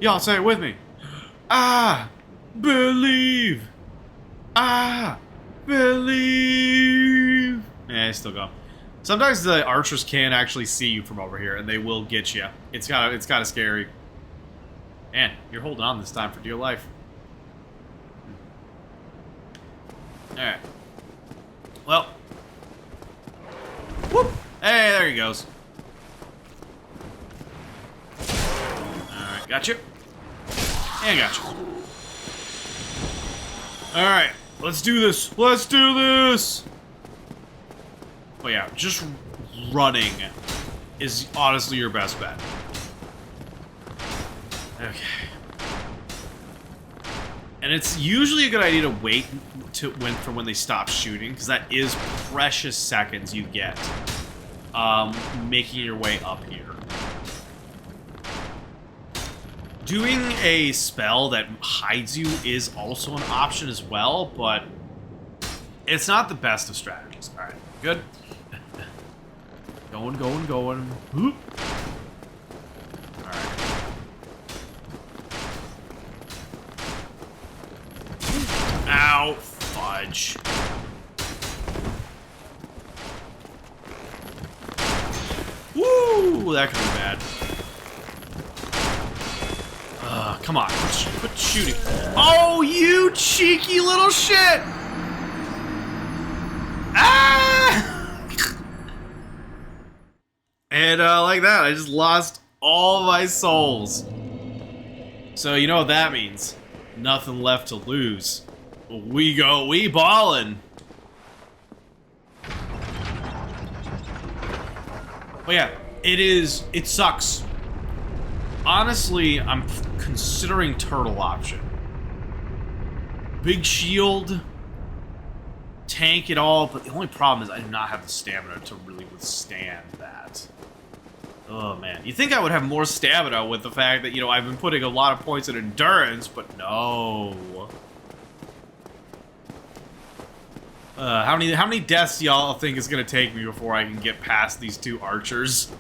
Y'all say it with me. I believe. I believe. Yeah, it's still going. Sometimes the archers can actually see you from over here, and they will get you. It's kind of scary. Man, you're holding on this time for dear life. Alright. Well. Whoop! Hey, there he goes. Alright, got you. And got you. Alright, let's do this. Let's do this! Oh yeah, just running is honestly your best bet. Okay. And it's usually a good idea to wait for when they stop shooting, because that is precious seconds you get making your way up here. Doing a spell that hides you is also an option as well, but it's not the best of strategies. Alright, good. Going, going, going. Whoop. Ow, fudge. Woo, that could be bad. Come on, quit shooting. Oh, you cheeky little shit! Ah! And like that, I just lost all my souls. So you know what that means. Nothing left to lose. We ballin'. But yeah, it sucks. Honestly, I'm considering turtle option. Big shield, tank it all, but the only problem is I do not have the stamina to really withstand that. Oh man, you think I would have more stamina with the fact that, you know, I've been putting a lot of points in endurance, but no. How many deaths do y'all think it's gonna take me before I can get past these two archers?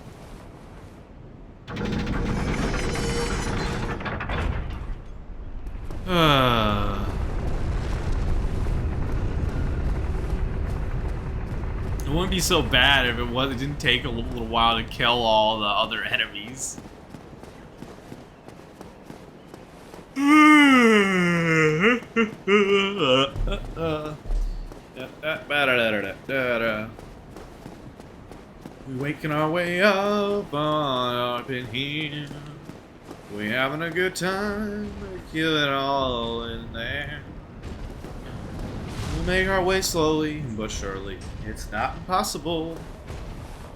It wouldn't be so bad if it didn't take a little while to kill all the other enemies. We waking our way up in here. We having a good time. Kill it all in there. We'll make our way slowly but surely. It's not impossible,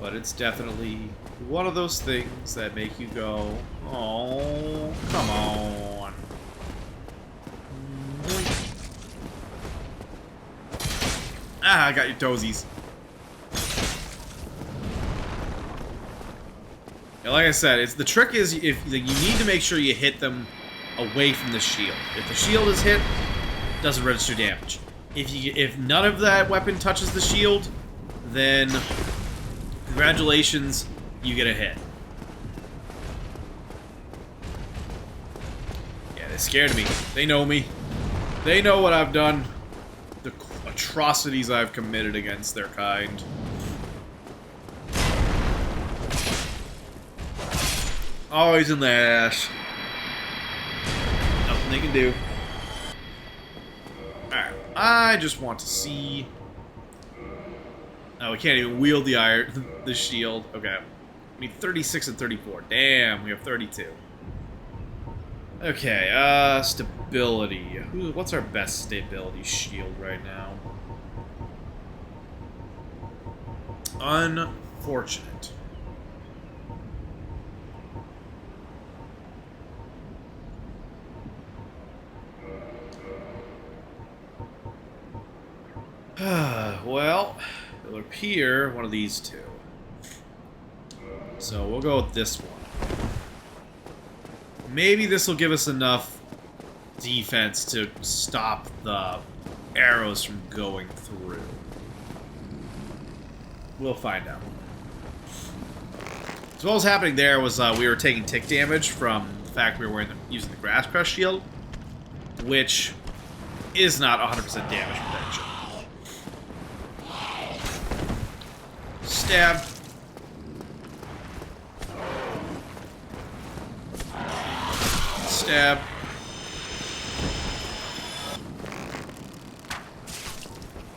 but it's definitely one of those things that make you go, oh, come on. Ah, I got your toesies. Yeah, like I said, the trick is you need to make sure you hit them away from the shield. If the shield is hit, it doesn't register damage. If none of that weapon touches the shield, then congratulations, you get a hit. Yeah, they're scared of me. They know me. They know what I've done. The atrocities I've committed against their kind. Always in the ass. Nothing they can do. Alright, I just want to see... Oh, we can't even wield the shield. Okay. I mean, 36 and 34. Damn, we have 32. Okay, stability. What's our best stability shield right now? Unfortunate. Well, it'll appear one of these two. So we'll go with this one. Maybe this will give us enough defense to stop the arrows from going through. We'll find out. So what was happening there was we were taking tick damage from the fact we were using the Grass Crush shield, which is not 100% damage protection. Stab. Stab.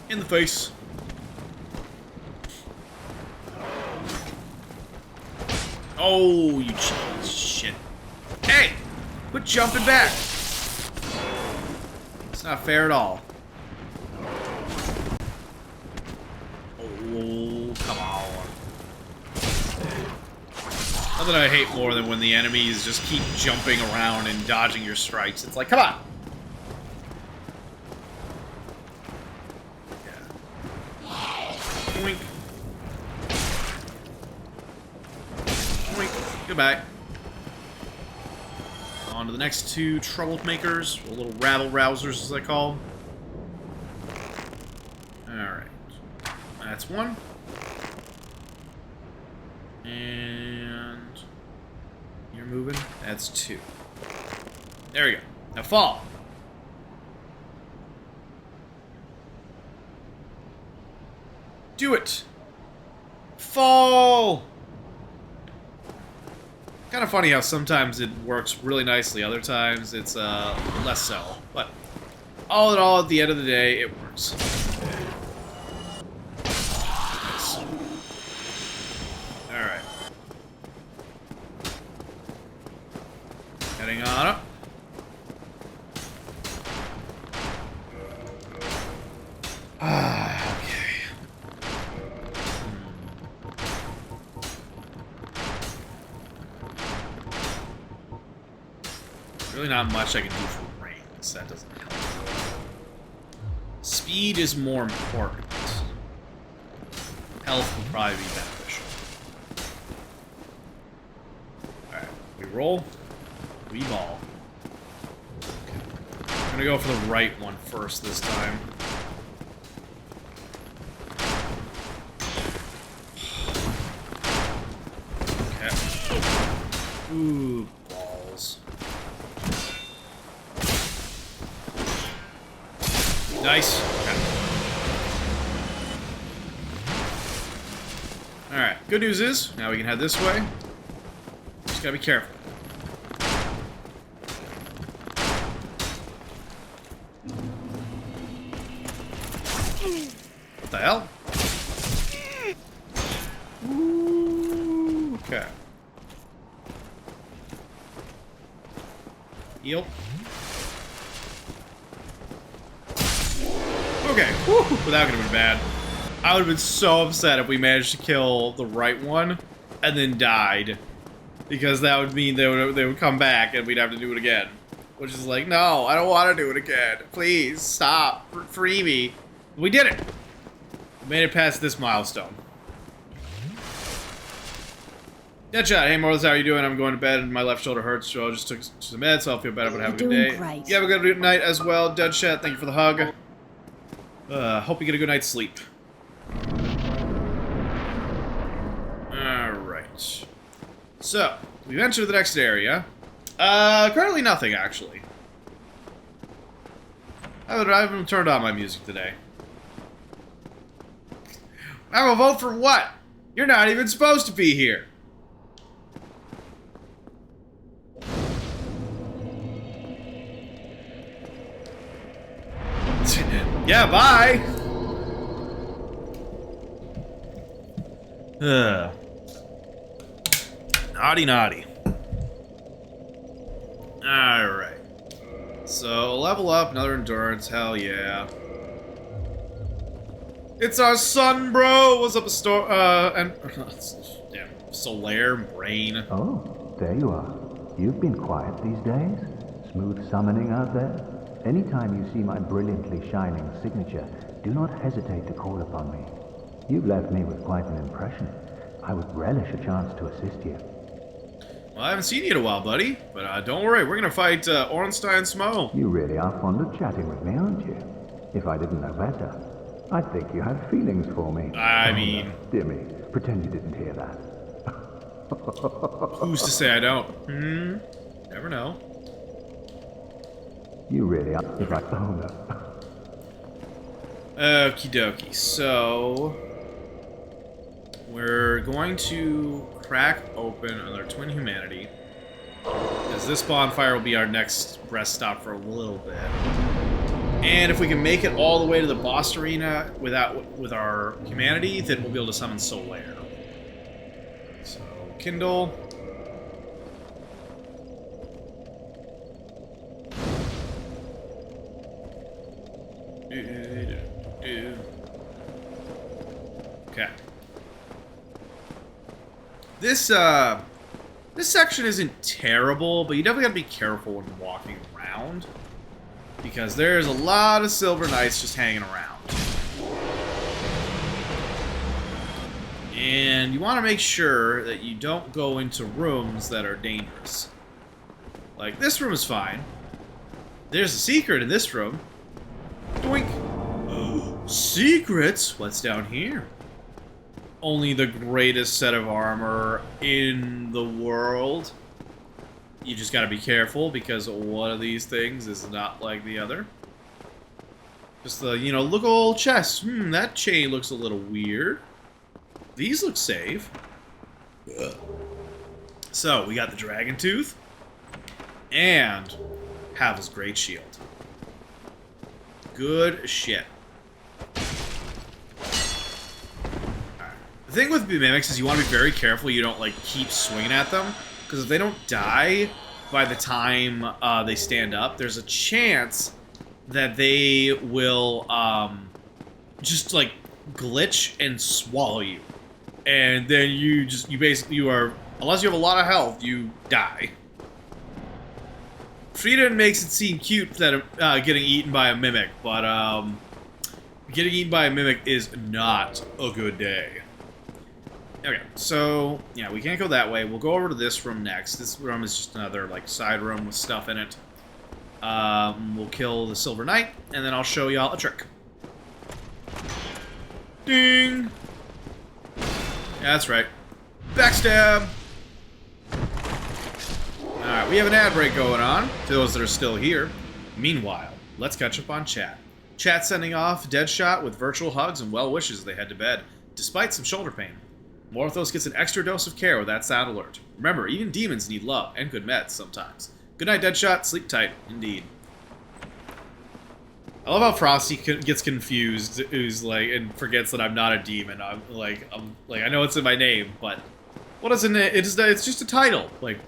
In the face. Oh, you shit. Hey! Quit jumping back! It's not fair at all. Oh, come on. Nothing I hate more than when the enemies just keep jumping around and dodging your strikes. It's like, come on! Yeah. Boink. Boink. Goodbye. On to the next two troublemakers, or little rabble-rousers as I call them. Alright. That's one. And you're moving. That's two. There we go. Now fall. Do it. Fall. Kind of funny how sometimes it works really nicely, other times it's less so. But all in all, at the end of the day, it works. Nice. Alright. Heading on up. Really not much I can do for range. That doesn't help. Speed is more important. Health will probably be beneficial. Alright, we roll. We ball. Okay. I'm gonna go for the right one first this time. Okay. Ooh, balls. Nice. Okay. Alright, good news is, now we can head this way. Just gotta be careful. What the hell? Ooh, okay. Heal. Okay. Whew, well, that would have been bad. I would have been so upset if we managed to kill the right one and then died. Because that would mean they would come back and we'd have to do it again. Which is like, no, I don't want to do it again. Please, stop. Free me. We did it. We made it past this milestone. Deadshot, hey Morris, how are you doing? I'm going to bed and my left shoulder hurts, so I just took some meds, so I'll feel better, but have a good day. Great. You have a good night as well, Deadshot. Thank you for the hug. Hope you get a good night's sleep. Alright. So, we've entered the next area. Currently nothing, actually. I haven't turned on my music today. I will vote for what? You're not even supposed to be here. Yeah, bye! Naughty, naughty. Alright. So, level up, another endurance, hell yeah. It's our son, bro! What's up, and damn, Solaire brain. Oh, there you are. You've been quiet these days. Smooth summoning out there. Anytime you see my brilliantly shining signature, do not hesitate to call upon me. You've left me with quite an impression. I would relish a chance to assist you. Well, I haven't seen you in a while, buddy. But don't worry, we're gonna fight Ornstein Smo. You really are fond of chatting with me, aren't you? If I didn't know better, I'd think you had feelings for me. I mean... Dear me, pretend you didn't hear that. Who's to say I don't? Never know. You really are. If I... Oh, no. Okie dokie. So... we're going to crack open another Twin Humanity. Because this bonfire will be our next rest stop for a little bit. And if we can make it all the way to the boss arena with our humanity, then we'll be able to summon Solaire. So, Kindle. Okay. This section isn't terrible, but you definitely gotta be careful when walking around. Because there's a lot of Silver Knights just hanging around. And you want to make sure that you don't go into rooms that are dangerous. Like, this room is fine. There's a secret in this room. Doink! Secrets? What's down here? Only the greatest set of armor in the world. You just gotta be careful, because one of these things is not like the other. Just the, you know, look old chest. That chain looks a little weird. These look safe. Ugh. So, we got the Dragon Tooth. And Havel's Great Shield. Good shit. The thing with mimics is you want to be very careful you don't, like, keep swinging at them. Because if they don't die by the time they stand up, there's a chance that they will just, like, glitch and swallow you. And then you are, unless you have a lot of health, you die. Frida makes it seem cute that getting eaten by a mimic, but getting eaten by a mimic is not a good day. Okay, so, yeah, we can't go that way. We'll go over to this room next. This room is just another, like, side room with stuff in it. We'll kill the Silver Knight, and then I'll show y'all a trick. Ding! Yeah, that's right. Backstab! Alright, we have an ad break going on, to those that are still here. Meanwhile, let's catch up on chat. Chat sending off Deadshot with virtual hugs and well wishes as they head to bed, despite some shoulder pain. Morthos gets an extra dose of care with that sound alert. Remember, even demons need love and good meds sometimes. Good night, Deadshot. Sleep tight, indeed. I love how Frosty gets confused, who's like, and forgets that I'm not a demon. I'm like, I know it's in my name, but what isn't it? It's just a title, like,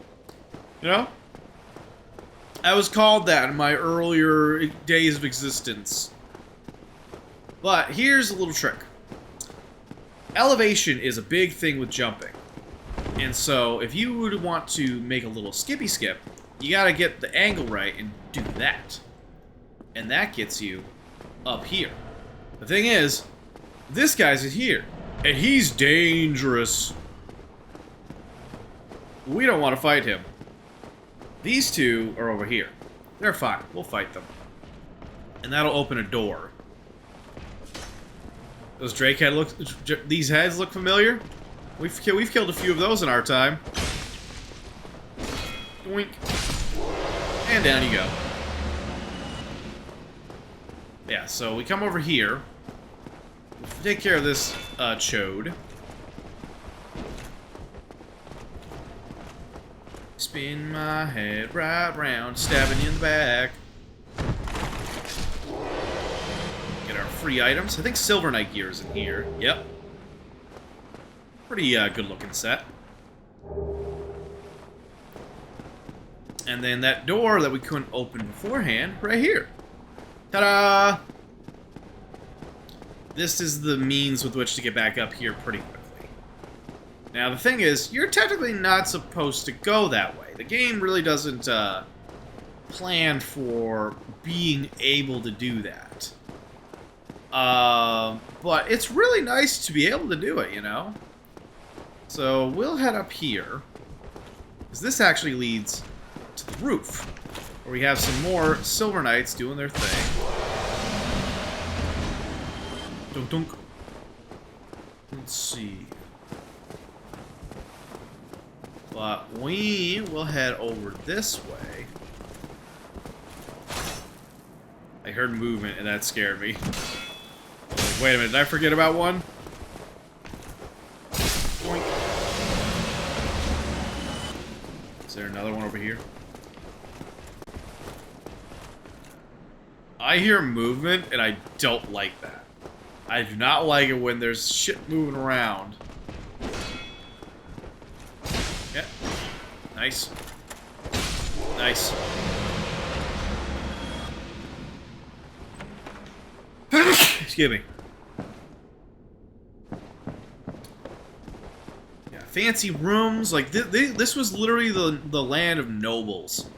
you know. I was called that in my earlier days of existence. But here's a little trick. Elevation is a big thing with jumping, and so if you would want to make a little skippy skip, you gotta get the angle right and do that. And that gets you up here. The thing is, this guy's in here, and he's dangerous. We don't want to fight him. These two are over here. They're fine. We'll fight them. And that'll open a door. Those Drake head look. These heads look familiar. We've killed a few of those in our time. Doink. And down you go. Yeah, so we come over here. We'll take care of this chode. Spin my head right round, stabbing you in the back. Get our free items. I think Silver Knight gear is in here. Yep. Pretty good looking set. And then that door that we couldn't open beforehand, right here. Ta-da! This is the means with which to get back up here pretty quickly. Now, the thing is, you're technically not supposed to go that way. The game really doesn't plan for being able to do that. But it's really nice to be able to do it, you know? So, we'll head up here. Because this actually leads to the roof, where we have some more Silver Knights doing their thing. Dunk dunk. Let's see. But we will head over this way. I heard movement and that scared me. I was like, wait a minute, did I forget about one? Boink. Is there another one over here? I hear movement, and I don't like that. I do not like it when there's shit moving around. Yeah. Nice. Nice. Excuse me. Yeah, fancy rooms. Like, this was literally the land of nobles.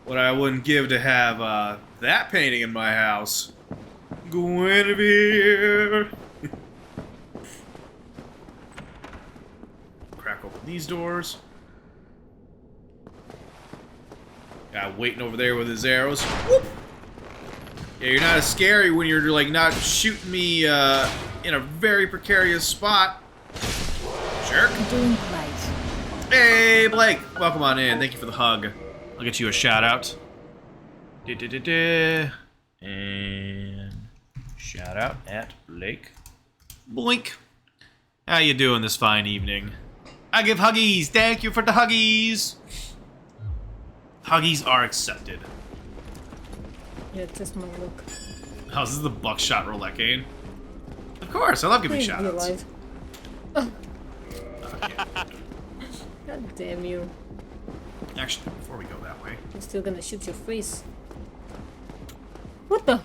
What I wouldn't give to have that painting in my house. Guinevere. Crack open these doors. Guy waiting over there with his arrows. Whoop. Yeah, you're not as scary when you're like not shooting me in a very precarious spot. Jerk. Doing great. Hey, Blake. Welcome on in. Thank you for the hug. I'll get you a shout out. And shout out at Blake. Blink. How you doing this fine evening? I give huggies. Thank you for the huggies. Huggies are accepted. Yeah, it's just my look. Oh, this is the buckshot roulette game. Of course, I love giving shout outs. Oh. God damn you. Actually, before we go that way. I'm still gonna shoot your face. What the?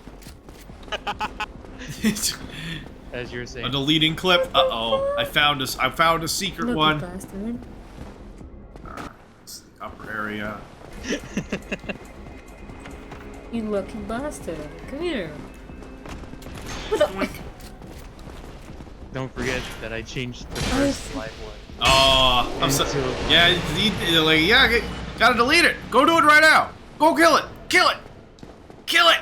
As you were saying. A deleting clip. Uh-oh. I found a secret Look, one. Bastard. It's the upper area. You lucky bastard. Come here. What the? Don't forget that I changed the first live one. Oh, I'm so... Yeah, yeah, gotta delete it. Go do it right now. Go kill it. Kill it. Kill it.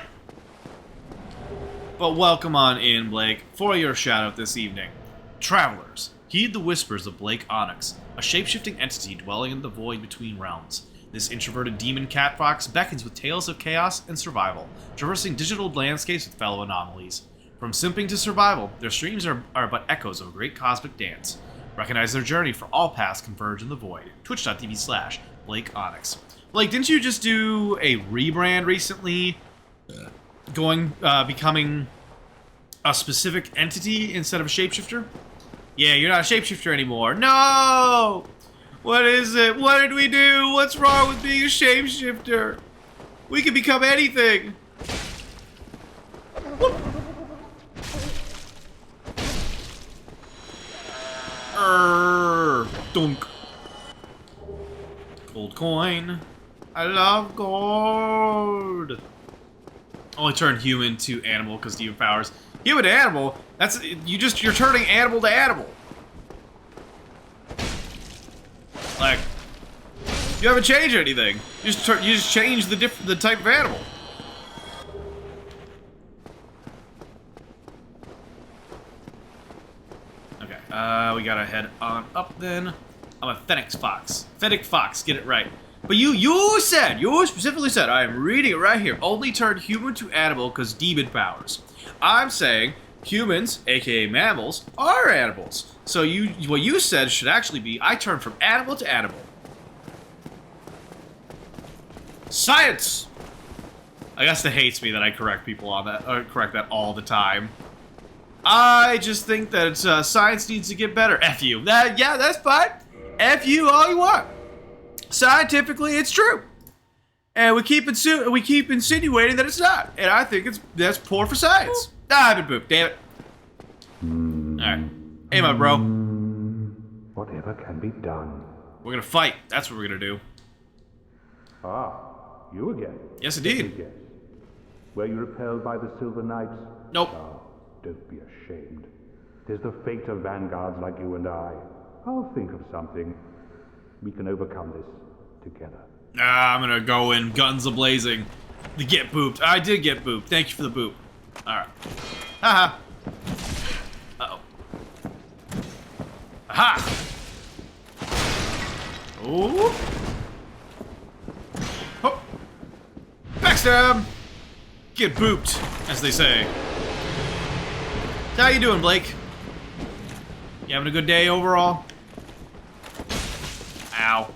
But welcome on in, Blake, for your shout-out this evening. Travelers, heed the whispers of Blake Onyx, a shape-shifting entity dwelling in the void between realms. This introverted demon cat fox beckons with tales of chaos and survival, traversing digital landscapes with fellow anomalies. From simping to survival, their streams are but echoes of a great cosmic dance. Recognize their journey, for all paths converge in the void. Twitch.tv/Blake Onyx. Blake, didn't you just do a rebrand recently? Becoming a specific entity instead of a shapeshifter? Yeah, you're not a shapeshifter anymore. No! What is it? What did we do? What's wrong with being a shapeshifter? We can become anything. Dunk. Gold coin. I love gold. Only turn human to animal because demon powers. Human to animal? That's you're turning animal to animal. Like, you haven't changed anything. You just changed the type of animal. Okay, we gotta head on up then. I'm a Fennec Fox. Fennec Fox, get it right. But you specifically said, I am reading it right here, only turn human to animal because demon powers. I'm saying humans, aka mammals, are animals. So what you said should actually be, I turn from animal to animal. Science! I guess it hates me that I correct people on that, or correct that all the time. I just think that science needs to get better. F you. Yeah, that's fine. F you all you want. Scientifically, it's true. And we keep insinuating that it's not. And I think that's poor for science. I've been pooped, damn it. Alright. Hey, my bro. Whatever can be done. We're gonna fight. That's what we're gonna do. Ah, you again? Yes, indeed. Yes. Were you repelled by the Silver Knights? Nope. Oh, don't be ashamed. 'Tis the fate of vanguards like you and I. I'll think of something. We can overcome this together. I'm gonna go in guns a-blazing. To get booped. I did get booped. Thank you for the boop. Alright. Haha. Uh-oh. Aha! Oh! Oh! Backstab! Get booped, as they say. How you doing, Blake? You having a good day overall? Ow.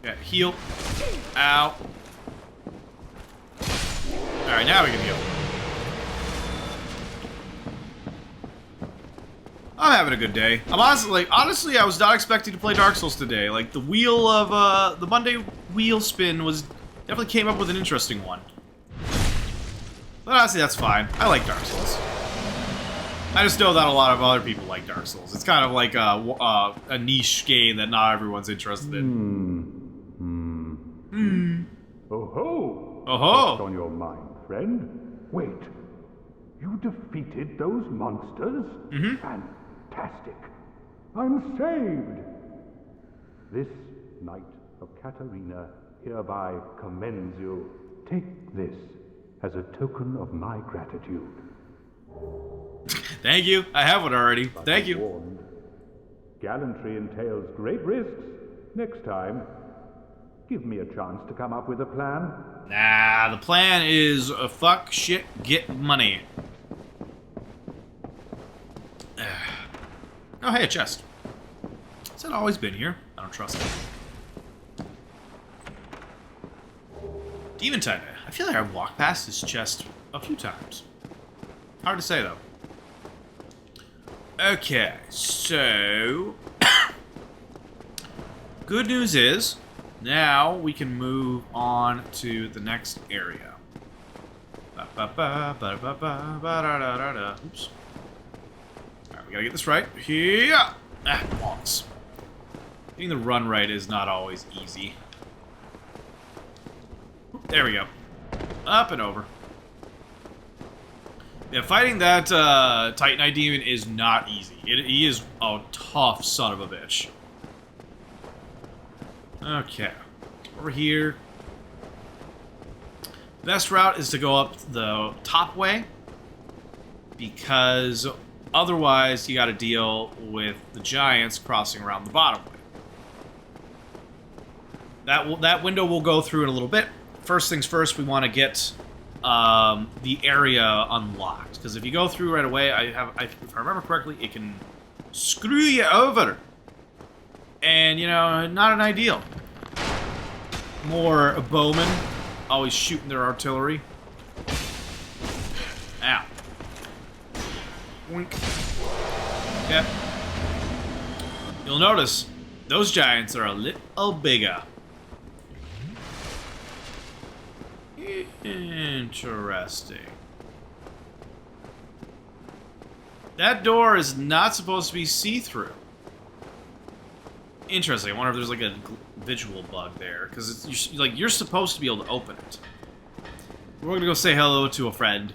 Yeah, heal. Ow. Alright, now we can heal. I'm having a good day. I'm honestly, I was not expecting to play Dark Souls today. Like, the wheel of, the Monday wheel spin definitely came up with an interesting one. But honestly, that's fine. I like Dark Souls. I just know that a lot of other people like Dark Souls. It's kind of like a niche game that not everyone's interested in. Oh ho! Oh ho! What's on your mind, friend? Wait. You defeated those monsters? Mm-hmm. Fantastic. I'm saved. This Knight of Katarina hereby commends you. Take this as a token of my gratitude. Thank you. I have one already. Thank you. Warned. Gallantry entails great risks. Next time, give me a chance to come up with a plan. Nah, the plan is fuck, shit, get money. Oh, hey, a chest. Has that always been here? I don't trust it. Demon Titan. I feel like I've walked past this chest a few times. Hard to say, though. Okay, so... good news is, now we can move on to the next area. Oops. Alright, we gotta get this right. Here! Ah, bonks. Getting the run right is not always easy. There we go. Up and over. Yeah, fighting that Titanite demon is not easy. He is a tough son of a bitch. Okay. Over here. Best route is to go up the top way, because otherwise you gotta deal with the giants crossing around the bottom way. that window we'll go through in a little bit. First things first, we want to get the area unlocked, because if you go through right away, if I remember correctly, it can screw you over, and you know, not an ideal. More bowmen always shooting their artillery. Ow. Wink. Yep. You'll notice those giants are a little bigger. Interesting. That door is not supposed to be see-through. Interesting. I wonder if there's like a visual bug there, because you're supposed to be able to open it. We're gonna go say hello to a friend.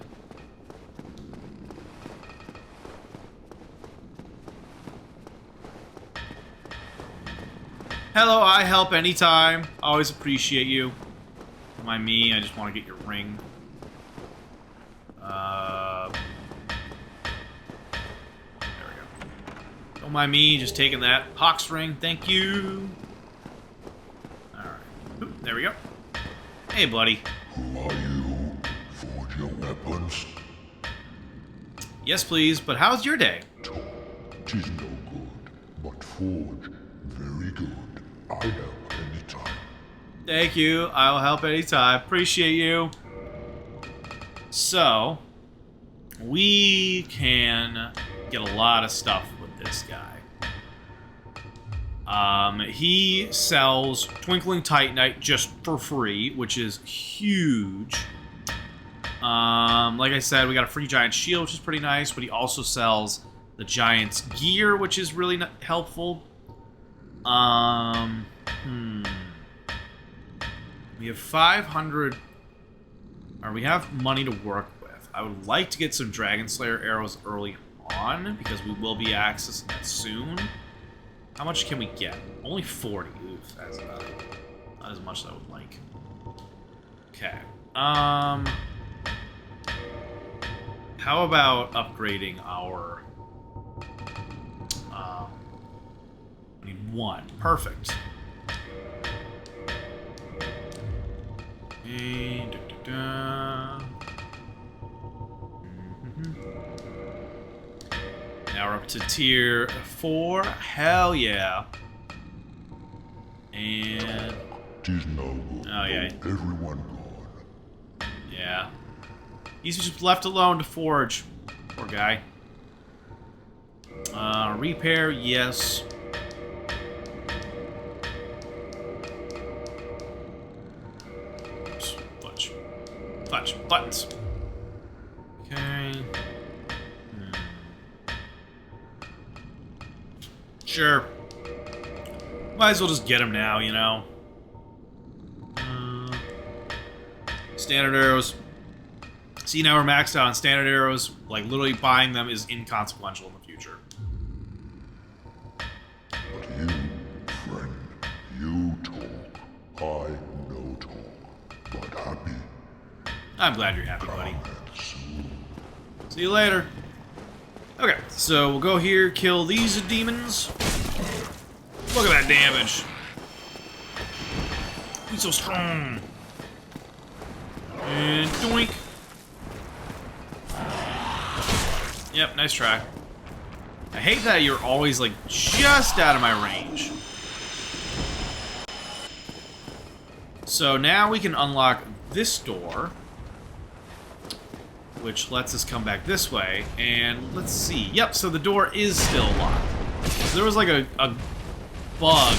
Hello, I help anytime. Always appreciate you. Don't mind me, I just want to get your ring. There we go. Don't mind me, just taking that Pox ring. Thank you. Alright. There we go. Hey, buddy. Who are you? Forge your weapons? Yes, please, but how's your day? Tis no good, but forge very good. I help anytime. Thank you. I'll help anytime. Appreciate you. So, we can get a lot of stuff with this guy. He sells Twinkling Titanite just for free, which is huge. Like I said, we got a free giant shield, which is pretty nice, but he also sells the giant's gear, which is really helpful. We have 500, or we have money to work with. I would like to get some Dragon Slayer arrows early on, because we will be accessing that soon. How much can we get? Only 40. Oof, that's not as much as I would like. Okay. How about upgrading our... I need one. Perfect. And now we're up to tier 4. Hell yeah. And... Tis no good. Oh, yeah. Everyone gone. Yeah. He's just left alone to forge. Poor guy. Repair, yes. Oops, fudge. Buttons. Okay. Sure. Might as well just get him now, you know. Standard arrows. See, now we're maxed out on standard arrows. Like, literally buying them is inconsequential in the future. But you, friend, you talk. I no talk. But happy. I'm glad you're happy, buddy. See you later. Okay, so we'll go here, kill these demons. Look at that damage. He's so strong. And doink. Yep, nice try. I hate that you're always, like, just out of my range. So now we can unlock this door, which lets us come back this way, and let's see. Yep, so the door is still locked. So there was, like, a bug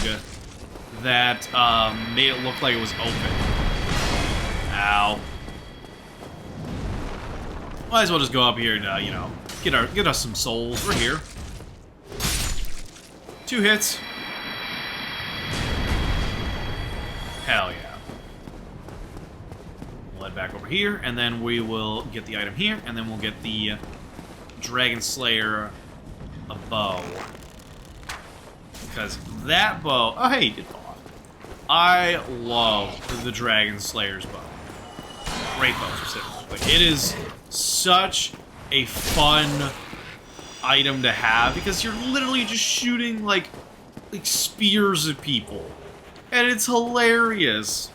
that made it look like it was open. Ow. Might as well just go up here and, you know, get us some souls. We're here. 2 hits. Hell yeah. We'll head back over here, and then we will get the item here, and then we'll get the Dragon Slayer a bow. Because that bow... Oh, hey, it did fall off. I love the Dragon Slayer's bow. Great bow, specifically. Like, it is such a fun item to have, because you're literally just shooting, like spears at people. And it's hilarious.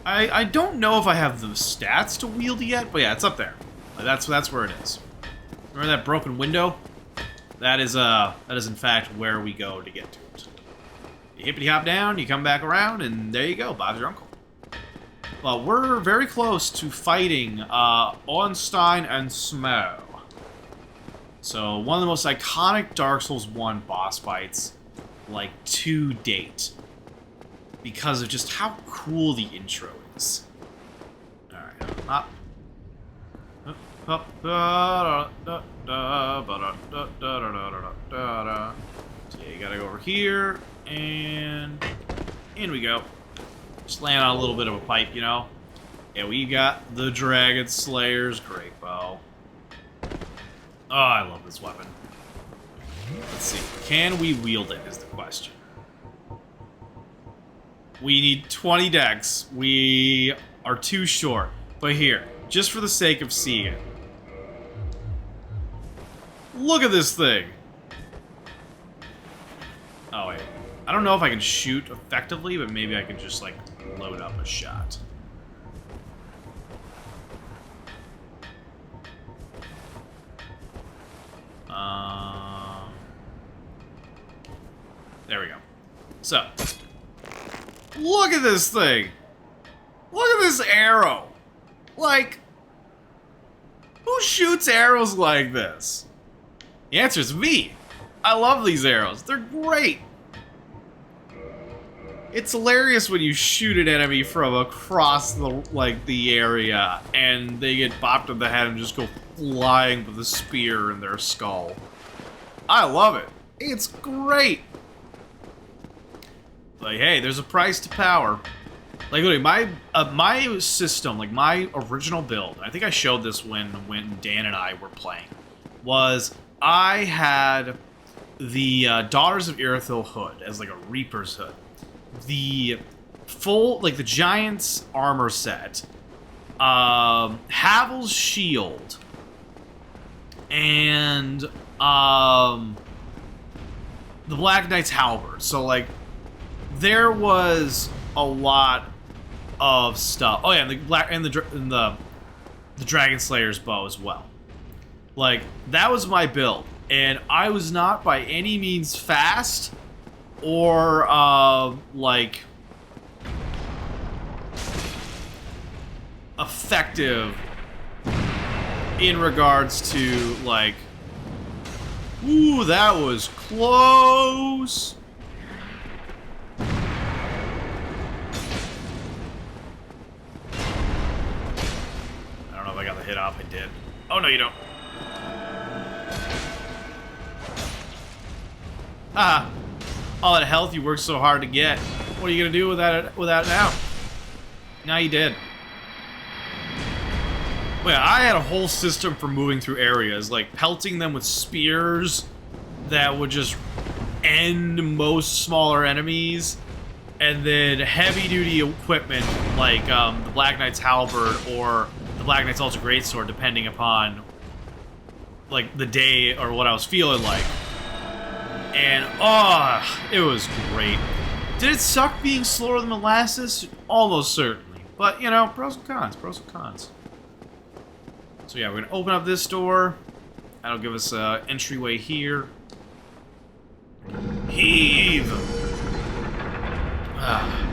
I don't know if I have the stats to wield yet, but yeah, it's up there. That's where it is. Remember that broken window? That is in fact where we go to get to it. You hippity hop down, you come back around, and there you go, Bob's your uncle. Well, we're very close to fighting Ornstein and Smough. So, one of the most iconic Dark Souls 1 boss fights, like, to date. Because of just how cool the intro is. Alright, hop. So you gotta go over here, and in we go. Just land on a little bit of a pipe, you know? Yeah, we got the Dragon Slayer's Great Bow. Oh, I love this weapon. Let's see. Can we wield it is the question. We need 20 decks. We are too short. But here, just for the sake of seeing it. Look at this thing! Oh, wait. I don't know if I can shoot effectively, but maybe I can just, like, load up a shot. There we go. So, look at this thing! Look at this arrow! Like, who shoots arrows like this? The answer is me. I love these arrows. They're great. It's hilarious when you shoot an enemy from across the area and they get bopped in the head and just go flying with a spear in their skull. I love it. It's great. Like, hey, there's a price to power. Like, literally, my system, like my original build, I think I showed this when Dan and I were playing, was I had the Daughters of Irithyll hood as like a Reaper's hood. The full, like the Giant's armor set, Havel's shield, and the Black Knight's halberd. So like, there was a lot of stuff. Oh yeah, and the Dragon Slayer's bow as well. Like, that was my build, and I was not by any means fast or like effective in regards to like, ooh, that was close. I don't know if I got the hit off. I did. Oh no, you don't. Ah, all that health you worked so hard to get. What are you gonna do with that now? Now you did. Well, I had a whole system for moving through areas, like pelting them with spears that would just end most smaller enemies, and then heavy-duty equipment like the Black Knight's halberd or the Black Knight's Ultra Greatsword, depending upon like the day or what I was feeling like. And, oh, it was great. Did it suck being slower than molasses? Almost certainly. But, you know, pros and cons, pros and cons. So yeah, we're going to open up this door. That'll give us an entryway here. Heave! Ah.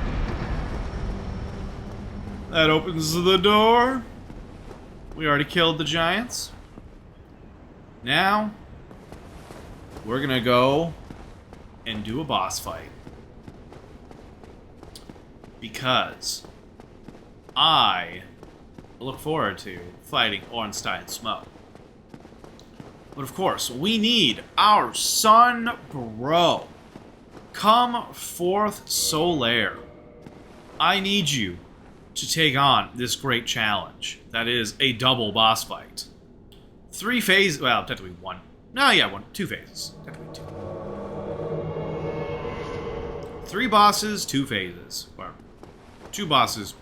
That opens the door. We already killed the giants. Now, we're gonna go and do a boss fight. Because I look forward to fighting Ornstein and Smough. But of course, we need our son bro. Come forth, Solaire. I need you to take on this great challenge. That is a double boss fight. 3 phases, well, technically 1. No, yeah, 2 phases. Technically 2. 3 bosses, 2 phases. Or 2 bosses,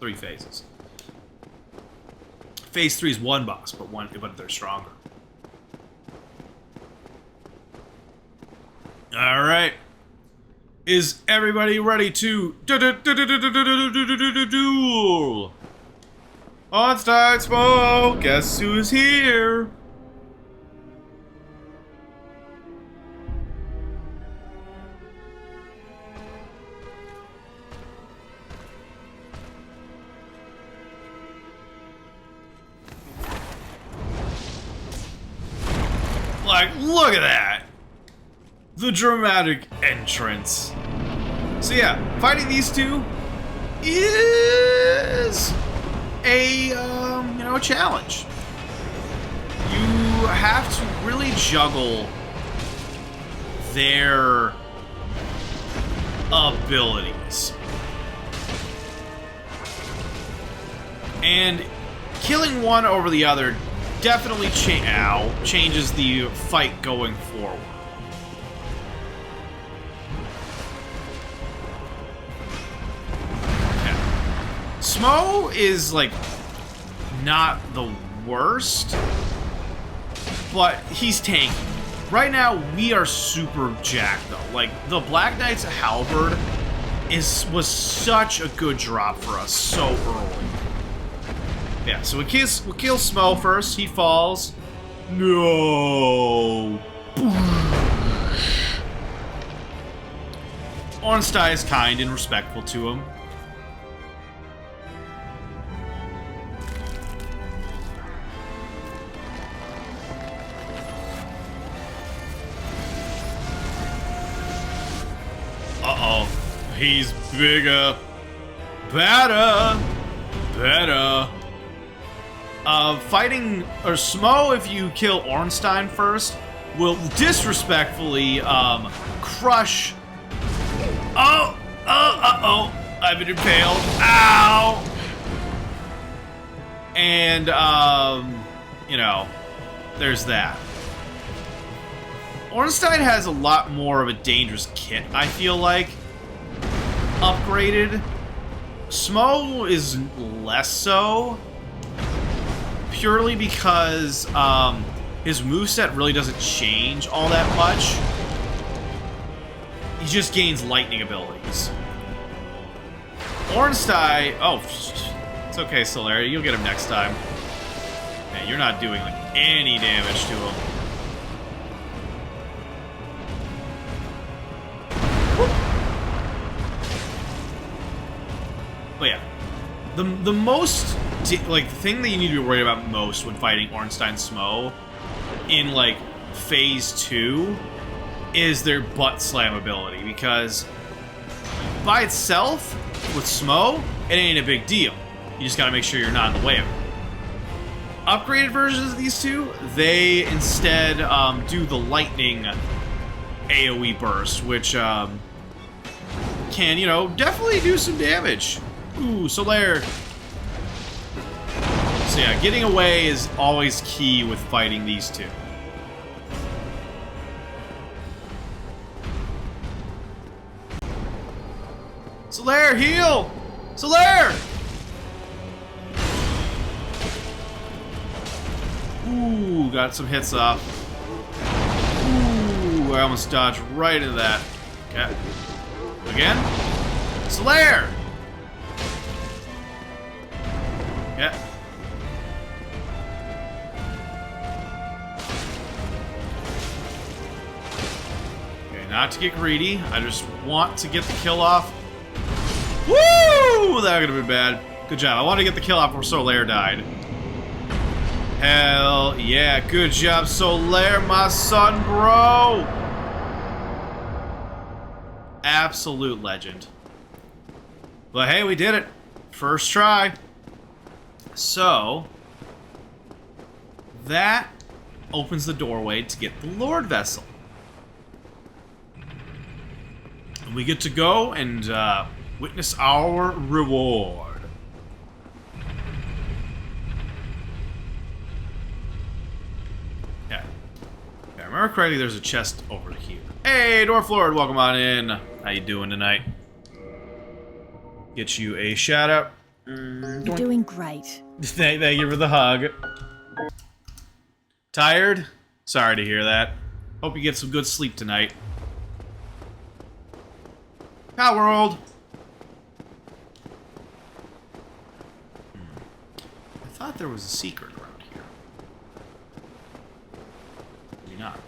3 phases. Phase 3 is 1 boss, but they're stronger. Alright. Is everybody ready to duel? Ornstein Smough, guess who's here? Like, look at that! The dramatic entrance. So yeah, fighting these two is a, a challenge. You have to really juggle their abilities. And killing one over the other definitely changes the fight going forward. Smough is, like, not the worst, but he's tanky. Right now, we are super jacked, though. Like, the Black Knight's Halberd was such a good drop for us so early. Yeah, so we kill Smough first. He falls. No. Ornstein is kind and respectful to him. Uh-oh. He's bigger. Better. Fighting Smough, if you kill Ornstein first, will disrespectfully crush. Uh-oh. I've been impaled. Ow! And there's that. Ornstein has a lot more of a dangerous kit, I feel like. Upgraded. Smough is less so. Purely because his moveset really doesn't change all that much. He just gains lightning abilities. Ornstein... Oh, it's okay, Solaire. You'll get him next time. Man, you're not doing like any damage to him. But yeah, the most, like, the thing that you need to be worried about most when fighting Ornstein Smough in, like, Phase 2 is their butt slam ability, because by itself, with Smough, it ain't a big deal. You just gotta make sure you're not in the way of it. Upgraded versions of these two, they instead do the lightning AoE burst, which can, definitely do some damage. Ooh, Solaire. So yeah, getting away is always key with fighting these two. Solaire, heal! Solaire! Ooh, got some hits off. Ooh, I almost dodged right into that. Okay. Again? Solaire! Yeah. Okay, not to get greedy. I just want to get the kill off. Woo! That would have been bad. Good job. I wanted to get the kill off before Solaire died. Hell yeah. Good job, Solaire, my son, bro! Absolute legend. But hey, we did it. First try. So, that opens the doorway to get the Lord Vessel. And we get to go and witness our reward. Yeah. If I remember correctly, there's a chest over here. Hey, Dwarf Lord, welcome on in. How you doing tonight? Get you a shout out. You're doing great. Thank you for the hug. Tired? Sorry to hear that. Hope you get some good sleep tonight. Power World! I thought there was a secret around here. Maybe not.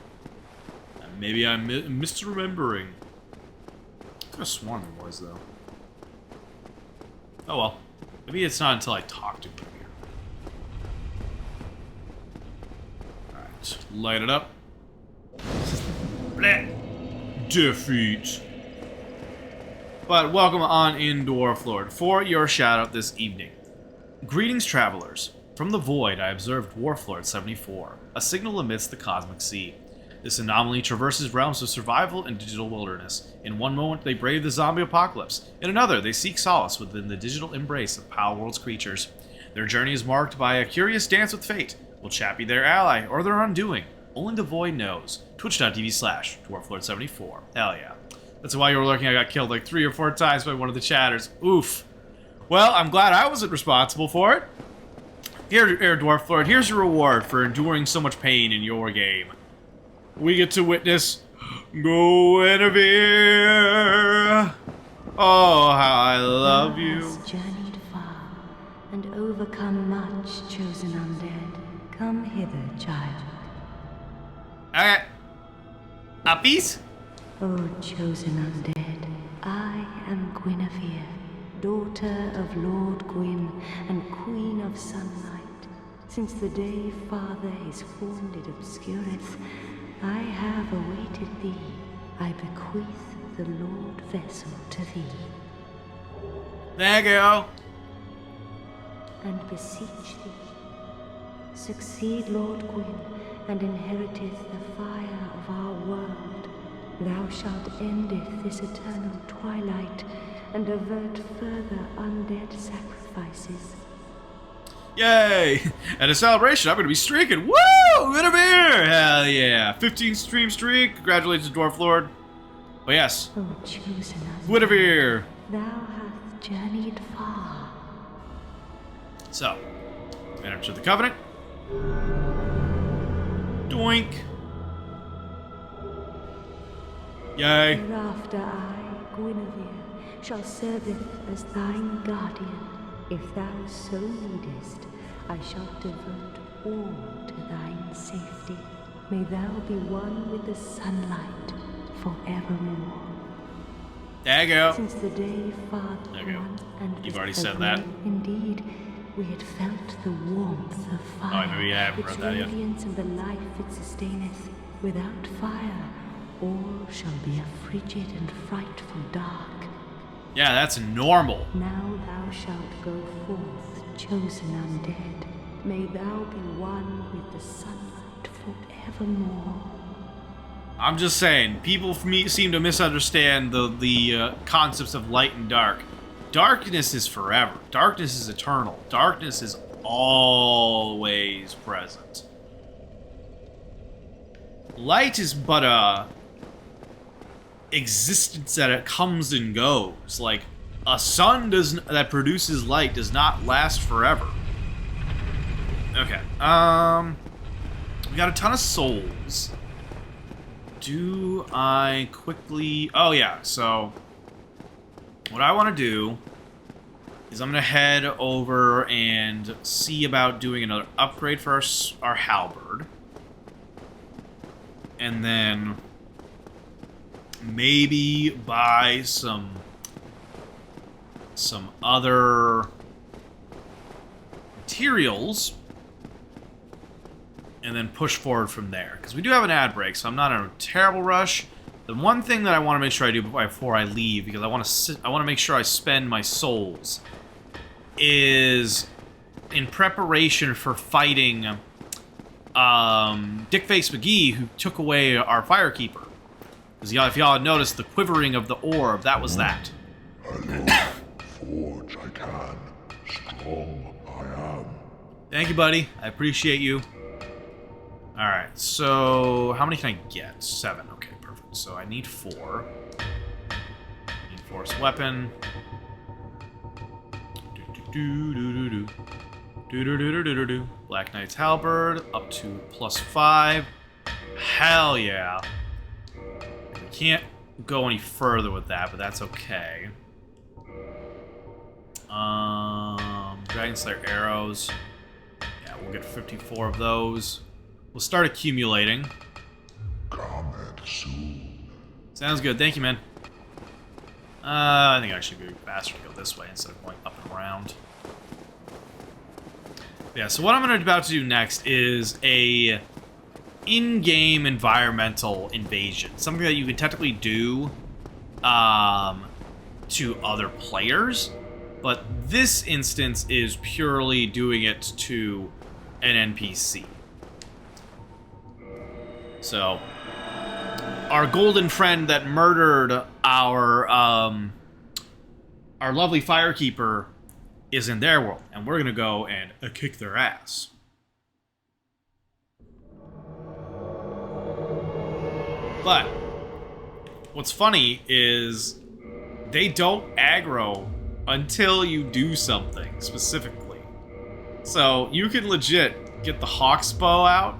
Maybe I'm misremembering. I could have sworn there was, though. Oh well. Maybe it's not until I talk to him here. Alright, light it up. Blech. Defeat. But welcome on in, Dwarflord, for your shout-out this evening. Greetings, travelers. From the void, I observed Dwarflord 74, a signal amidst the cosmic sea. This anomaly traverses realms of survival and digital wilderness. In one moment, they brave the zombie apocalypse. In another, they seek solace within the digital embrace of Power World's creatures. Their journey is marked by a curious dance with fate. Will chat be their ally or their undoing? Only the void knows. Twitch.tv/Dwarflord74. Hell yeah. That's why you were lurking. I got killed like 3 or 4 times by one of the chatters. Oof. Well, I'm glad I wasn't responsible for it. Here, Dwarflord, here's your reward for enduring so much pain in your game. We get to witness Guinevere. Oh, how I love you. Thou hast journeyed far and overcome much, chosen undead. Come hither, child. Okay. Uppies? O chosen undead, I am Guinevere, daughter of Lord Gwyn and Queen of Sunlight. Since the day Father his form did obscureth, I have awaited thee. I bequeath the Lord vessel to thee. There you go. And beseech thee, succeed Lord Gwyn, and inheriteth the fire of our world. Thou shalt endeth this eternal twilight, and avert further undead sacrifices. Yay! At a celebration, I'm going to be streaking. Woo! Guinevere! Hell yeah. 15 stream streak. Congratulations, Dwarflord. Oh, yes. O chosen undead, Guinevere. thou hast journeyed far. So, enter to the Covenant. Doink. Yay. Hereafter I, Guinevere, shall serveth as thine guardian. If thou so needest, I shall devote all to thine safety. May thou be one with the sunlight forevermore. There you go. Since the day Father There you go. won and You've was already said that. agreed, indeed, we had felt the warmth of Oh, fire, maybe I haven't its read that yet. radiance and the life it sustaineth. Without fire, all shall be a frigid and frightful dark. Yeah, that's normal. Now thou shalt go forth, chosen undead. May thou be one with the sunlight forevermore. I'm just saying, people seem to misunderstand the concepts of light and dark. Darkness is forever. Darkness is eternal. Darkness is always present. Light is but a existence that it comes and goes. Like a sun that produces light does not last forever. Okay. We got a ton of souls. Do I quickly... Oh, yeah. So, what I want to do is I'm going to head over and see about doing another upgrade for our halberd. And then maybe buy some other materials and then push forward from there. Because we do have an ad break, so I'm not in a terrible rush. The one thing that I want to make sure I do before I leave, because I want to make sure I spend my souls, is in preparation for fighting Dickface McGee, who took away our Firekeeper. Because if y'all had noticed, the quivering of the orb, that was that. Forge I can, strong I am. Thank you, buddy. I appreciate you. Alright, so how many can I get? 7. Okay, perfect. So I need 4. Need force weapon. Black Knight's Halberd up to +5. Hell yeah. We can't go any further with that, but that's okay. Dragon Slayer arrows. Yeah, we'll get 54 of those. We'll start accumulating. Comment soon. Sounds good. Thank you, man. I think I should go faster to go this way instead of going up and around. Yeah, so what I'm about to do next is a in-game environmental invasion. Something that you can technically do to other players, but this instance is purely doing it to an NPC. So, our golden friend that murdered our lovely Firekeeper is in their world, and we're gonna go and kick their ass. But what's funny is they don't aggro until you do something specifically. So you can legit get the Hawk's Bow out,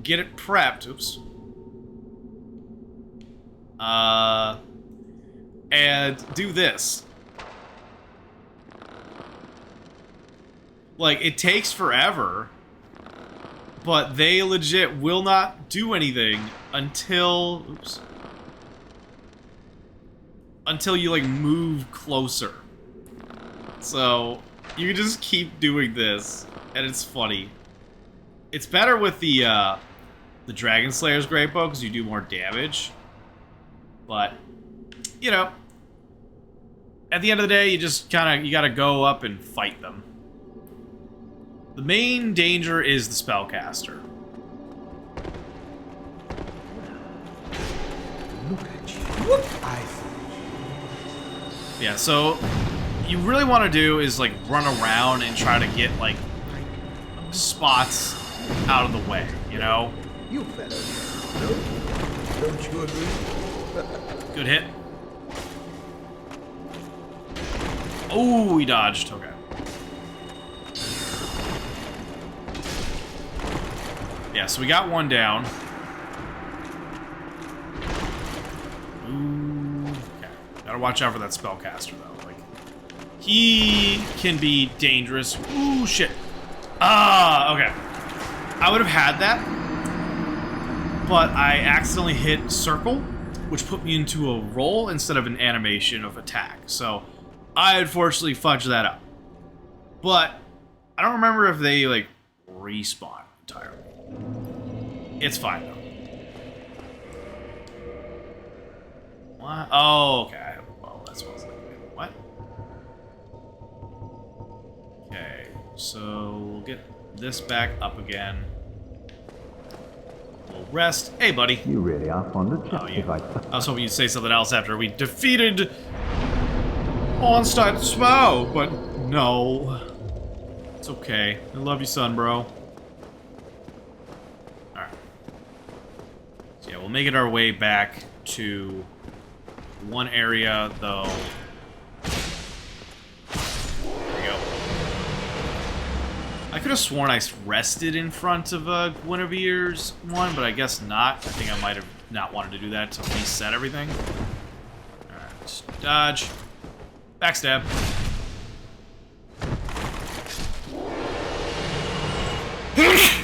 get it prepped, oops, and do this. Like, it takes forever, but they legit will not do anything until, oops, until you, like, move closer. So, you can just keep doing this, and it's funny. It's better with the Dragon Slayer's Great Bow, because you do more damage. But, you know, at the end of the day, you just you gotta go up and fight them. The main danger is the spellcaster. Look at you. Whoop! Yeah, so you really want to do is like run around and try to get like spots out of the way, you know? You fellas, no? Don't you agree? Good hit. Oh, he dodged. Okay. Yeah, so we got one down. Ooh, okay. Gotta watch out for that spellcaster, though. Like, he can be dangerous. Ooh, shit. Ah, okay. I would have had that, but I accidentally hit circle, which put me into a roll instead of an animation of attack. So, I unfortunately fudged that up. But, I don't remember if they, like, respawn entirely. It's fine, though. What? Oh, okay. Well, that's what I was like. What? Okay, so we'll get this back up again. We'll rest. Hey, buddy. You really are fond of Oh, yeah. I was hoping you'd say something else after we defeated Onstad Smough, but no. It's okay. I love you, son, bro. Yeah, we'll make it our way back to one area, though. There we go. I could have sworn I rested in front of Guinevere's one, but I guess not. I think I might have not wanted to do that to reset everything. Alright, just dodge. Backstab.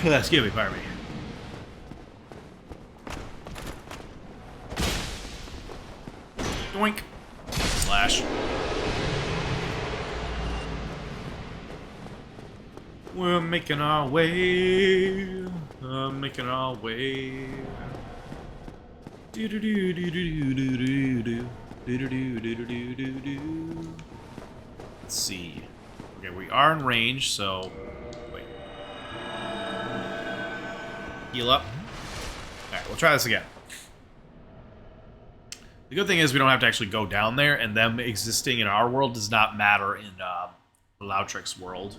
Excuse me, pardon me. Doink. Slash. We're making our way. Making our way. Do do do do do do do do do do do do do do. Let's see. Okay, we are in range, so wait. Heal up. Alright, we'll try this again. The good thing is we don't have to actually go down there, and them existing in our world does not matter in Lautric's world.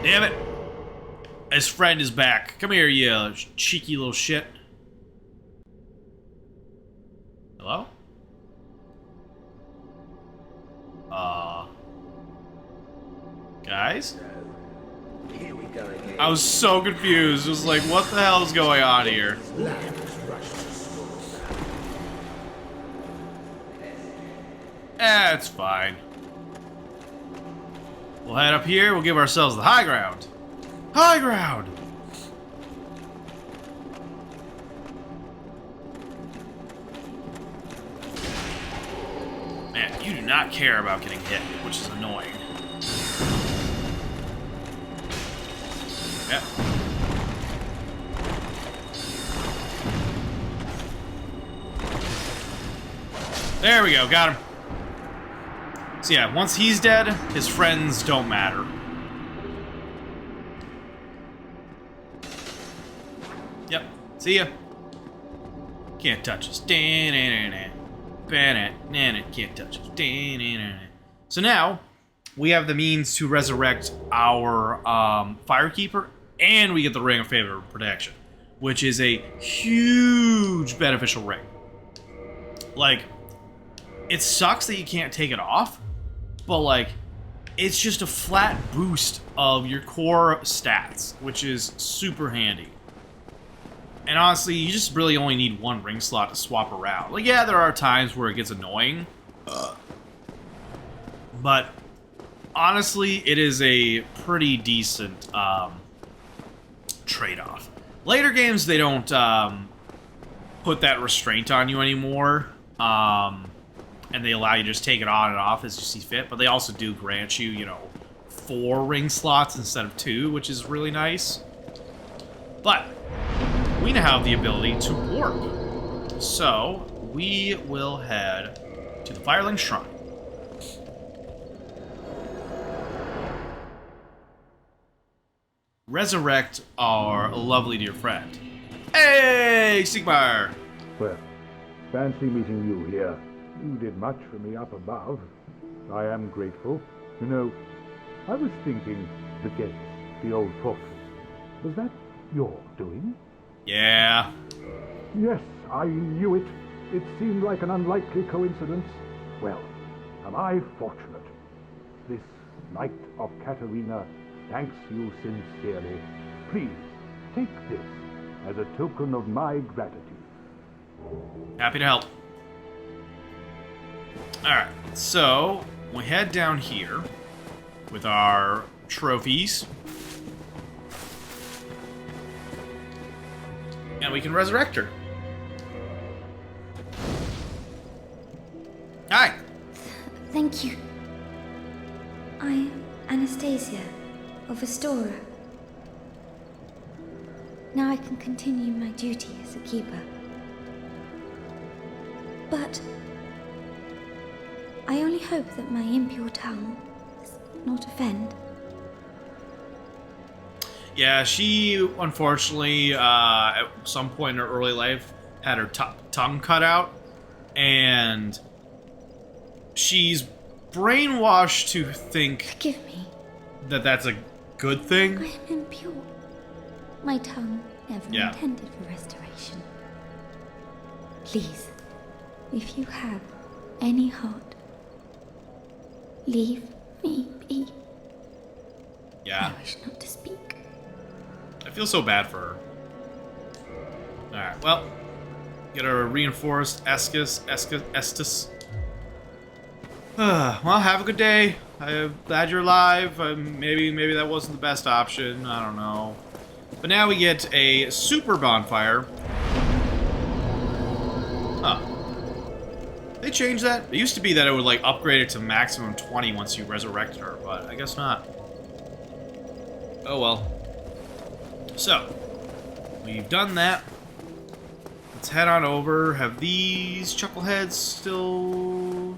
Damn it! His friend is back. Come here, you cheeky little shit. Hello? Guys? Here we I was so confused. It was like, what the hell is going on here? It's fine. We'll head up here. We'll give ourselves the high ground. High ground! Man, you do not care about getting hit, which is annoying. Yep. There we go, got him. So yeah, once he's dead, his friends don't matter. Yep, see ya. Can't touch us. Can't touch us. So now, we have the means to resurrect our Firekeeper, and we get the Ring of Favor Protection, which is a huge beneficial ring. Like, it sucks that you can't take it off, but like, it's just a flat boost of your core stats, which is super handy. And honestly, you just really only need one ring slot to swap around. Like, yeah, there are times where it gets annoying, but honestly, it is a pretty decent trade-off. Later games, they don't put that restraint on you anymore, and they allow you to just take it on and off as you see fit, but they also do grant you, you know, 4 ring slots instead of 2, which is really nice. But we now have the ability to warp. So we will head to the Firelink Shrine. Resurrect our lovely dear friend. Hey, Sigmar! Well, fancy meeting you here. You did much for me up above. I am grateful. You know, I was thinking the gate, the old fortress. Was that your doing? Yeah. Yes, I knew it. It seemed like an unlikely coincidence. Well, am I fortunate. This Knight of Katarina thanks you sincerely. Please, take this as a token of my gratitude. Happy to help. Alright, so we head down here with our trophies. And we can resurrect her. Hi! Thank you. I am Anastasia of Astora. Now I can continue my duty as a keeper. But I only hope that my impure tongue does not offend. Yeah, she unfortunately, at some point in her early life, had her tongue cut out, and she's brainwashed to think Forgive me. that that's a good thing. I am impure. My tongue never intended for restoration. Please, if you have any heart, leave me be. Yeah. I wish not to speak. I feel so bad for her. Alright, well, get a reinforced Estus. Well, have a good day. I'm glad you're alive. Maybe that wasn't the best option. I don't know. But now we get a super bonfire. Huh. They changed that? It used to be that it would like upgrade it to maximum 20 once you resurrected her, but I guess not. Oh well. So, we've done that. Let's head on over. Have these chuckleheads still...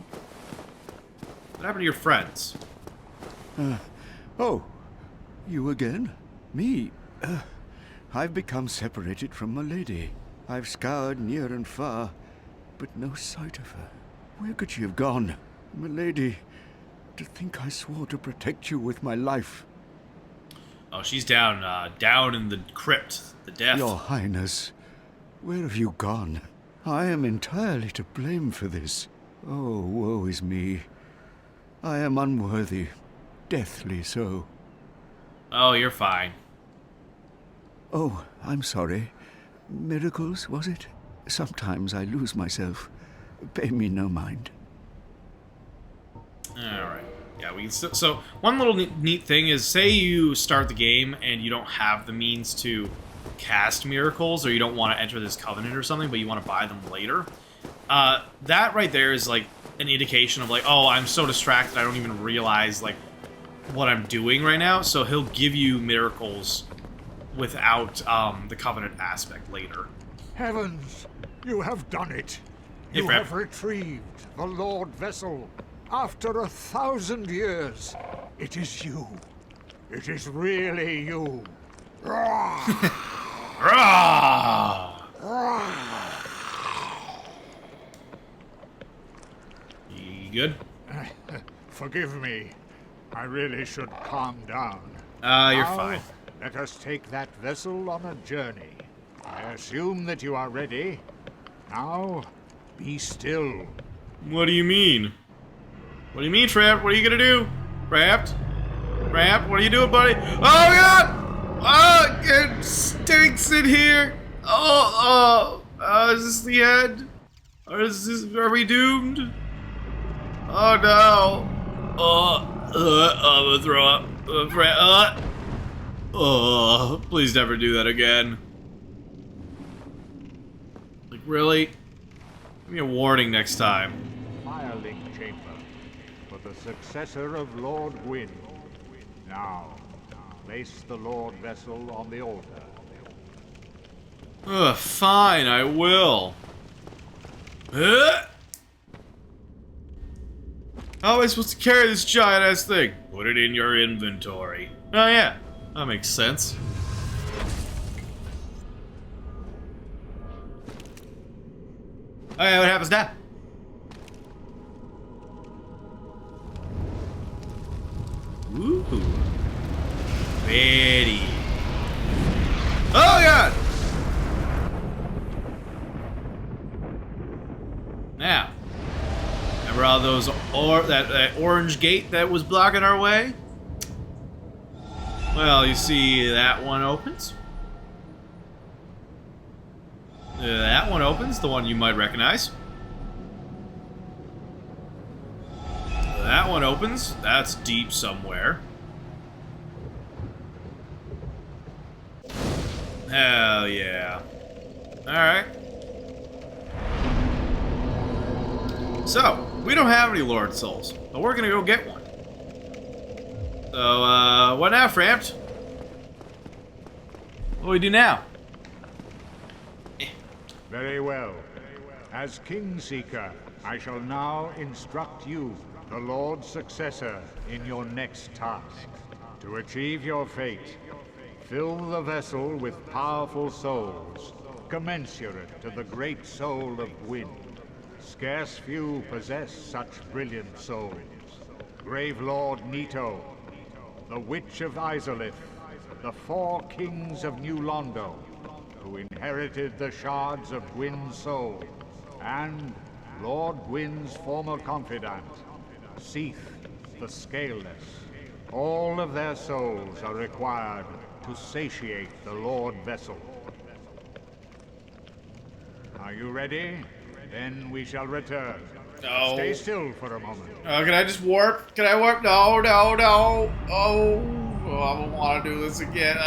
What happened to your friends? Oh, you again? Me? I've become separated from my lady. I've scoured near and far, but no sight of her. Where could she have gone? My lady, to think I swore to protect you with my life. Oh, she's down, down in the crypt, the death. Your Highness, where have you gone? I am entirely to blame for this. Oh, woe is me. I am unworthy, deathly so. Oh, you're fine. Oh, I'm sorry. Miracles, was it? Sometimes I lose myself. Pay me no mind. Alright. Yeah, we can so one little neat thing is, say you start the game and you don't have the means to cast miracles, or you don't want to enter this covenant or something, but you want to buy them later. That right there is like an indication of like, oh, I'm so distracted I don't even realize like what I'm doing right now. So he'll give you miracles without the covenant aspect later. Heavens, you have done it. Hey, You Fred. have retrieved the Lord Vessel. After 1,000 years, it is you. It is really you. Rah! You good? Forgive me. I really should calm down. You're Now, fine. Let us take that vessel on a journey. I assume that you are ready. Now, be still. What do you mean? What do you mean, Trapped? What are you gonna do? Trapped? Trapped? What are you doing, buddy? Oh, God! Oh, it stinks in here! Is this the end? Or are we doomed? Oh, no. I'm gonna throw up. Please never do that again. Like, really? Give me a warning next time. Firelink chamber for the successor of Lord Gwyn. Now, place the Lord Vessel on the altar. Fine, I will. How am I supposed to carry this giant-ass thing? Put it in your inventory. Oh yeah, that makes sense. Okay, what happens now? Ooh. Ready. Oh God! Now, remember all those that orange gate that was blocking our way? Well, you see that one opens. That one opens, the one you might recognize. That one opens. That's deep somewhere. Hell yeah. Alright. So, we don't have any Lord Souls, but we're gonna go get one. So, what now, Framped? What do we do now? Very well. As Kingseeker, I shall now instruct you, the Lord's successor, in your next task. To achieve your fate, fill the vessel with powerful souls, commensurate to the great soul of Gwyn. Scarce few possess such brilliant souls. Grave Lord Nito, the Witch of Izalith, the 4 kings of New Londo, who inherited the shards of Gwyn's soul, and Lord Gwyn's former confidant, Seath the Scaleless. All of their souls are required to satiate the Lord Vessel. Are you ready? Then we shall return. No. Stay still for a moment. Can I just warp? Can I warp? No, no, no. Oh, I don't want to do this again.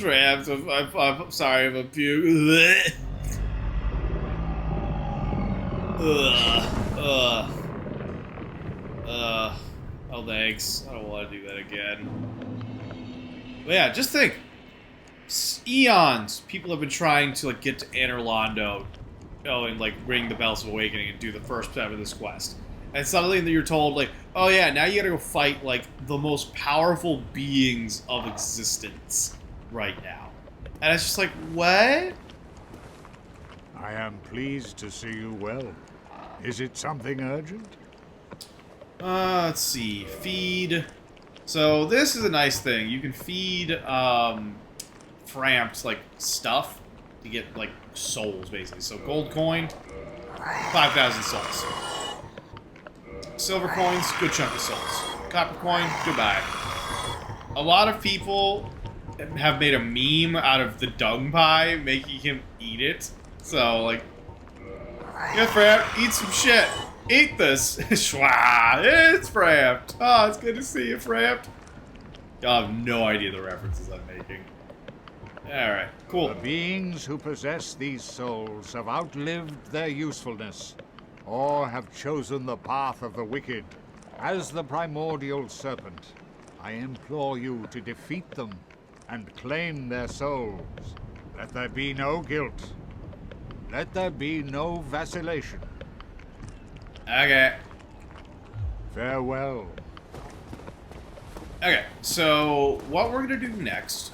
Trapped. I'm sorry if I'm puke. Oh, thanks. I don't want to do that again. But yeah, just think. Eons, people have been trying to like get to Anor Londo, and like ring the Bells of Awakening and do the first step of this quest. And suddenly you're told like, oh yeah, now you gotta go fight like the most powerful beings of existence right now. And it's just like, what? I am pleased to see you well. Is it something urgent? Let's see. Feed. So this is a nice thing. You can feed Framped like stuff to get like souls basically. So gold coin, 5,000 souls. Silver coins, good chunk of souls. Copper coin, goodbye. a lot of people have made a meme out of the dung pie, making him eat it. So, like, yeah, Frapped, eat some shit. Eat this. Schwa, it's Frapped. Oh, it's good to see you, Frapped. Y'all have no idea the references I'm making. Alright, cool. The beings who possess these souls have outlived their usefulness, or have chosen the path of the wicked. As the primordial serpent, I implore you to defeat them and claim their souls. Let there be no guilt. Let there be no vacillation. Okay. Farewell. Okay, so what we're going to do next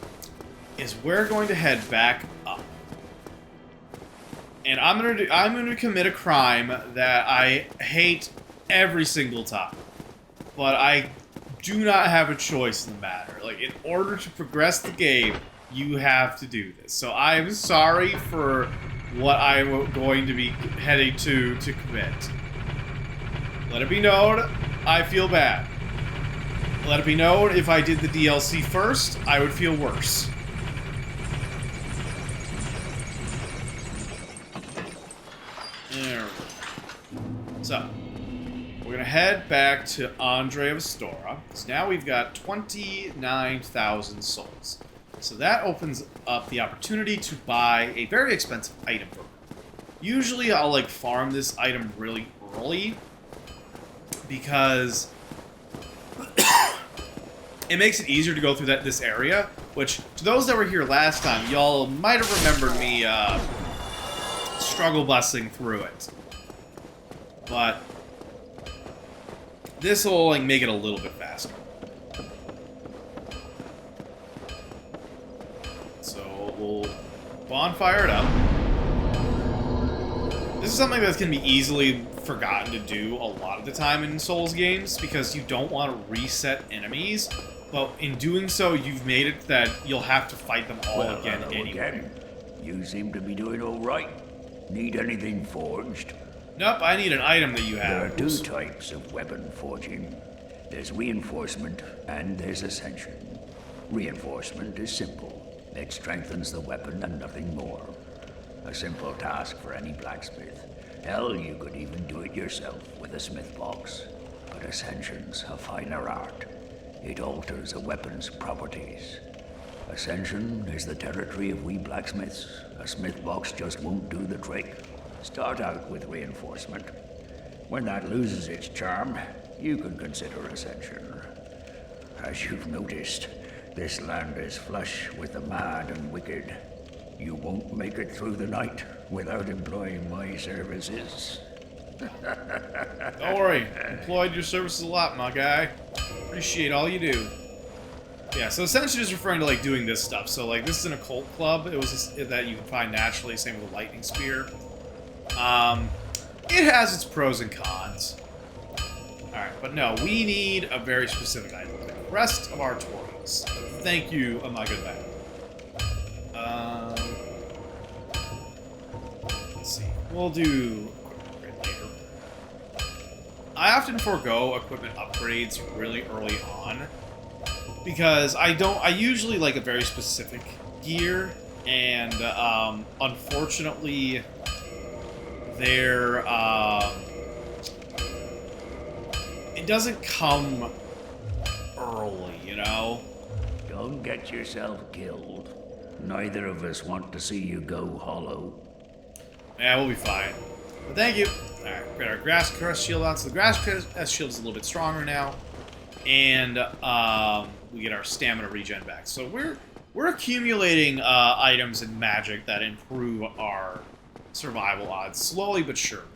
is we're going to head back up. And I'm going to commit a crime that I hate every single time. But I do not have a choice in the matter. Like, in order to progress the game, you have to do this. So I'm sorry for what I'm going to be heading to commit. Let it be known, I feel bad. Let it be known, if I did the DLC first, I would feel worse. There we go. So, we're going to head back to Andre of Astora, because now we've got 29,000 souls. So that opens up the opportunity to buy a very expensive item from her. Usually I'll, like, farm this item really early, because it makes it easier to go through this area, which, to those that were here last time, y'all might have remembered me struggle busing through it. But this will, like, make it a little bit faster. So we'll bonfire it up. This is something that's going to be easily forgotten to do a lot of the time in Souls games, because you don't want to reset enemies, but in doing so, you've made it that you'll have to fight them all again anyway. You seem to be doing all right. Need anything forged? Nope, I need an item that you have. There are two types of weapon forging. There's reinforcement and there's ascension. Reinforcement is simple. It strengthens the weapon and nothing more. A simple task for any blacksmith. Hell, you could even do it yourself with a smith box. But Ascension's a finer art. It alters a weapon's properties. Ascension is the territory of we blacksmiths. A smith box just won't do the trick. Start out with reinforcement. When that loses its charm, you can consider Ascension. As you've noticed, this land is flush with the mad and wicked. You won't make it through the night without employing my services. Don't worry, employed your services a lot, my guy. Appreciate all you do. Yeah, so Ascension is referring to, like, doing this stuff. So, like, this is an occult club. It was just, that you can find naturally, same with the lightning spear. It has its pros and cons. Alright, but no, we need a very specific item. The Crest of Artorias. Thank you, my good man. Let's see. We'll do equipment upgrade later. I often forego equipment upgrades really early on, because I usually like a very specific gear, and unfortunately it doesn't come early, you know? Don't get yourself killed. Neither of us want to see you go hollow. Yeah, we'll be fine. But thank you. Alright, we got our Grass Crest shield on, so the Grass Crest shield is a little bit stronger now. And we get our stamina regen back. So we're accumulating items and magic that improve our survival odds, slowly but surely.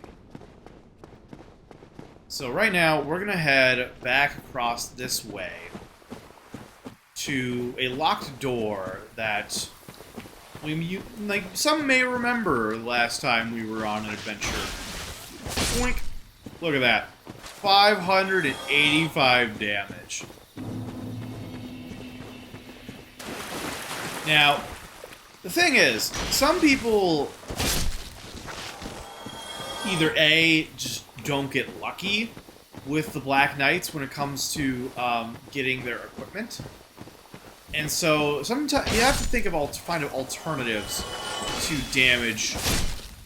So right now, we're going to head back across this way to a locked door that some may remember last time we were on an adventure. Boink. Look at that. 585 damage. Now, the thing is, some people either A, just don't get lucky with the Black Knights when it comes to getting their equipment, And so sometimes you have to think of find alternatives to damage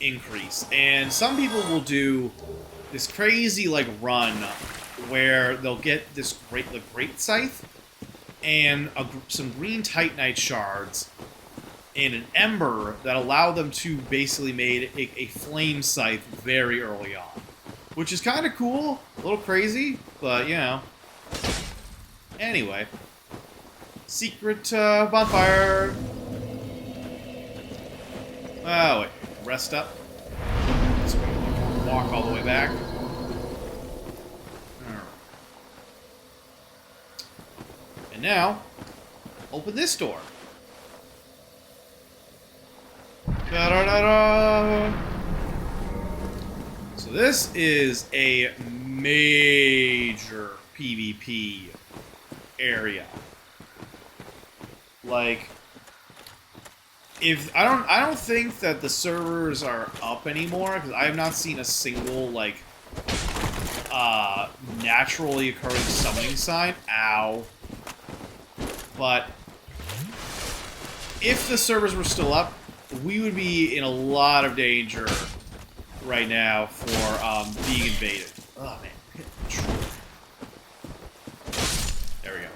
increase. And some people will do this crazy like run where they'll get this great scythe and some green titanite shards and an ember that allow them to basically make a flame scythe very early on, which is kind of cool, a little crazy, but you know. Anyway, secret bonfire. Oh wait, rest up. So we can walk all the way back. And now, open this door. Da-da-da-da. So this is a major PvP area. Like, if I don't think that the servers are up anymore because I have not seen a single like naturally occurring summoning sign. Ow. But if the servers were still up, we would be in a lot of danger right now for being invaded. Oh man, there we go.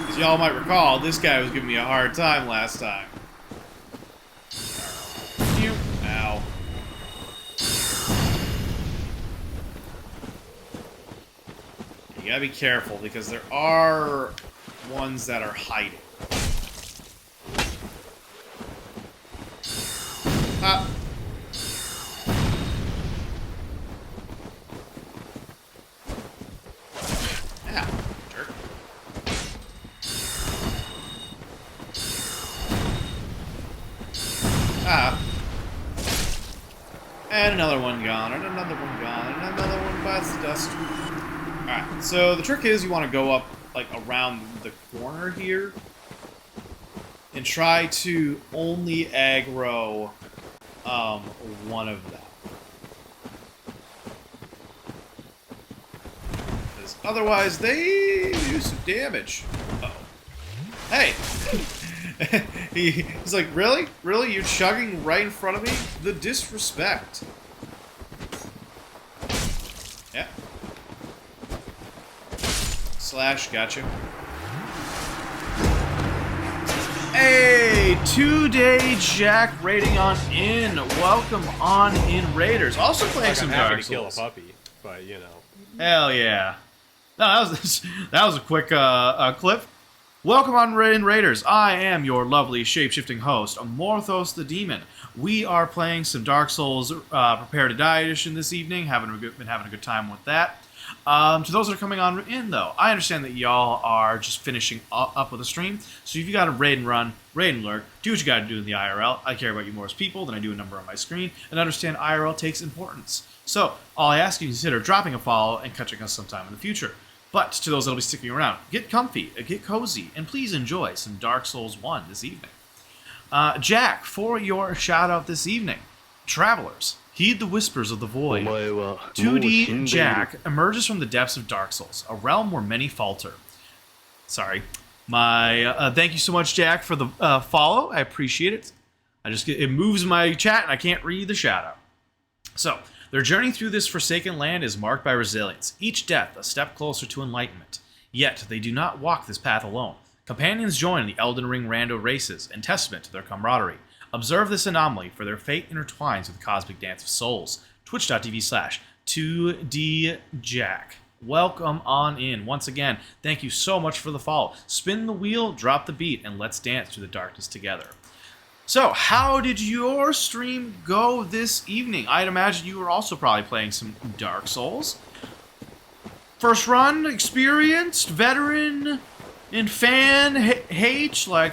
As y'all might recall, this guy was giving me a hard time last time. Ow. You gotta be careful because there are ones that are hiding. Ah. Yeah, jerk. Ah. And another one gone, and another one gone, and another one bites the dust. Alright, so the trick is you want to go up, like, around the corner here and try to only aggro one of them. Because otherwise they do some damage. Uh-oh. Hey! He's like, really? Really? You're chugging right in front of me? The disrespect. Yeah. Slash, gotcha. Hey, 2-day Jack raiding on in. Welcome on in, Raiders. Also playing some Dark Souls. I'm happy to kill a puppy, but you know. Hell yeah. No, that was a quick clip. Welcome on in, Raiders. I am your lovely shape-shifting host, Morthos the Demon. We are playing some Dark Souls Prepare to Die edition this evening. Been having a good time with that. To those that are coming on in, though, I understand that y'all are just finishing up with the stream, so if you got to raid and run, raid and lurk, do what you got to do in the IRL. I care about you more as people than I do a number on my screen, and understand IRL takes importance. So, all I ask you to consider dropping a follow and catching us sometime in the future. But to those that will be sticking around, get comfy, get cozy, and please enjoy some Dark Souls 1 this evening. Jack, for your shout-out this evening, Travelers, heed the whispers of the void. 2D Jack emerges from the depths of Dark Souls, a realm where many falter. Sorry. Thank you so much, Jack, for the follow. I appreciate it. It moves my chat, and I can't read the shout-out. So, their journey through this forsaken land is marked by resilience, each death a step closer to enlightenment. Yet, they do not walk this path alone. Companions join the Elden Ring rando races, in testament to their camaraderie. Observe this anomaly, for their fate intertwines with the cosmic dance of souls. Twitch.tv/2djack. Welcome on in. Once again, thank you so much for the follow. Spin the wheel, drop the beat, and let's dance through the darkness together. So, how did your stream go this evening? I'd imagine you were also probably playing some Dark Souls. First run, experienced, veteran, and fan, H, like,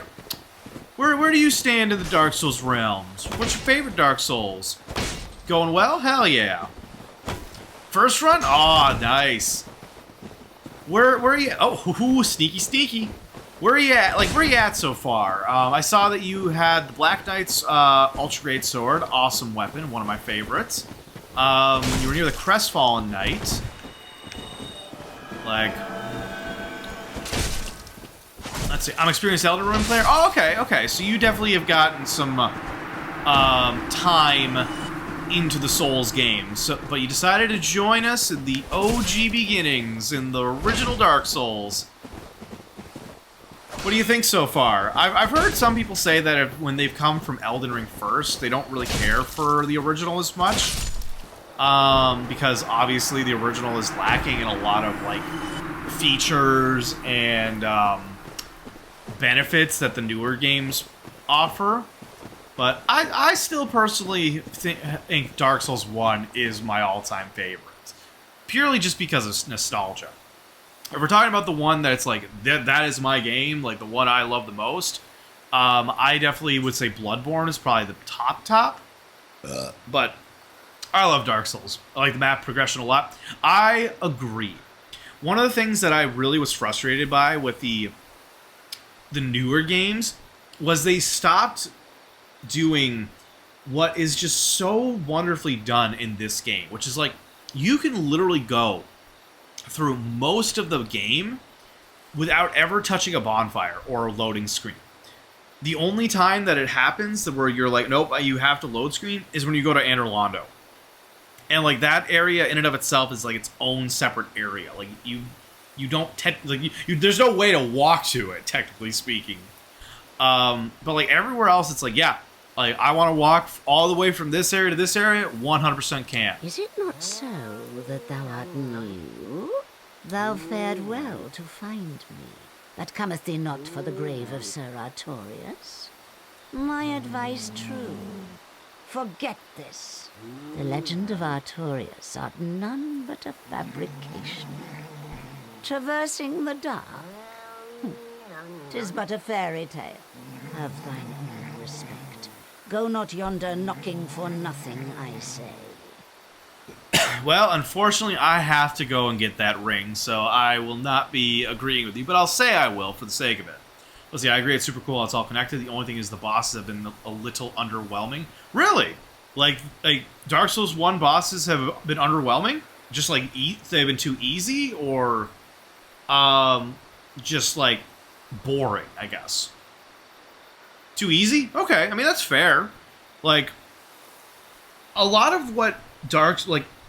where do you stand in the Dark Souls realms? What's your favorite Dark Souls? Going well? Hell yeah. First run? Aw, nice. Where are you? Oh, sneaky. Where are you at? Like, where are you at so far? I saw that you had the Black Knight's Ultra Great Sword, awesome weapon, one of my favorites. You were near the Crestfallen Knight. Like, let's see. I'm experienced Elden Ring player. Oh, okay. So you definitely have gotten some time into the Souls games. So, but you decided to join us in the OG beginnings, in the original Dark Souls. What do you think so far? I've heard some people say that when they've come from Elden Ring first, they don't really care for the original as much. Because obviously the original is lacking in a lot of, like, features and benefits that the newer games offer. But I still personally think Dark Souls 1 is my all-time favorite. Purely just because of nostalgia. If we're talking about the one that's like, that is my game, like the one I love the most, I definitely would say Bloodborne is probably the top. But I love Dark Souls. I like the map progression a lot. I agree. One of the things that I really was frustrated by with the newer games was they stopped doing what is just so wonderfully done in this game, which is like, you can literally go through most of the game without ever touching a bonfire or a loading screen. The only time that it happens where you're like, nope, you have to load screen is when you go to Anor Londo. And like that area in and of itself is like its own separate area. Like you don't there's no way to walk to it, technically speaking. But like everywhere else, it's like, yeah, like I want to walk all the way from this area to this area, 100% can. Is it not so that thou art new? Thou fared well to find me, but cometh thee not for the grave of Sir Artorias? My advice true. Forget this. The legend of Artorias art none but a fabrication. Traversing the dark, 'tis but a fairy tale. Have thine own respect. Go not yonder knocking for nothing, I say. Well, unfortunately, I have to go and get that ring, so I will not be agreeing with you, but I'll say I will for the sake of it. Let's see, I agree, it's super cool, it's all connected. The only thing is the bosses have been a little underwhelming. Really? Like Dark Souls 1 bosses have been underwhelming? Just like, they've been too easy, or just like boring, I guess. Too easy? Okay, I mean, that's fair. Like, a lot of what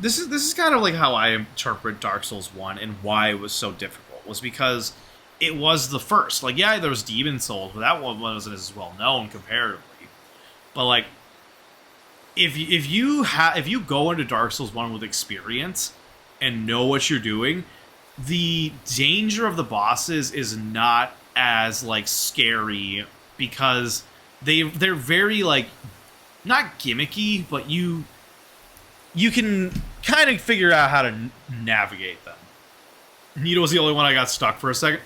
this is kind of like how I interpret Dark Souls 1 and why it was so difficult, was because it was the first. Like, yeah, there was Demon Souls, but that one wasn't as well known comparatively. But like, if you go into Dark Souls 1 with experience and know what you're doing, the danger of the bosses is not as like scary, because they're very like, not gimmicky, but you can kind of figure out how to navigate them. Nito was the only one I got stuck for a second.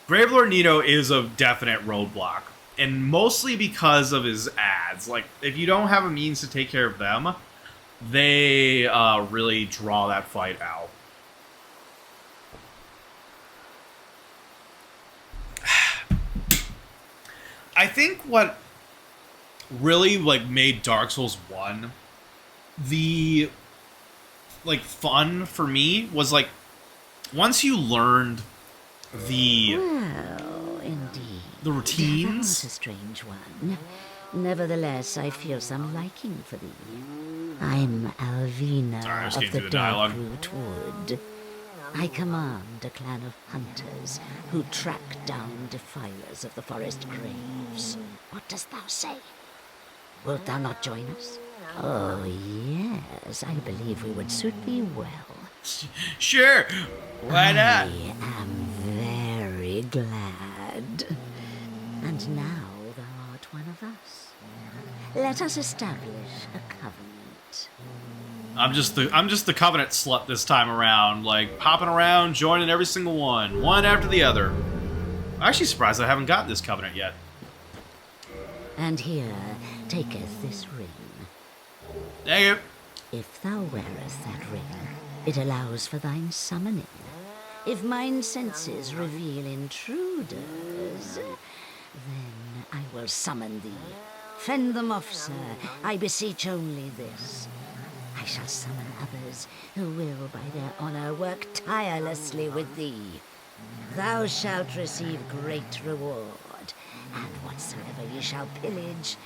Gravelord Nito is a definite roadblock, and mostly because of his ads. Like, if you don't have a means to take care of them, they really draw that fight out. I think what really like made Dark Souls 1 the like fun for me was like, once you learned the indeed, the routines. Not a strange one. Nevertheless, I feel some liking for thee. I'm Alvina of the Darkroot Wood. I command a clan of hunters who track down defilers of the forest graves. What dost thou say? Wilt thou not join us? Oh, yes, I believe we would suit thee well. Sure, why not? I am very glad. And now thou art one of us. Let us establish a covenant. I'm just the covenant slut this time around, like hopping around, joining every single one after the other. I'm actually surprised I haven't gotten this covenant yet. And here taketh this ring. Thank you. If thou wearest that ring, it allows for thine summoning. If mine senses reveal intruders, then I will summon thee. Fend them off, sir. I beseech only this. I shall summon others who will, by their honor, work tirelessly with thee. Thou shalt receive great reward, and whatsoever ye shall pillage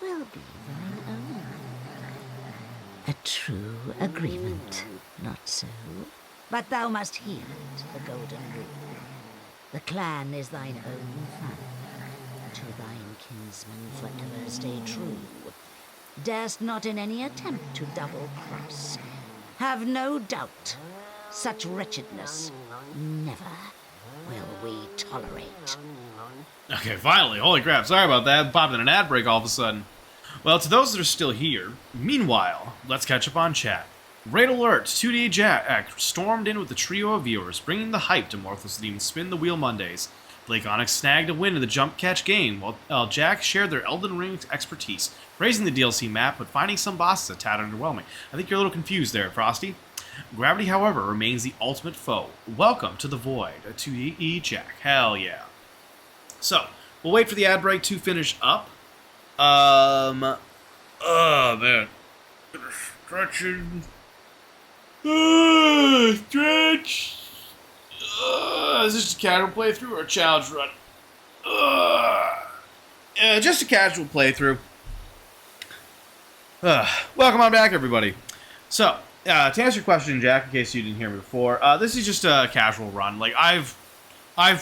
will be thine own. A true agreement, not so? But thou must hear it, the golden rule. The clan is thine own family. To thine kinsmen forever stay true. Darest not in any attempt to double-cross. Have no doubt, such wretchedness never will we tolerate. Okay, finally. Holy crap. Sorry about that. Popped in an ad break all of a sudden. Well, to those that are still here, meanwhile, let's catch up on chat. Raid alert! 2D Jack stormed in with a trio of viewers, bringing the hype to Morthless Demon Spin the Wheel Mondays. Blake Onyx snagged a win in the jump catch game, while Jack shared their Elden Ring expertise, praising the DLC map, but finding some bosses a tad underwhelming. I think you're a little confused there, Frosty. Gravity, however, remains the ultimate foe. Welcome to the Void, a 2D Jack. Hell yeah. So, we'll wait for the ad break to finish up. Oh, man. Stretching. Stretch. Is this a casual playthrough or a challenge run? Just a casual playthrough. Welcome on back, everybody. So, to answer your question, Jack, in case you didn't hear me before, this is just a casual run. Like, I've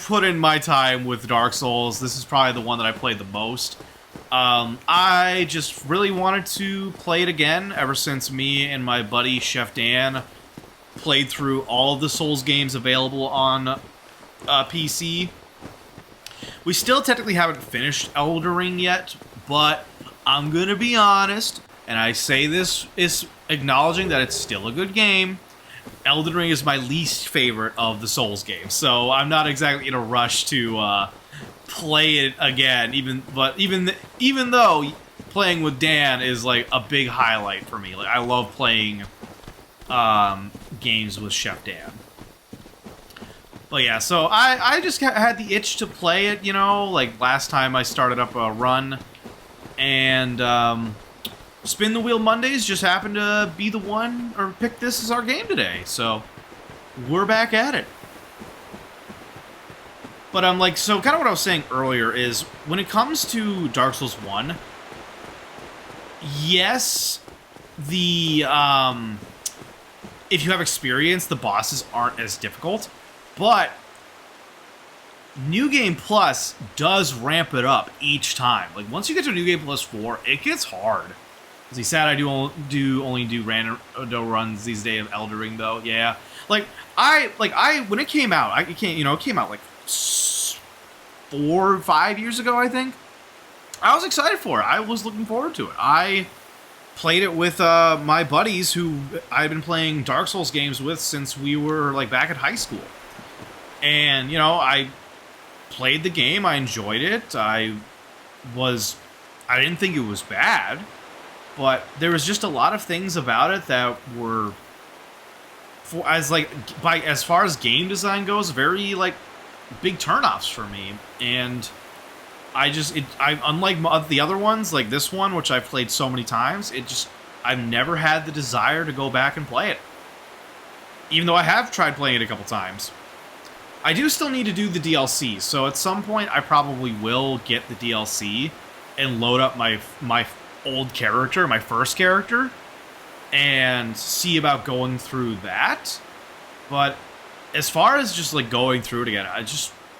put in my time with Dark Souls. This is probably the one that I played the most. I just really wanted to play it again ever since me and my buddy Chef Dan played through all of the Souls games available on PC. We still technically haven't finished Elden Ring yet, but I'm gonna be honest, and I say this is acknowledging that it's still a good game. Elden Ring is my least favorite of the Souls games, so I'm not exactly in a rush to play it again. Even though playing with Dan is like a big highlight for me. Like, I love playing games with Chef Dan. But yeah, so I just had the itch to play it, you know, like last time I started up a run, and Spin the Wheel Mondays just happened to be the one, or pick this as our game today, so we're back at it. But I'm like, so kind of what I was saying earlier is, when it comes to Dark Souls 1, yes, the, if you have experience, the bosses aren't as difficult, but New Game Plus does ramp it up each time. Like, once you get to New Game Plus 4, it gets hard. As he said, I only do random runs these days of Elden Ring, though. Yeah, when it came out, it came out like 4 or 5 years ago, I think. I was excited for it. I was looking forward to it. I played it with my buddies who I've been playing Dark Souls games with since we were like back at high school. And, you know, I played the game. I enjoyed it. I didn't think it was bad, but there was just a lot of things about it that were, as far as game design goes, very like big turnoffs for me. And unlike the other ones, like this one, which I've played so many times, I've never had the desire to go back and play it. Even though I have tried playing it a couple times. I do still need to do the DLC, so at some point I probably will get the DLC and load up my old character, my first character, and see about going through that. But as far as just like going through it again,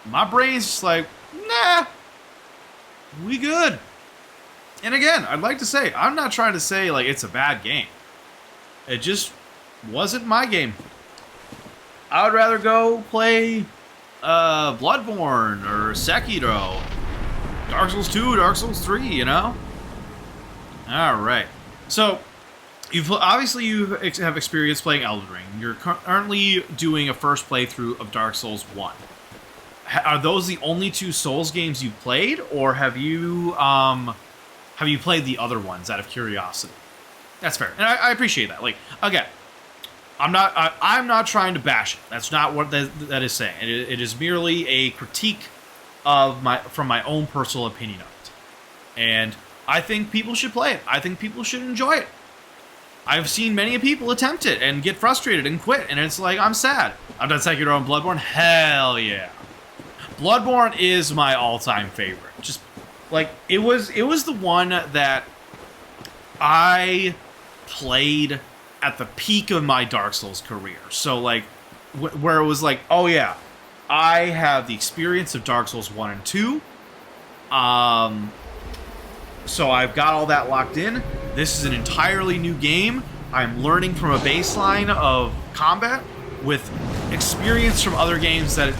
my brain's just like, nah, we good. And again, I'd like to say, I'm not trying to say like it's a bad game. It just wasn't my game. I would rather go play Bloodborne or Sekiro, Dark Souls 2, Dark Souls 3, you know? Alright. So, you have experience playing Elden Ring. You're currently doing a first playthrough of Dark Souls 1. Are those the only 2 Souls games you've played, or have you played the other ones out of curiosity? That's fair, and I appreciate that. Like, again, I'm not trying to bash it. That's not what that is saying. It is merely a critique of from my own personal opinion of it. And I think people should play it. I think people should enjoy it. I've seen many people attempt it and get frustrated and quit, and it's like, I'm sad. I've done Sekiro and Bloodborne. Hell yeah. Bloodborne is my all-time favorite. Just, like, it was the one that I played at the peak of my Dark Souls career. So, like, where it was like, oh yeah, I have the experience of Dark Souls 1 and 2. So I've got all that locked in. This is an entirely new game. I'm learning from a baseline of combat with experience from other games that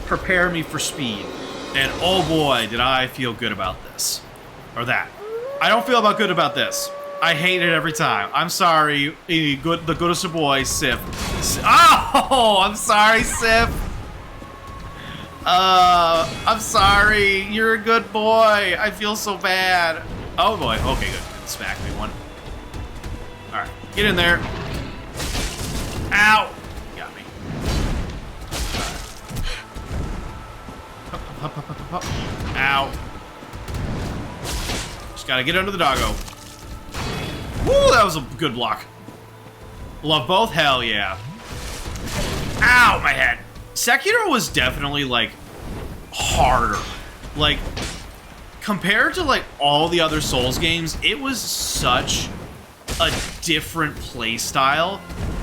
prepare me for speed. And oh boy, did I feel good about this. Or that. I don't feel good about this. I hate it every time. I'm sorry, the goodest boy, Sif. Oh, I'm sorry, Sif. I'm sorry. You're a good boy. I feel so bad. Oh boy. Okay, good. Smack me one. All right, get in there. Ow. Got me. Up, up, up, up, up. Ow. Just gotta get under the doggo. Woo, that was a good block. Love both? Hell yeah. Ow, my head. Sekiro was definitely, like, harder. Like, compared to, like, all the other Souls games, it was such a different play style,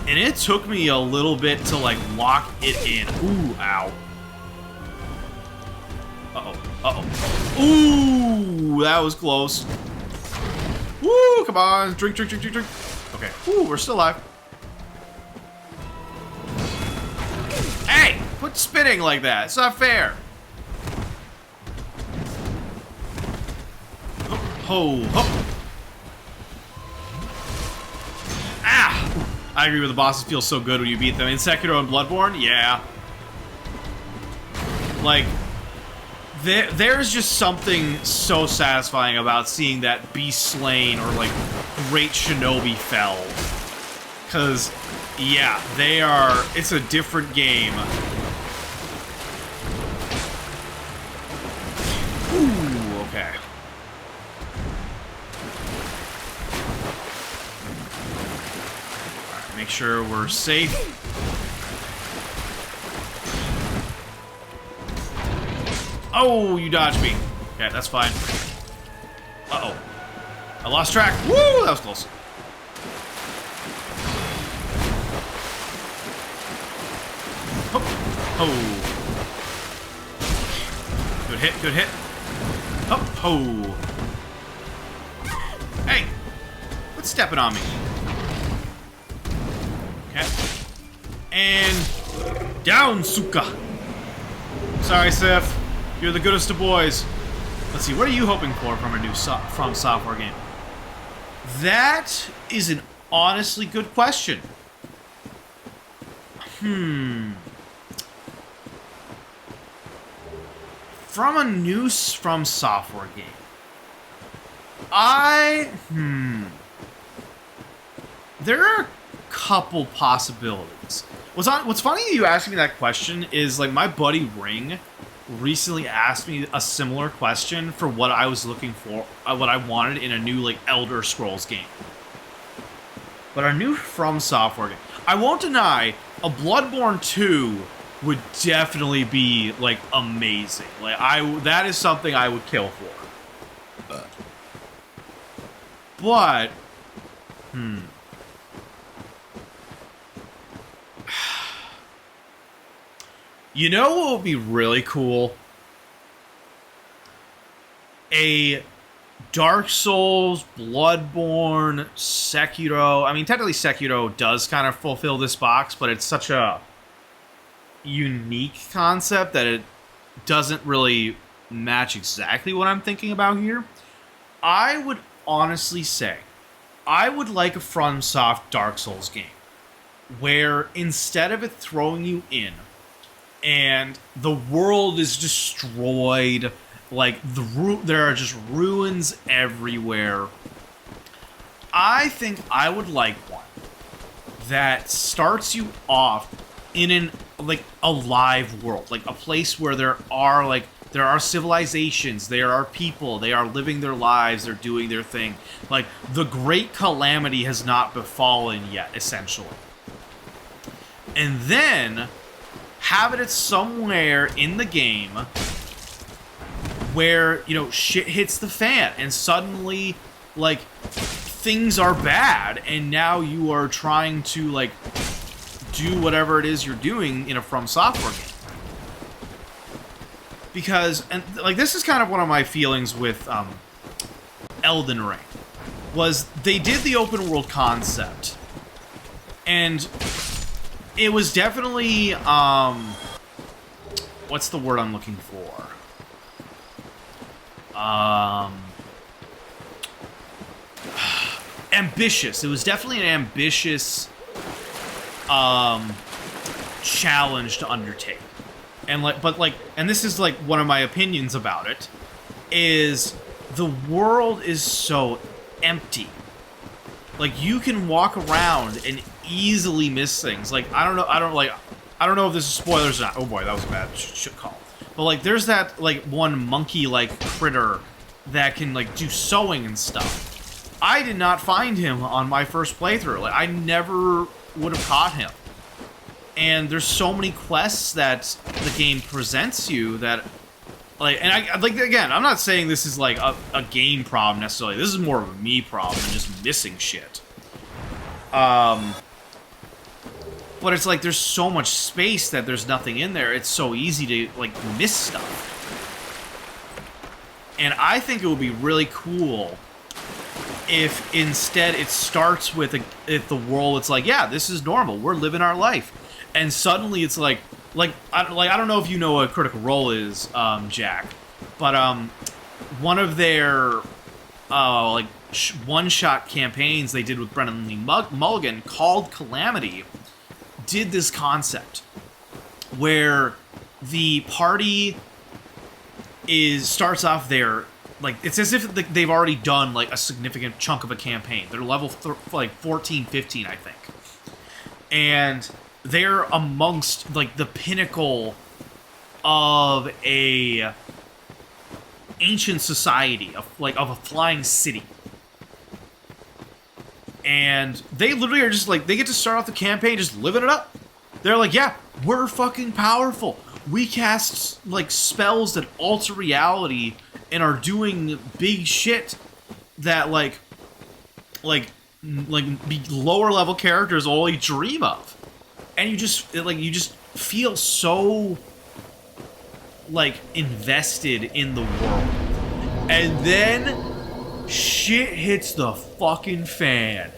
and it took me a little bit to, like, lock it in. Ooh, ow. Uh-oh, uh-oh. Ooh, that was close. Woo, come on, drink, drink, drink, drink, drink. Okay, ooh, we're still alive. Hey, quit spinning like that. It's not fair. Ho, ho. Ah! I agree with the bosses feel so good when you beat them. In Sekiro and Bloodborne, yeah. Like, there's just something so satisfying about seeing that beast slain or, like, great shinobi fell. Because, yeah, they are... It's a different game. Ooh, okay. Alright, make sure we're safe. Oh, you dodged me. Okay, that's fine. Uh-oh. I lost track. Woo, that was close. Oh. Good hit, good hit. Oh. Hey, quit stepping on me. Okay. And down, Suka. Sorry, Sif. You're the goodest of boys. Let's see, what are you hoping for from a new From Software game? That is an honestly good question. From a new From Software game. There are a couple possibilities. What's funny you asking me that question is, like, my buddy Ring recently asked me a similar question for what I was looking for, what I wanted in a new, like, Elder Scrolls game. But a new From Software game. I won't deny, a Bloodborne 2 would definitely be, like, amazing. Like, that is something I would kill for. But, you know what would be really cool? A Dark Souls, Bloodborne, Sekiro. I mean, technically Sekiro does kind of fulfill this box, but it's such a unique concept that it doesn't really match exactly what I'm thinking about here. I would honestly say I would like a FromSoft Dark Souls game where instead of it throwing you in and the world is destroyed, like there are just ruins everywhere, I think I would like one that starts you off in a live world, like a place where there are, like, There are civilizations, there are people, they are living their lives, they're doing their thing. Like, the great calamity has not befallen yet, essentially. And then, have it somewhere in the game where, you know, shit hits the fan, and suddenly, like, things are bad, and now you are trying to, like, do whatever it is you're doing in a From Software game. Because, and like, this is kind of one of my feelings with Elden Ring, was they did the open world concept, and it was definitely, what's the word I'm looking for? Ambitious. It was definitely an ambitious challenge to undertake. And like, but like, and this is like one of my opinions about it, is the world is so empty. Like, you can walk around and easily miss things. Like, I don't know if this is spoilers or not. Oh boy, that was a bad shit call. But like, there's that like one monkey-like critter that can like do sewing and stuff. I did not find him on my first playthrough. Like, I never would have caught him. And there's so many quests that the game presents you that, like, and I like, again, I'm not saying this is like a game problem necessarily. This is more of a me problem than just missing shit. But it's like there's so much space that there's nothing in there. It's so easy to like miss stuff. And I think it would be really cool if instead it starts with if the world, it's like, yeah, this is normal. We're living our life. And suddenly it's like I don't know if you know what Critical Role is, Jack, but one of their like one-shot campaigns they did with Brennan Lee Mulligan called Calamity did this concept where the party starts off there, like, it's as if they've already done like a significant chunk of a campaign. They're level like 14, 15, I think, and they're amongst like the pinnacle of a ancient society of a flying city. And they literally are just like, they get to start off the campaign just living it up. They're like, yeah, we're fucking powerful. We cast like spells that alter reality and are doing big shit that like lower level characters only dream of. And you just feel so like invested in the world. And then shit hits the fucking fan.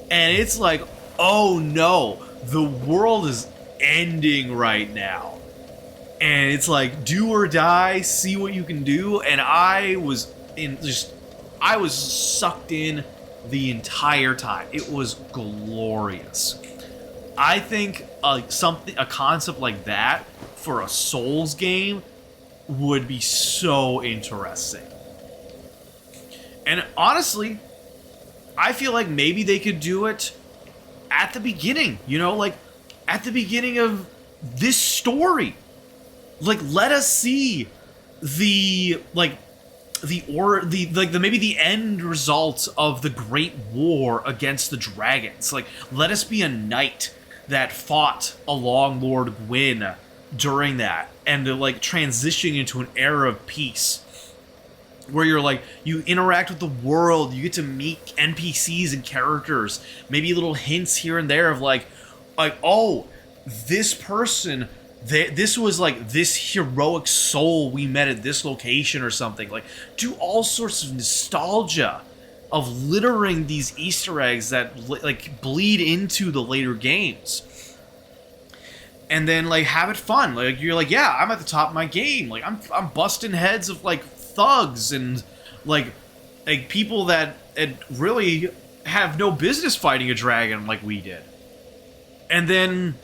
And it's like, oh no, the world is ending right now. And it's like, do or die, see what you can do. And I was sucked in the entire time. It was glorious. I think a concept like that for a Souls game would be so interesting. And honestly, I feel like maybe they could do it at the beginning, you know, like at the beginning of this story. Like, let us see maybe the end result of the Great War against the dragons. Like, let us be a knight that fought along Lord Gwyn during that, and to like transition into an era of peace where you're like, you interact with the world, you get to meet NPCs and characters, maybe little hints here and there of like oh, this person, this was like this heroic soul we met at this location or something. Like, do all sorts of nostalgia of littering these Easter eggs that like bleed into the later games. And then like have it fun. Like, you're like, yeah, I'm at the top of my game. Like, I'm busting heads of like thugs and like people that really have no business fighting a dragon like we did. And then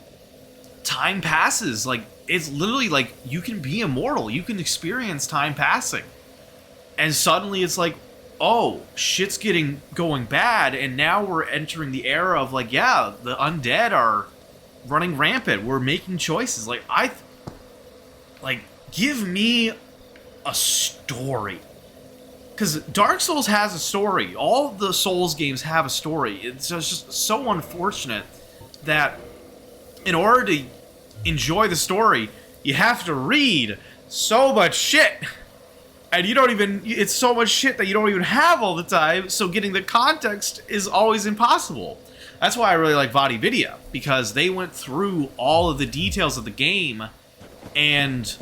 time passes. Like, it's literally like you can be immortal. You can experience time passing. And suddenly it's like, oh, shit's going bad, and now we're entering the era of like, yeah, the undead are running rampant. We're making choices. Like, give me a story. Because Dark Souls has a story. All the Souls games have a story. It's just so unfortunate that in order to enjoy the story, you have to read so much shit. And you don't even, it's so much shit that you don't even have all the time, so getting the context is always impossible. That's why I really like VaatiVidya, because they went through all of the details of the game and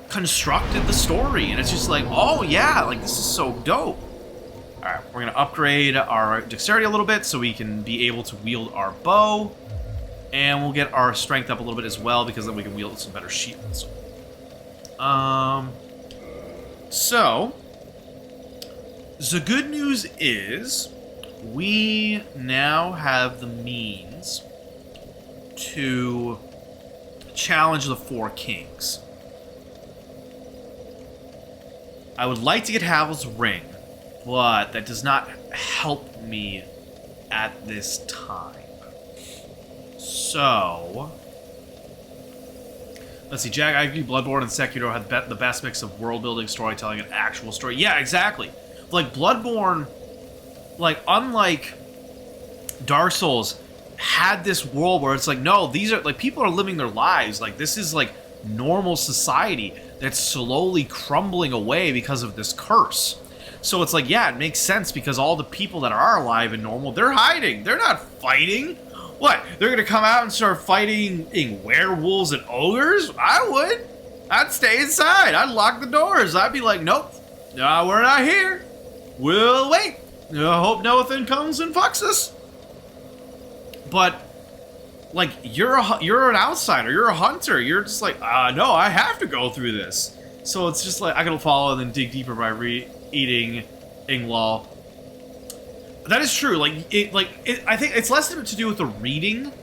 constructed the story, and it's just like, oh yeah, like this is so dope. Alright, we're gonna upgrade our dexterity a little bit so we can be able to wield our bow, and we'll get our strength up a little bit as well, because then we can wield some better shields. So, the good news is, we now have the means to challenge the Four Kings. I would like to get Havel's Ring, but that does not help me at this time. So, let's see, Jag, I agree, Bloodborne and Sekiro have the best mix of world-building, storytelling, and actual story. Yeah, exactly. Like, Bloodborne, like, unlike Dark Souls, had this world where it's like, no, these are, like, people are living their lives. Like, this is, like, normal society that's slowly crumbling away because of this curse. So it's like, yeah, it makes sense because all the people that are alive and normal, they're hiding. They're not fighting. What? They're gonna come out and start fighting werewolves and ogres? I would. I'd stay inside. I'd lock the doors. I'd be like, nope, no, we're not here. We'll wait. I hope nothing comes and fucks us. But, like, you're an outsider. You're a hunter. You're just like, no, I have to go through this. So it's just like, I gotta follow and then dig deeper by eating Inglaw. That is true. I think it's less to do with the reading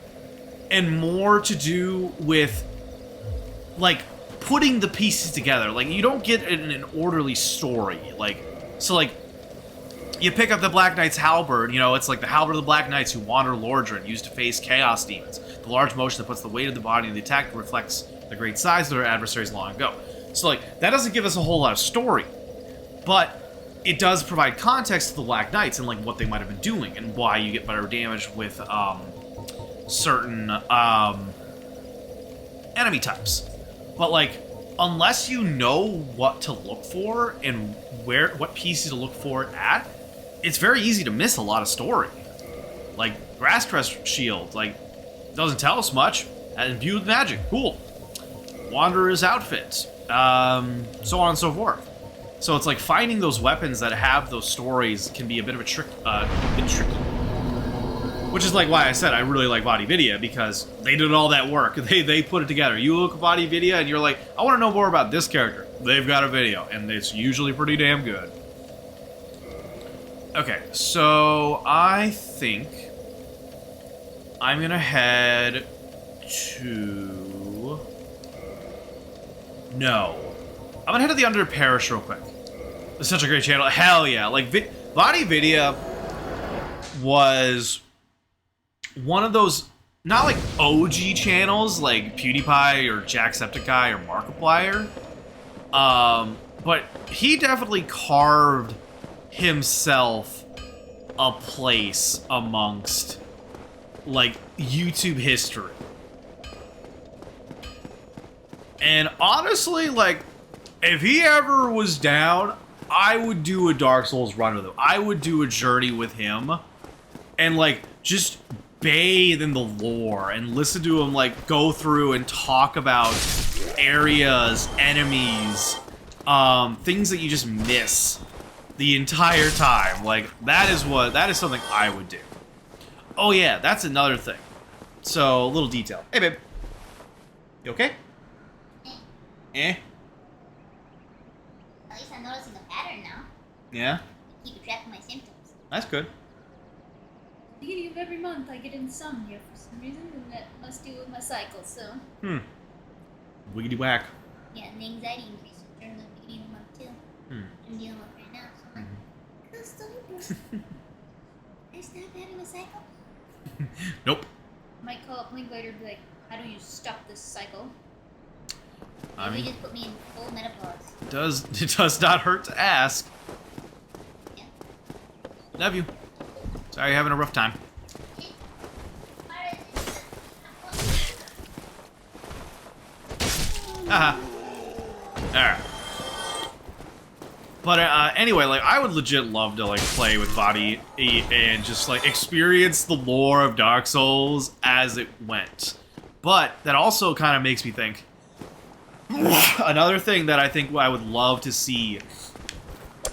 and more to do with, like, putting the pieces together. Like, you don't get an orderly story. Like, so, like, you pick up the Black Knight's halberd, you know, it's like the halberd of the Black Knights who wander Lordran, used to face chaos demons. The large motion that puts the weight of the body in the attack reflects the great size of their adversaries long ago. So, like, that doesn't give us a whole lot of story. But it does provide context to the Black Knights and, like, what they might have been doing and why you get better damage with, certain, enemy types. But, like, unless you know what to look for and what pieces to look for at, it's very easy to miss a lot of story. Like, Grasscrest Shield, like, doesn't tell us much. And imbued with magic, cool. Wanderer's outfit, so on and so forth. So it's like finding those weapons that have those stories can be a bit of a tricky. Which is like why I said I really like VaatiVidya, because they did all that work. They put it together. You look at VaatiVidya and you're like, I want to know more about this character. They've got a video, and it's usually pretty damn good. Okay, so I think I'm gonna head to... No. I'm gonna head to the Under Parish real quick. It's such a great channel. Hell yeah. Like, VaatiVidya was one of those, not like OG channels like PewDiePie or Jacksepticeye or Markiplier, but he definitely carved himself a place amongst, like, YouTube history. And honestly, like, if he ever was down, I would do a Dark Souls run with him. I would do a journey with him and, like, just bathe in the lore and listen to him, like, go through and talk about areas, enemies, things that you just miss the entire time. Like, that is something I would do. Oh yeah, that's another thing. So, a little detail. Hey, babe. You okay? Eh? At least I'm noticing a pattern now. Yeah? Keep track of my symptoms. That's good. Beginning of every month, I get insomnia for some reason, and that must do with my cycle, so... Wiggity whack. Yeah, and the anxiety increase during the beginning of the month, too. I'm dealing with right now, so I'm like, cool story. I stop having a cycle? Nope. Might call up Linklater and be like, how do you stop this cycle? I mean, just put me in full menopause. it does not hurt to ask. Yeah. Love you. Sorry you're having a rough time. Haha. Alright. But anyway, like, I would legit love to, like, play with Vadi and just, like, experience the lore of Dark Souls as it went. But that also kind of makes me think, another thing that I think I would love to see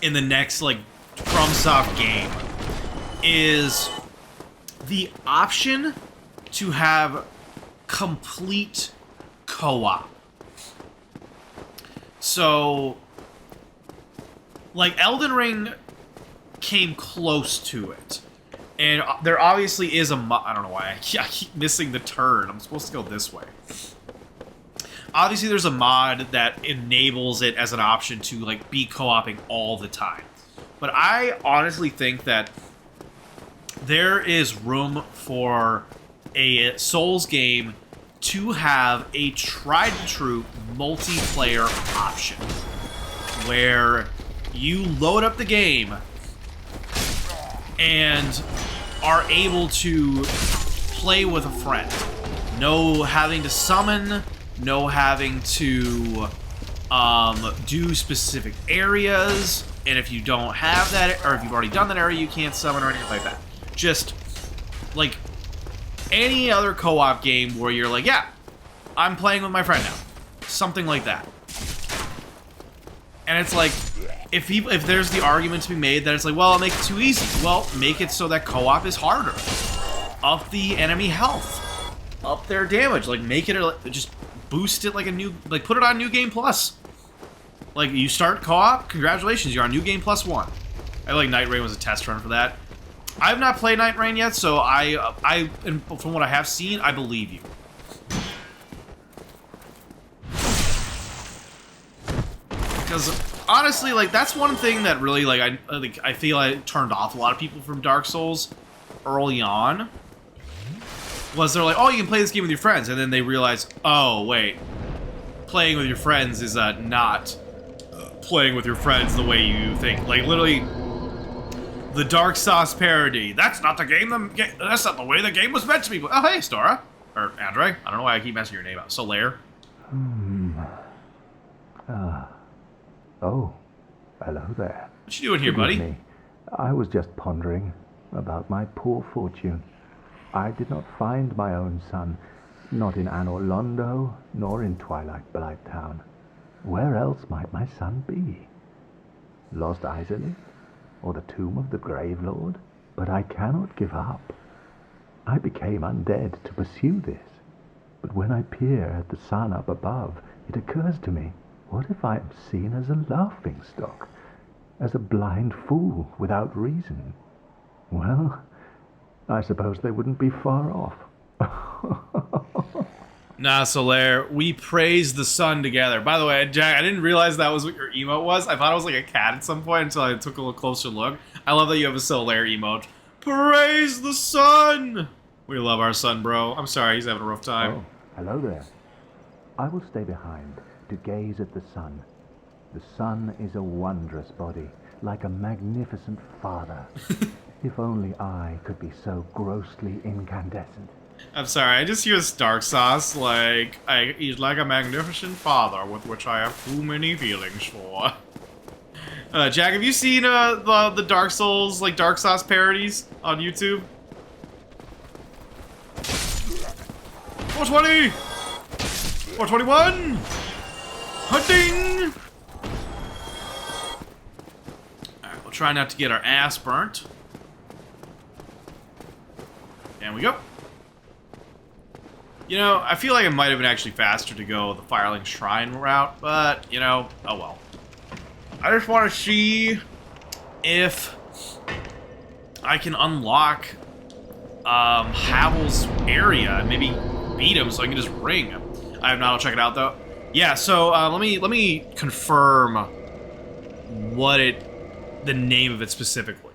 in the next, like, FromSoft game is the option to have complete co-op. So, like, Elden Ring came close to it. And there obviously is a mod. I don't know why I keep missing the turn. I'm supposed to go this way. Obviously, there's a mod that enables it as an option to, like, be co-oping all the time. But I honestly think that there is room for a Souls game to have a tried-and-true multiplayer option where you load up the game and are able to play with a friend. No having to summon, no having to do specific areas, and if you don't have that, or if you've already done that area, you can't summon or anything like that. Just, like, any other co-op game where you're like, yeah, I'm playing with my friend now. Something like that. And it's like, if there's the argument to be made that it's like, well, I'll make it too easy. Well, make it so that co-op is harder. Up the enemy health. Up their damage. Like, make it, just boost it like a new, like, put it on New Game Plus. Like, you start co-op, congratulations, you're on New Game Plus 1. I like Night Rain was a test run for that. I have not played Night Rain yet, so and from what I have seen, I believe you. Because honestly, like, that's one thing that really, like, I feel I turned off a lot of people from Dark Souls early on. Was they're like, oh, you can play this game with your friends, and then they realize, oh wait, playing with your friends is not playing with your friends the way you think. Like, literally, the Dark Sauce parody. That's not the game. That's not the way the game was meant to be. Oh, hey, Stora. Or Andre. I don't know why I keep messing your name up. Solaire. Oh, hello there. What you doing here, buddy? Me. I was just pondering about my poor fortune. I did not find my own son, not in Anor Londo, nor in Twilight Blighttown. Where else might my son be? Lost Izalith? Or the tomb of the Grave Lord? But I cannot give up. I became undead to pursue this. But when I peer at the sun up above, it occurs to me, what if I am seen as a laughingstock? As a blind fool without reason? Well, I suppose they wouldn't be far off. Nah, Solaire, we praise the sun together. By the way, Jack, I didn't realize that was what your emote was. I thought it was like a cat at some point until I took a little closer look. I love that you have a Solaire emote. Praise the sun! We love our son, bro. I'm sorry, he's having a rough time. Oh, hello there. I will stay behind to gaze at the sun. The sun is a wondrous body, like a magnificent father. If only I could be so grossly incandescent. I'm sorry, I just hear this Dark Sauce, like, he's like a magnificent father with which I have too many feelings for. Jack, have you seen the Dark Souls, like, Dark Sauce parodies on YouTube? 420! 421! Hunting! Alright, we'll try not to get our ass burnt. And we go. You know, I feel like it might have been actually faster to go the Firelink Shrine route, but, you know, oh well. I just want to see if I can unlock Havel's area and maybe beat him so I can just ring him. I have not. I'll check it out though. Yeah. So let me confirm what the name of it specifically.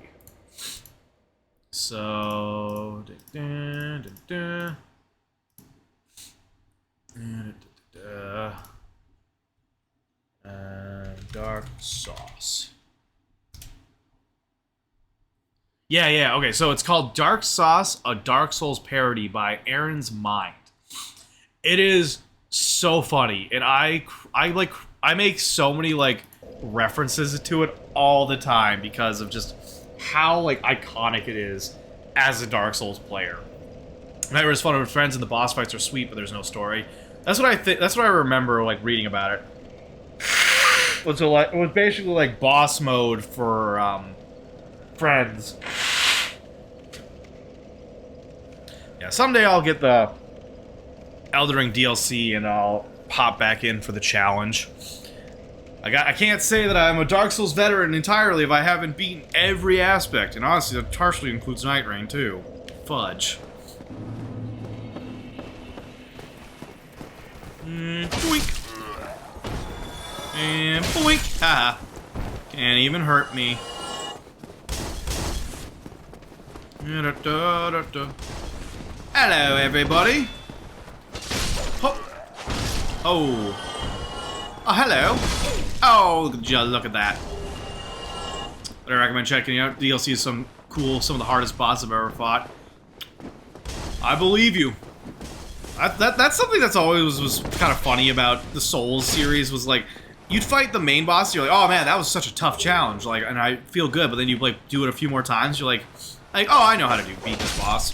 So. Dark Sauce. Yeah, okay, so it's called Dark Sauce, a Dark Souls parody by Aaron's Mind. It is so funny, and I make so many, like, references to it all the time because of just how, like, iconic it is as a Dark Souls player. Whenever it's fun with friends and the boss fights are sweet, but there's no story. That's what I think. That's what I remember, like, reading about it. It was basically like boss mode for friends. Yeah, someday I'll get the Elden Ring DLC and I'll pop back in for the challenge. I can't say that I'm a Dark Souls veteran entirely if I haven't beaten every aspect, and honestly, that partially includes Night Rain too. Fudge. Boink. And boink. Haha. Can't even hurt me. Hello, everybody. Oh. Oh, hello. Oh, look at that. I recommend checking out. DLC is some of the hardest boss I've ever fought. I believe you. That's something that's always was kind of funny about the Souls series, was like, you'd fight the main boss, you're like, oh man, that was such a tough challenge, like, and I feel good, but then you like do it a few more times, you're like, oh, I know how to beat this boss.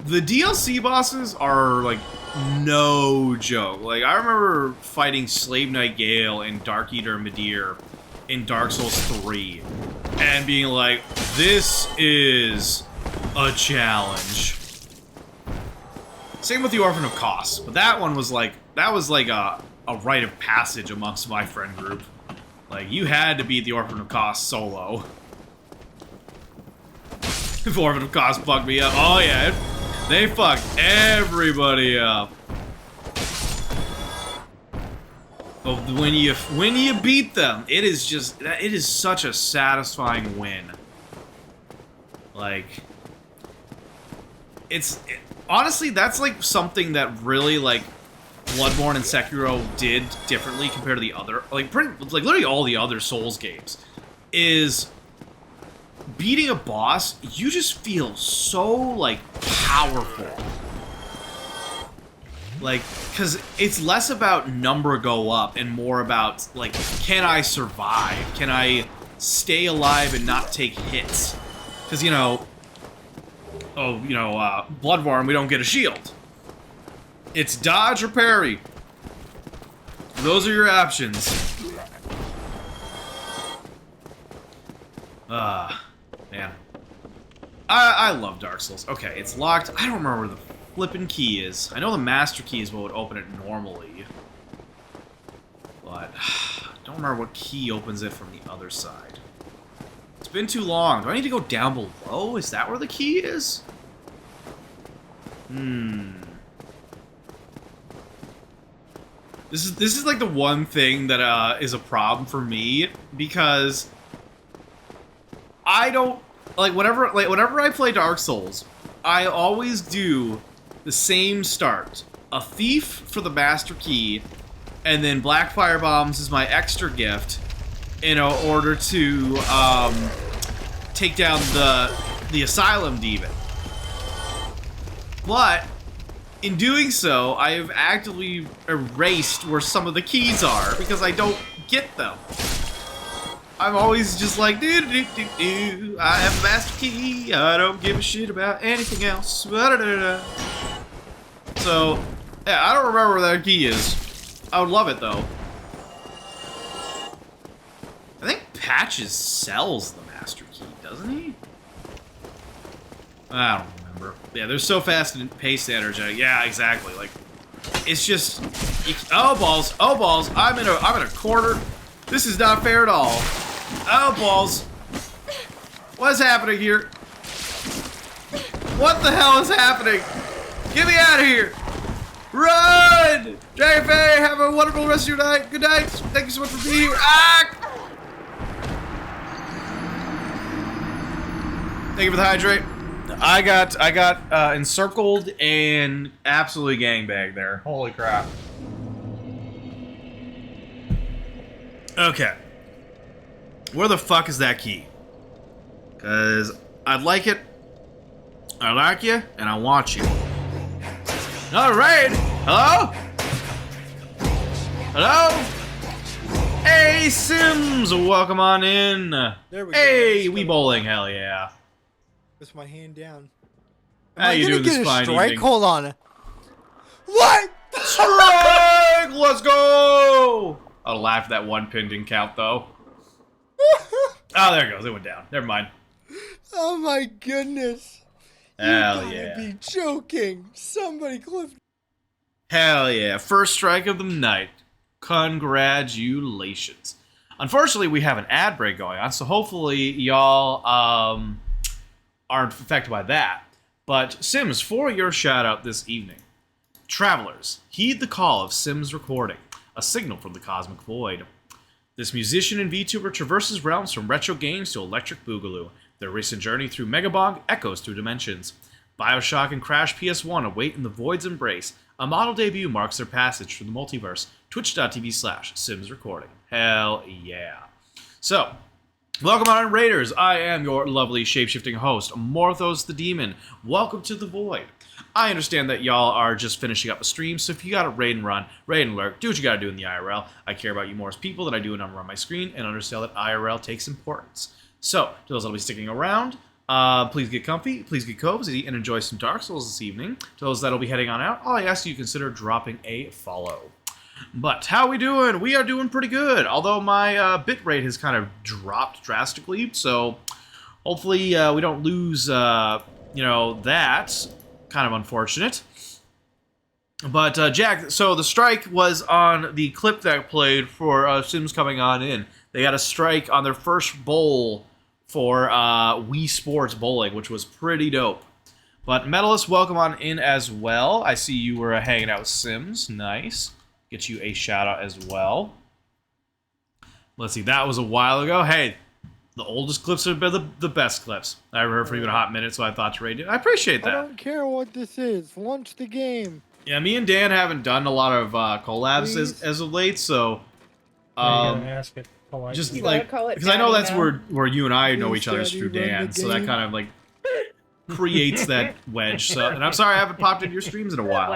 The DLC bosses are like no joke. Like, I remember fighting Slave Knight Gale and Dark Eater Midir in Dark Souls 3 and being like, this is a challenge. Same with the Orphan of Kos, but that one was like, a rite of passage amongst my friend group. Like, you had to beat the Orphan of Kos solo. If Orphan of Kos fucked me up, oh yeah, they fucked everybody up. But when you beat them, it is such a satisfying win. Like, honestly, that's like something that really, like, Bloodborne and Sekiro did differently compared to the other, like literally all the other Souls games, is beating a boss, you just feel so, like, powerful. Like, because it's less about number go up and more about, like, can I survive? Can I stay alive and not take hits? Because, you know, Bloodborne, we don't get a shield. It's dodge or parry. Those are your options. Man. I love Dark Souls. Okay, it's locked. I don't remember where the flippin' key is. I know the master key is what would open it normally. But I don't remember what key opens it from the other side. It's been too long. Do I need to go down below? Is that where the key is? This is like the one thing that is a problem for me, because I don't whenever I play Dark Souls, I always do the same start. A thief for the master key, and then black fire bombs is my extra gift in order to take down the asylum demon. But in doing so, I have actively erased where some of the keys are because I don't get them. I'm always just like, I have a master key, I don't give a shit about anything else. So, yeah, I don't remember where that key is. I would love it, though. I think Patches sells the master key, doesn't he? I don't remember. Yeah, they're so fast and paced and energetic. Yeah, exactly. Like, it's just... oh, balls. Oh, balls. I'm in a corner. This is not fair at all. Oh, balls. What is happening here? What the hell is happening? Get me out of here. Run! JFA, have a wonderful rest of your night. Good night. Thank you so much for being here. Ah! Thank you for the hydrate. I got encircled and absolutely gangbagged there. Holy crap. Okay. Where the fuck is that key? Because I'd like it, I like you, and I want you. Alright! Hello? Hello? Hey, Sims! Welcome on in. There we hey, go. we bowling, hell yeah. With my hand down. How you doing this fine strike? evening? Hold on. What? Strike! Let's go! I'll laugh at that one pin didn't count, though. Oh, there it goes. It went down. Never mind. Oh my goodness. Hell You yeah. gotta be joking. Somebody clipped. Hell yeah. First strike of the night. Congratulations. Unfortunately, we have an ad break going on, so hopefully y'all aren't affected by that. But Sims, for your shout out this evening, travelers, heed the call of Sims recording, a signal from the cosmic void. This musician and VTuber traverses realms from retro games to electric boogaloo. Their recent journey through Megabog echoes through dimensions. Bioshock and Crash PS1 await in the void's embrace. A model debut marks their passage through the multiverse. Twitch.tv/Sims Recording. Hell yeah. So, welcome on Raiders. I am your lovely shapeshifting host, Morthos the Demon. Welcome to the Void. I understand that y'all are just finishing up a stream, so if you got to raid and run, raid and lurk, do what you got to do in the IRL. I care about you more as people than I do a number on my screen, and understand that IRL takes importance. So, to those that'll be sticking around, please get comfy, please get cozy, and enjoy some Dark Souls this evening. To those that'll be heading on out, all I ask you consider dropping a follow. But how we doing? We are doing pretty good, although my bitrate has kind of dropped drastically, so hopefully we don't lose, you know, that. Kind of unfortunate. But, Jack, so the strike was on the clip that played for Sims coming on in. They had a strike on their first bowl for Wii Sports Bowling, which was pretty dope. But Metalist, welcome on in as well. I see you were hanging out with Sims. Nice. Get you a shout out as well. Let's see, that was a while ago. Hey, the oldest clips have been the best clips. I haven't heard for even a hot minute, so I thought to raid it. I appreciate that. I don't care what this is. Launch the game. Yeah, me and Dan haven't done a lot of collabs as of late, so ask it politely. just You like gotta call it because I know daddy that's now. where you and I know Please, each other Daddy, through run the Dan, so that game. kind of like creates that wedge. So, and I'm sorry I haven't popped into your streams in a while.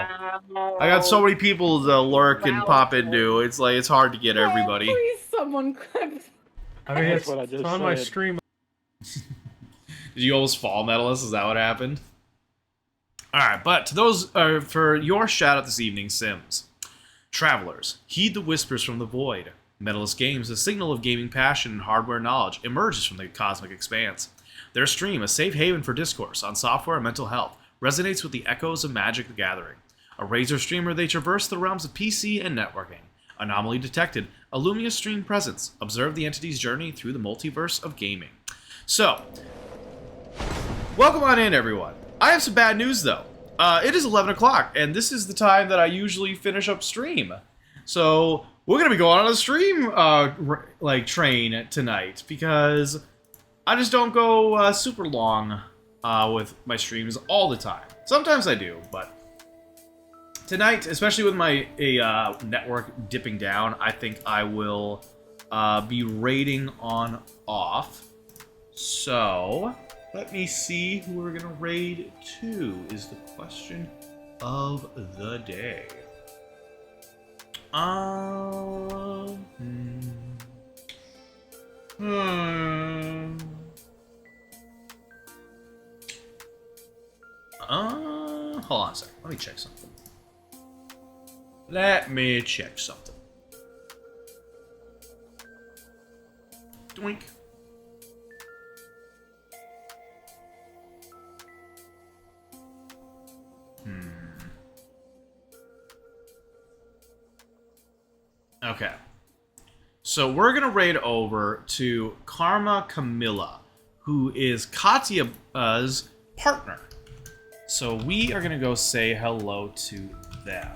I got so many people to lurk and pop into. It's like it's hard to get everybody. Please, someone clip. I mean, That's it's, what I just it's on my said. stream. Did you almost fall, Metalist? Is that what happened? Alright, but to those, for your shout out this evening, Sims. Travelers, heed the whispers from the void. Metalist Games, a signal of gaming passion and hardware knowledge, emerges from the cosmic expanse. Their stream, a safe haven for discourse on software and mental health, resonates with the echoes of Magic the Gathering. A Razor streamer, they traverse the realms of PC and networking. Anomaly detected, a Lumia stream presence. Observe the entity's journey through the multiverse of gaming. So, welcome on in, everyone. I have some bad news, though. It is 11 o'clock, and this is the time that I usually finish up stream. So, we're going to be going on a stream, train tonight, because I just don't go super long with my streams all the time. Sometimes I do, but tonight, especially with my network dipping down, I think I will be raiding on off. So, let me see who we're gonna raid to is the question of the day. Hold on a second. Let me check something. Doink. Okay. So we're going to raid over to Karma Camilla, who is Katya's partner. So we are going to go say hello to them.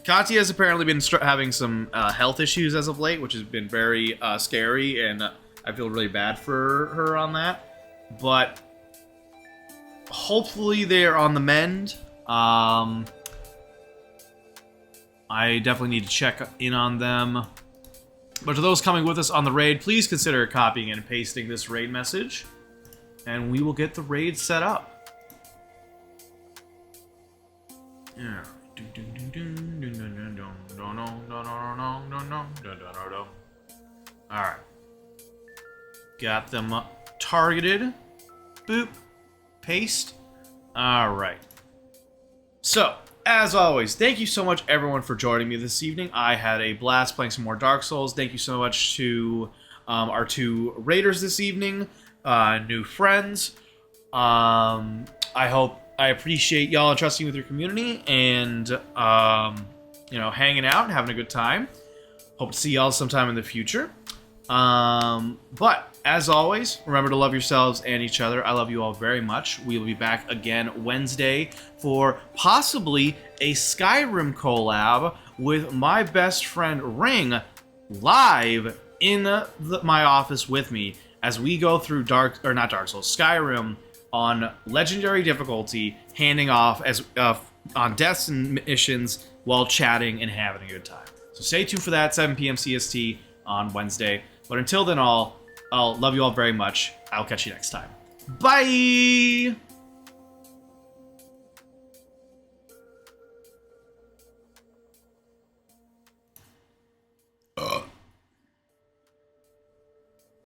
Katya has apparently been having some health issues as of late, which has been very scary, and I feel really bad for her on that. But hopefully they're on the mend. I definitely need to check in on them. But to those coming with us on the raid, please consider copying and pasting this raid message, and we will get the raid set up. Yeah. Alright. Got them targeted. Boop. Paste. Alright. So, as always, thank you so much, everyone, for joining me this evening. I had a blast playing some more Dark Souls. Thank you so much to our 2 raiders this evening, new friends. I appreciate y'all entrusting with your community and, you know, hanging out and having a good time. Hope to see y'all sometime in the future. But, as always, remember to love yourselves and each other. I love you all very much. We will be back again Wednesday for possibly a Skyrim collab with my best friend Ring live in my office with me as we go through Skyrim on legendary difficulty, handing off as on deaths and missions while chatting and having a good time. So stay tuned for that, 7 p.m. CST on Wednesday. But until then, I'll love you all very much. I'll catch you next time. Bye!